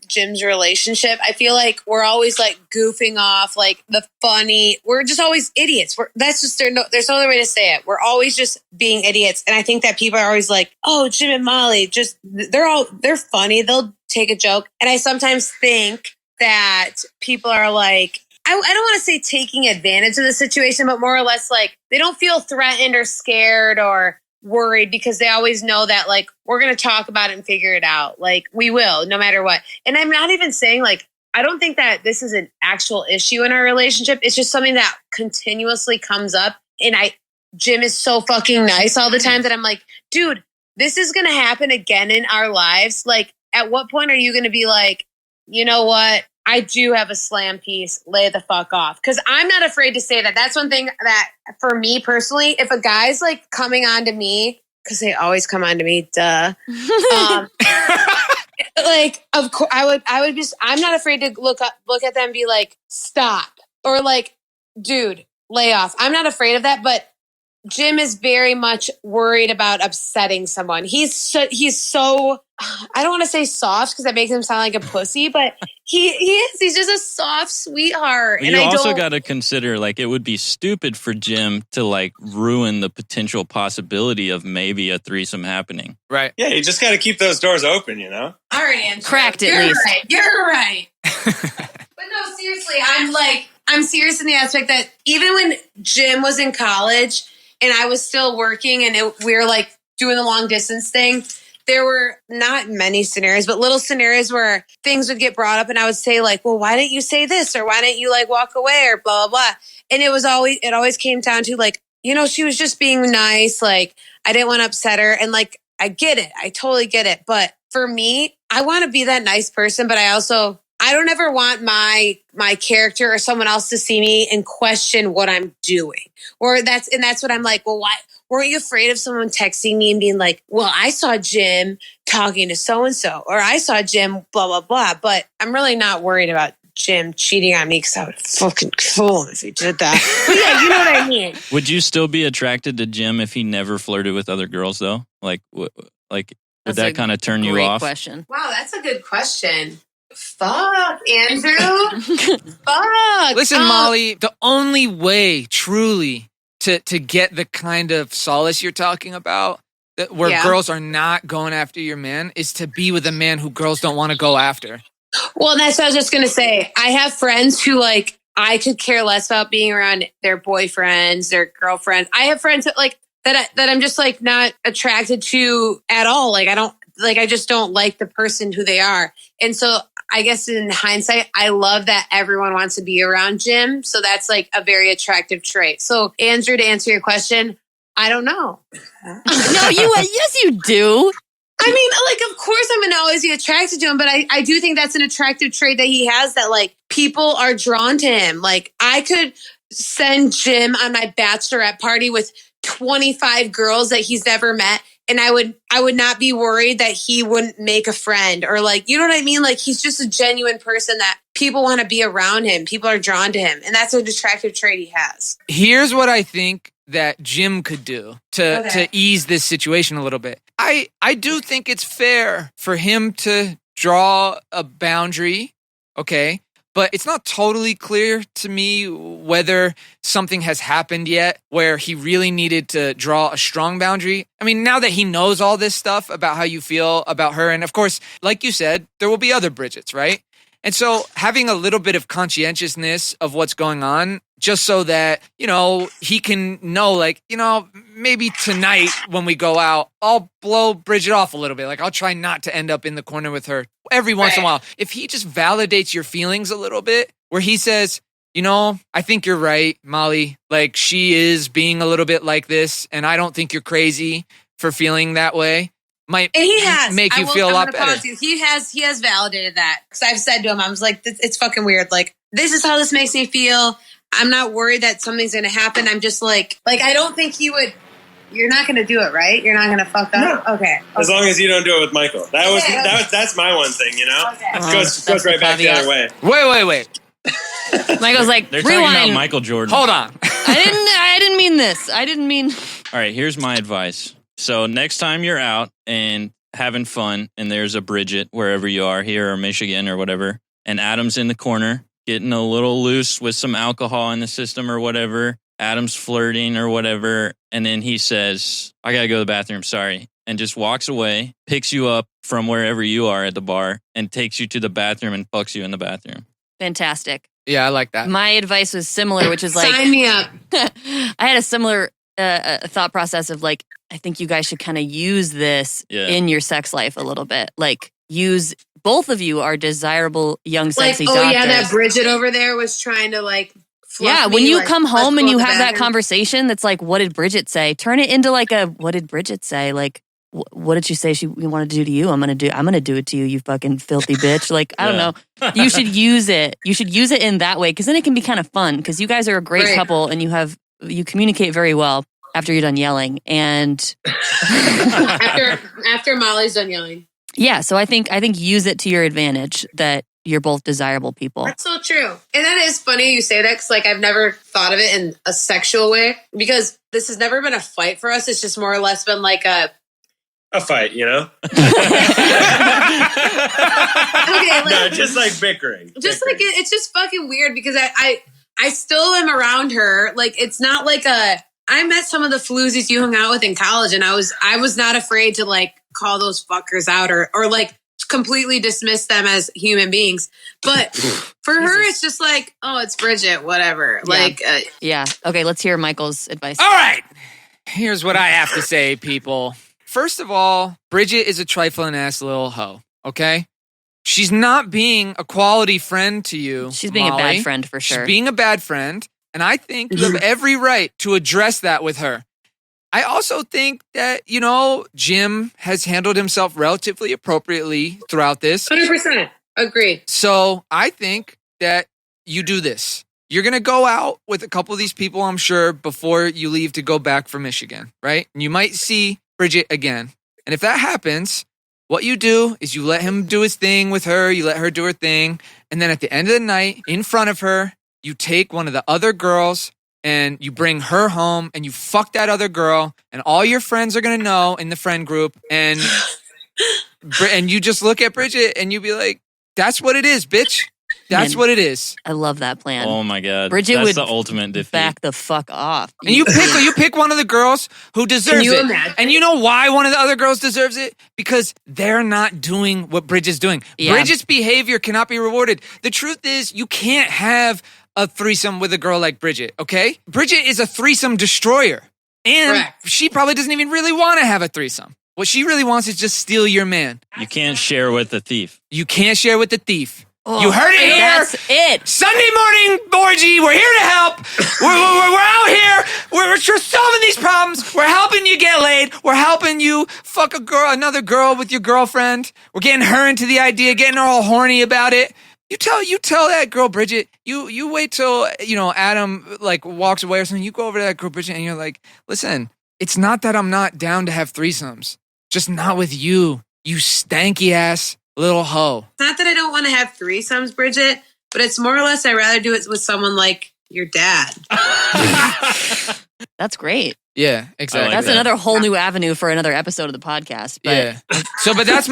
Jim's relationship, I feel like we're always like goofing off, like the funny. We're just always idiots. That's just there's no other way to say it. We're always just being idiots, and I think that people are always like, "Oh, Jim and Molly, just they're funny. They'll take a joke," and I sometimes think that people are like, I don't want to say taking advantage of the situation, but more or less like they don't feel threatened or scared or worried because they always know that like we're going to talk about it and figure it out. Like we will, no matter what. And I'm not even saying like, I don't think that this is an actual issue in our relationship. It's just something that continuously comes up. And Jim is so fucking nice all the time that I'm like, dude, this is going to happen again in our lives. Like at what point are you going to be like, you know what? I do have a slam piece. Lay the fuck off. Because I'm not afraid to say that. That's one thing that for me personally, if a guy's like coming on to me, because they always come on to me, duh. Like, of course, I would just, I'm not afraid to look at them and be like, stop. Or like, dude, lay off. I'm not afraid of that. But Jim is very much worried about upsetting someone. He's so I don't want to say soft because that makes him sound like a pussy, but he is. He's just a soft sweetheart. Well, and you I also don't got to consider like it would be stupid for Jim to like ruin the potential possibility of maybe a threesome happening. Right. Yeah, you just got to keep those doors open, you know? All right, Andrew. Cracked at You're least. Right. You're right. But no, seriously, I'm serious in the aspect that even when Jim was in college and I was still working and we were like doing the long distance thing, there were not many scenarios, but little scenarios where things would get brought up and I would say like, well, why didn't you say this? Or why didn't you like walk away or blah, blah, blah. And it always came down to like, you know, she was just being nice. Like I didn't want to upset her. And like, I get it. I totally get it. But for me, I want to be that nice person, but I don't ever want my character or someone else to see me and question what I'm doing. Or that's what I'm like, well, why weren't you afraid of someone texting me and being like, well, I saw Jim talking to so-and-so, or I saw Jim blah, blah, blah. But I'm really not worried about Jim cheating on me because I would fucking kill him if he did that. But yeah, you know what I mean. Would you still be attracted to Jim if he never flirted with other girls though? Like would that kind of turn you off? Great question. Wow, that's a good question. Fuck, Andrew. Fuck. Listen, Molly, the only way truly to get the kind of solace you're talking about, where girls are not going after your man, is to be with a man who girls don't want to go after. Well, that's what I was just going to say. I have friends who like, I could care less about being around their boyfriends, their girlfriends. I have friends that like, that I'm just like not attracted to at all. Like I just don't like the person who they are. And so I guess in hindsight, I love that everyone wants to be around Jim. So that's like a very attractive trait. So Andrew, to answer your question, I don't know. No, yes, you do. I mean, like, of course I'm going to always be attracted to him, but I do think that's an attractive trait that he has, that like people are drawn to him. Like I could send Jim on my bachelorette party with 25 girls that he's never met, and I would not be worried that he wouldn't make a friend, or like, you know what I mean? Like he's just a genuine person that people want to be around him. People are drawn to him, and that's an attractive trait he has. Here's what I think that Jim could do to ease this situation a little bit. I do think it's fair for him to draw a boundary, okay? But it's not totally clear to me whether something has happened yet where he really needed to draw a strong boundary. I mean, now that he knows all this stuff about how you feel about her, and of course, like you said, there will be other Bridgets, right? And so having a little bit of conscientiousness of what's going on, just so that, you know, he can know, like, you know, maybe tonight when we go out, I'll blow Bridget off a little bit. Like, I'll try not to end up in the corner with her every once in a while. If he just validates your feelings a little bit, where he says, you know, I think you're right, Molly. Like, she is being a little bit like this, and I don't think you're crazy for feeling that way. Make you feel a lot better. He has validated that, because I've said to him, I was like, it's fucking weird. Like, this is how this makes me feel. I'm not worried that something's going to happen. I'm just like I don't think he would. You're not going to do it, right? You're not going to fuck up. No. Okay. As long as you don't do it with Michael. That's my one thing, you know. Okay. It goes right back the other way. Wait. Michael's like, they're rewind. talking about Michael Jordan. Hold on. I didn't mean this. I didn't mean. All right, here's my advice. So next time you're out and having fun and there's a Bridget wherever you are, here or Michigan or whatever, and Adam's in the corner getting a little loose with some alcohol in the system or whatever, Adam's flirting or whatever, and then he says, I gotta go to the bathroom, sorry, and just walks away, picks you up from wherever you are at the bar and takes you to the bathroom and fucks you in the bathroom. Fantastic. Yeah, I like that. My advice was similar, which is like... Sign me up. I had a similar thought process of like, I think you guys should kind of use this in your sex life a little bit. Like, both of you are desirable young sexy doctors. Yeah, that Bridget over there was trying to like fluff when me, you like, come home and you have that bathroom. conversation that's like, what did Bridget say? Turn it into like what did Bridget say? Like, what did she say she wanted to do to you? I'm gonna do it to you, you fucking filthy bitch. Like, I don't know. You should use it. You should use it in that way, because then it can be kind of fun, because you guys are a great couple and you communicate very well after you're done yelling. And after Molly's done yelling. Yeah, so I think use it to your advantage that you're both desirable people. That's so true. And that is funny you say that, because like I've never thought of it in a sexual way, because this has never been a fight for us. It's just more or less been like a fight, you know? Okay, like, no, just like bickering. Just like it's just fucking weird, because I still am around her. Like, it's not like I met some of the floozies you hung out with in college, and I was not afraid to like call those fuckers out or like completely dismiss them as human beings. But for her, it's just like, oh, it's Bridget, whatever. Yeah. Like, Okay, let's hear Michael's advice. All right. Here's what I have to say, people. First of all, Bridget is a trifling ass little hoe, okay? She's not being a quality friend to you, She's being Molly. a bad friend for sure. She's being a bad friend, and I think you have every right to address that with her. I also think that, Jim has handled himself relatively appropriately throughout this. 100%. Agree. So I think that you do this. You're going to go out with a couple of these people, I'm sure, before you leave to go back for Michigan, right? And you might see Bridget again. And if that happens, what you do is you let him do his thing with her, you let her do her thing, and then at the end of the night, in front of her, you take one of the other girls and you bring her home and you fuck that other girl, and all your friends are going to know in the friend group, and you just look at Bridget and you be like, that's what it is, bitch. That's what it is. I love that plan. Oh my God. Bridget That's would the ultimate defeat. back the fuck off. And you pick one of the girls who deserves Can you it. imagine? And you know why one of the other girls deserves it? Because they're not doing what Bridget's doing. Yeah. Bridget's behavior cannot be rewarded. The truth is, you can't have a threesome with a girl like Bridget, okay? Bridget is a threesome destroyer. And Correct. she probably doesn't even really want to have a threesome. What she really wants is just steal your man. You can't share with the thief. You can't share with the thief. Oh, You heard it here. That's it. Sunday morning orgy. We're here to help. We're out here. We're solving these problems. We're helping you get laid. We're helping you fuck another girl with your girlfriend. We're getting her into the idea, getting her all horny about it. You tell that girl Bridget. You wait till Adam like walks away or something. You go over to that girl Bridget and you're like, listen, it's not that I'm not down to have threesomes, just not with you. You stanky ass little hoe. It's not that I don't want to have threesomes, Bridget, but it's more or less I'd rather do it with someone like your dad. That's great. Yeah, exactly. That's another whole new avenue for another episode of the podcast. But Yeah. But that's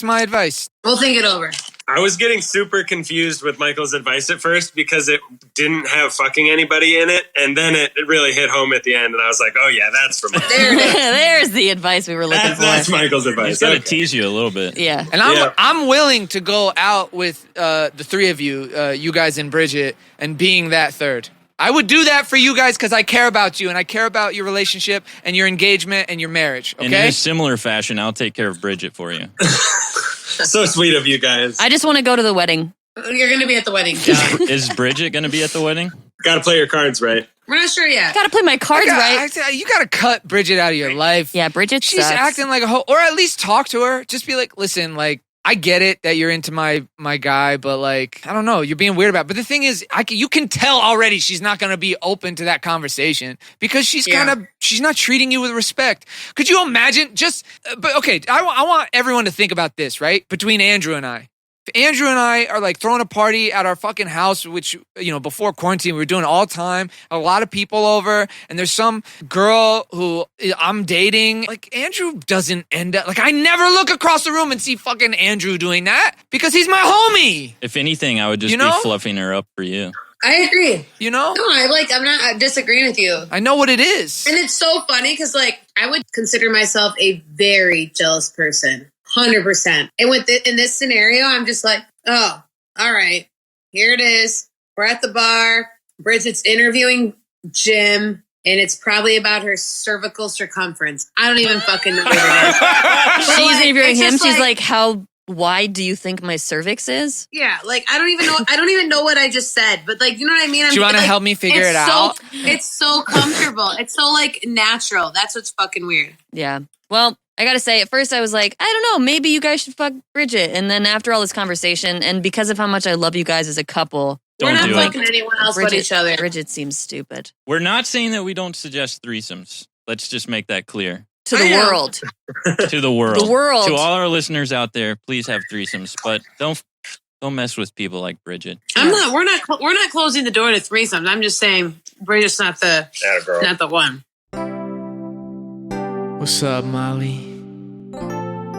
my advice. We'll think it over. I was getting super confused with Michael's advice at first because it didn't have fucking anybody in it. And then it really hit home at the end. And I was like, oh, yeah, that's from There it is. there's the advice we were looking for. That's Michael's advice. He's got to Okay. tease you a little bit. Yeah. And I'm willing to go out with the three of you, you guys and Bridget, and being that third. I would do that for you guys because I care about you and I care about your relationship and your engagement and your marriage. And in Okay. a similar fashion, I'll take care of Bridget for you. So sweet of you guys. I just want to go to the wedding. You're going to be at the wedding, John. Is Bridget going to be at the wedding? Got to play your cards right. We're not sure yet. Got to play my cards right. You got to cut Bridget out of your life. Yeah, Bridget She's sucks. acting like a hoe, or at least talk to her. Just be like, listen, like, I get it that you're into my guy, but like, I don't know, you're being weird about it. But the thing is, you can tell already she's not going to be open to that conversation because she's she's not treating you with respect. Could you imagine but okay, I want everyone to think about this, right? Between Andrew and I. Andrew and I are like throwing a party at our fucking house, which, before quarantine, we were doing all the time. A lot of people over, and there's some girl who I'm dating. Like, Andrew doesn't end up, like, I never look across the room and see fucking Andrew doing that because he's my homie. If anything, I would just be fluffing her up for you. I agree. No, I'm not disagreeing with you. I know what it is. And it's so funny because, like, I would consider myself a very jealous person. 100%. And in this scenario, I'm just like, oh, all right, here it is. We're at the bar. Bridget's interviewing Jim, and it's probably about her cervical circumference. I don't even fucking know what it is. She's interviewing him. She's like, how wide do you think my cervix is? Yeah, like I don't even know what I just said, but like, you know what I mean? Do you want to help me figure it out? It's so comfortable. It's so like natural. That's what's fucking weird. Yeah. Well, I gotta say, at first I was like, I don't know, maybe you guys should fuck Bridget. And then after all this conversation, and because of how much I love you guys as a couple, we're not fucking anyone else but each other. Bridget seems stupid. We're not saying that we don't suggest threesomes. Let's just make that clear. To the world. To the world. The world. To all our listeners out there, please have threesomes, but don't mess with people like Bridget. We're not closing the door to threesomes. I'm just saying Bridget's not the one. What's up, Molly?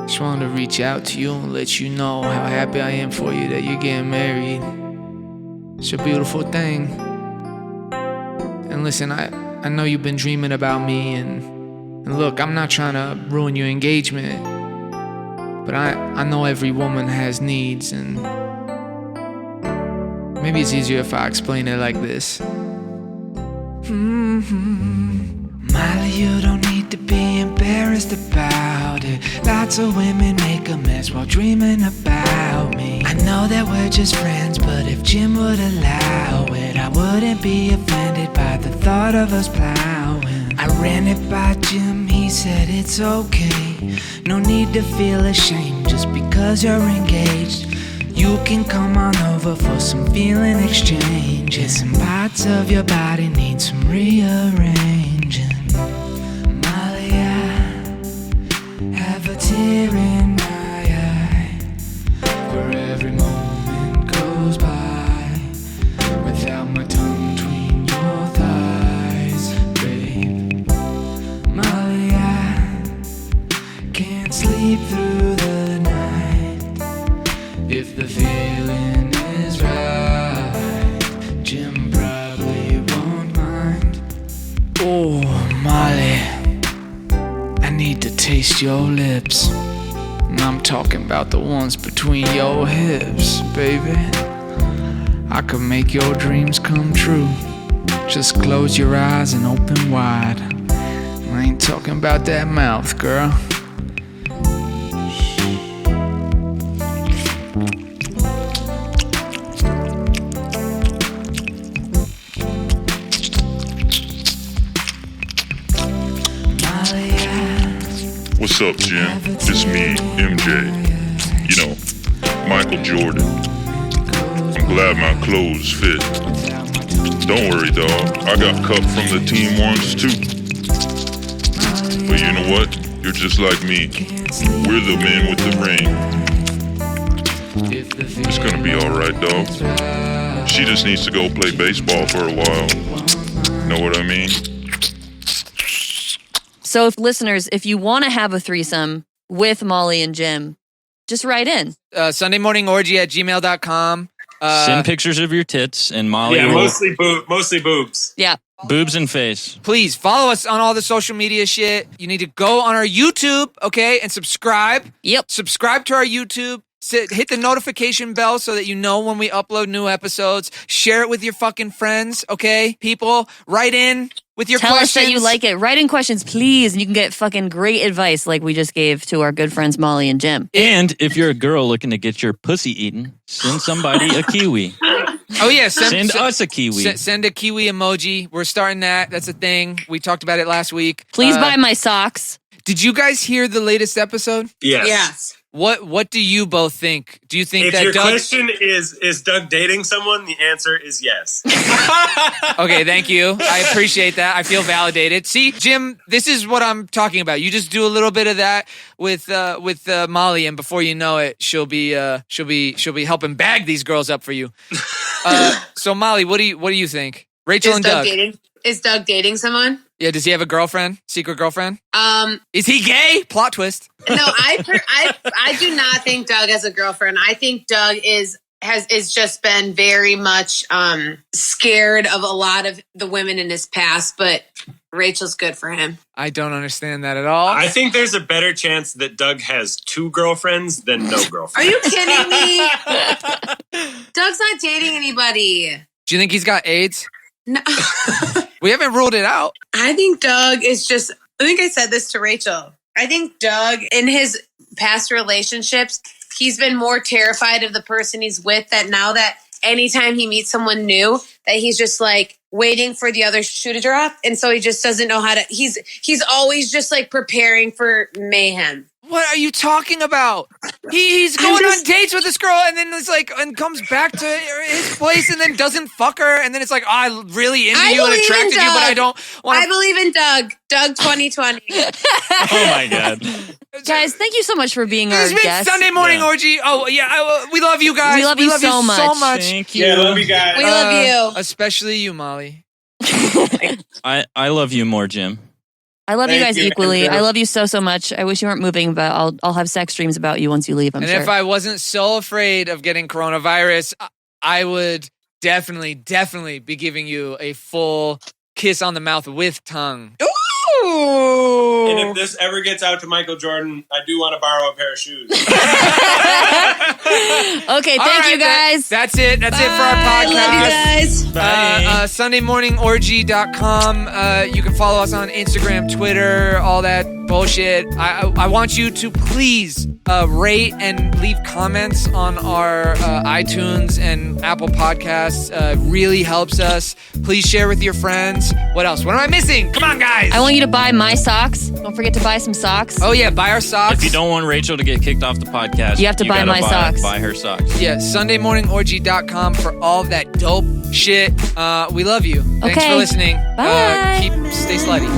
Just wanted to reach out to you and let you know how happy I am for you that you're getting married. It's a beautiful thing. And listen, I know you've been dreaming about me, and look, I'm not trying to ruin your engagement, but I know every woman has needs, and maybe it's easier if I explain it like this. Molly, you don't need to be embarrassed about it. Lots of women make a mess while dreaming about me. I know that we're just friends, but if Jim would allow it, I wouldn't be offended by the thought of us plowing. I ran it by Jim, he said it's okay. No need to feel ashamed just because you're engaged. You can come on over for some feeling exchanges. Some parts of your body need some rearranging. Molly, I have a tear in my eye for every moment goes by without my tongue between your thighs, babe. Molly, I can't sleep through the night if the feeling is right. Jim probably won't mind. Oh, Molly, I need to taste your lips. And I'm talking about the ones between your hips, baby. I could make your dreams come true. Just close your eyes and open wide. I ain't talking about that mouth, girl. What's up, Jim? It's me, MJ. You know, Michael Jordan. I'm glad my clothes fit. Don't worry, dawg. I got cut from the team once, too. But you know what? You're just like me. We're the men with the ring. It's gonna be alright, dawg. She just needs to go play baseball for a while. Know what I mean? So if you want to have a threesome with Molly and Jim, just write in. sundaymorningorgy at gmail.com. Send pictures of your tits and Molly. Yeah, mostly boobs. Yeah. Boobs and face. Please follow us on all the social media shit. You need to go on our YouTube, okay, and subscribe. Yep. Subscribe to our YouTube. Hit the notification bell so that you know when we upload new episodes. Share it with your fucking friends, okay? People, write in with your questions. Tell us that you like it. Write in questions, please, and you can get fucking great advice like we just gave to our good friends Molly and Jim. And if you're a girl looking to get your pussy eaten, send somebody a kiwi. Oh, yeah. Send us a kiwi. Send a kiwi emoji. We're starting that. That's a thing. We talked about it last week. Please buy my socks. Did you guys hear the latest episode? Yes. What do you both think? Do you think If that your Doug... question is Doug dating someone, the answer is yes. Okay, thank you. I appreciate that. I feel validated. See, Jim, this is what I'm talking about. You just do a little bit of that with Molly, and before you know it, she'll be helping bag these girls up for you. So Molly, what do you think? Rachel and Doug. Is Doug dating someone? Yeah, does he have a girlfriend? Secret girlfriend? Is he gay? Plot twist. No, I do not think Doug has a girlfriend. I think Doug is just been very much scared of a lot of the women in his past, but Rachel's good for him. I don't understand that at all. I think there's a better chance that Doug has 2 girlfriends than no girlfriends. Are you kidding me? Doug's not dating anybody. Do you think he's got AIDS? No. We haven't ruled it out. I think Doug is just, I think I said this to Rachel. I think Doug, in his past relationships, he's been more terrified of the person he's with, that now that anytime he meets someone new, that he's just like waiting for the other shoe to drop. And so he just doesn't know how to, he's always just like preparing for mayhem. What are you talking about? He's going on dates with this girl, and then it's like, and comes back to his place, and then doesn't fuck her, and then it's like, oh, I'm really into you and attracted you, but I don't want. I believe in Doug. Doug 2020. Oh my God, guys! Thank you so much for being our guest. This has been Sunday Morning Orgy. Oh yeah, we love you guys. We love you so much. Thank you. Yeah, I love you guys. We love you, especially you, Molly. I love you more, Jim. I love you guys equally. I love you so much. I wish you weren't moving, but I'll have sex dreams about you once you leave, I'm sure. And if I wasn't so afraid of getting coronavirus, I would definitely be giving you a full kiss on the mouth with tongue. Ooh! And if this ever gets out to Michael Jordan, I do want to borrow a pair of shoes. Okay, thank you guys. That's it. That's it for our podcast. Love you guys. sundaymorningorgy.com. You can follow us on Instagram, Twitter, all that bullshit. I want you to please rate and leave comments on our iTunes and Apple Podcasts. Really helps us. Please share with your friends. What else? What am I missing? Come on, guys. I want you to buy my socks. Don't forget to buy some socks. Oh, yeah. Buy our socks. If you don't want Rachel to get kicked off the podcast, you have to buy my socks. Buy her socks. Yeah, sundaymorningorgy.com for all that dope shit. We love you. Thanks for listening. Bye. Stay slutty.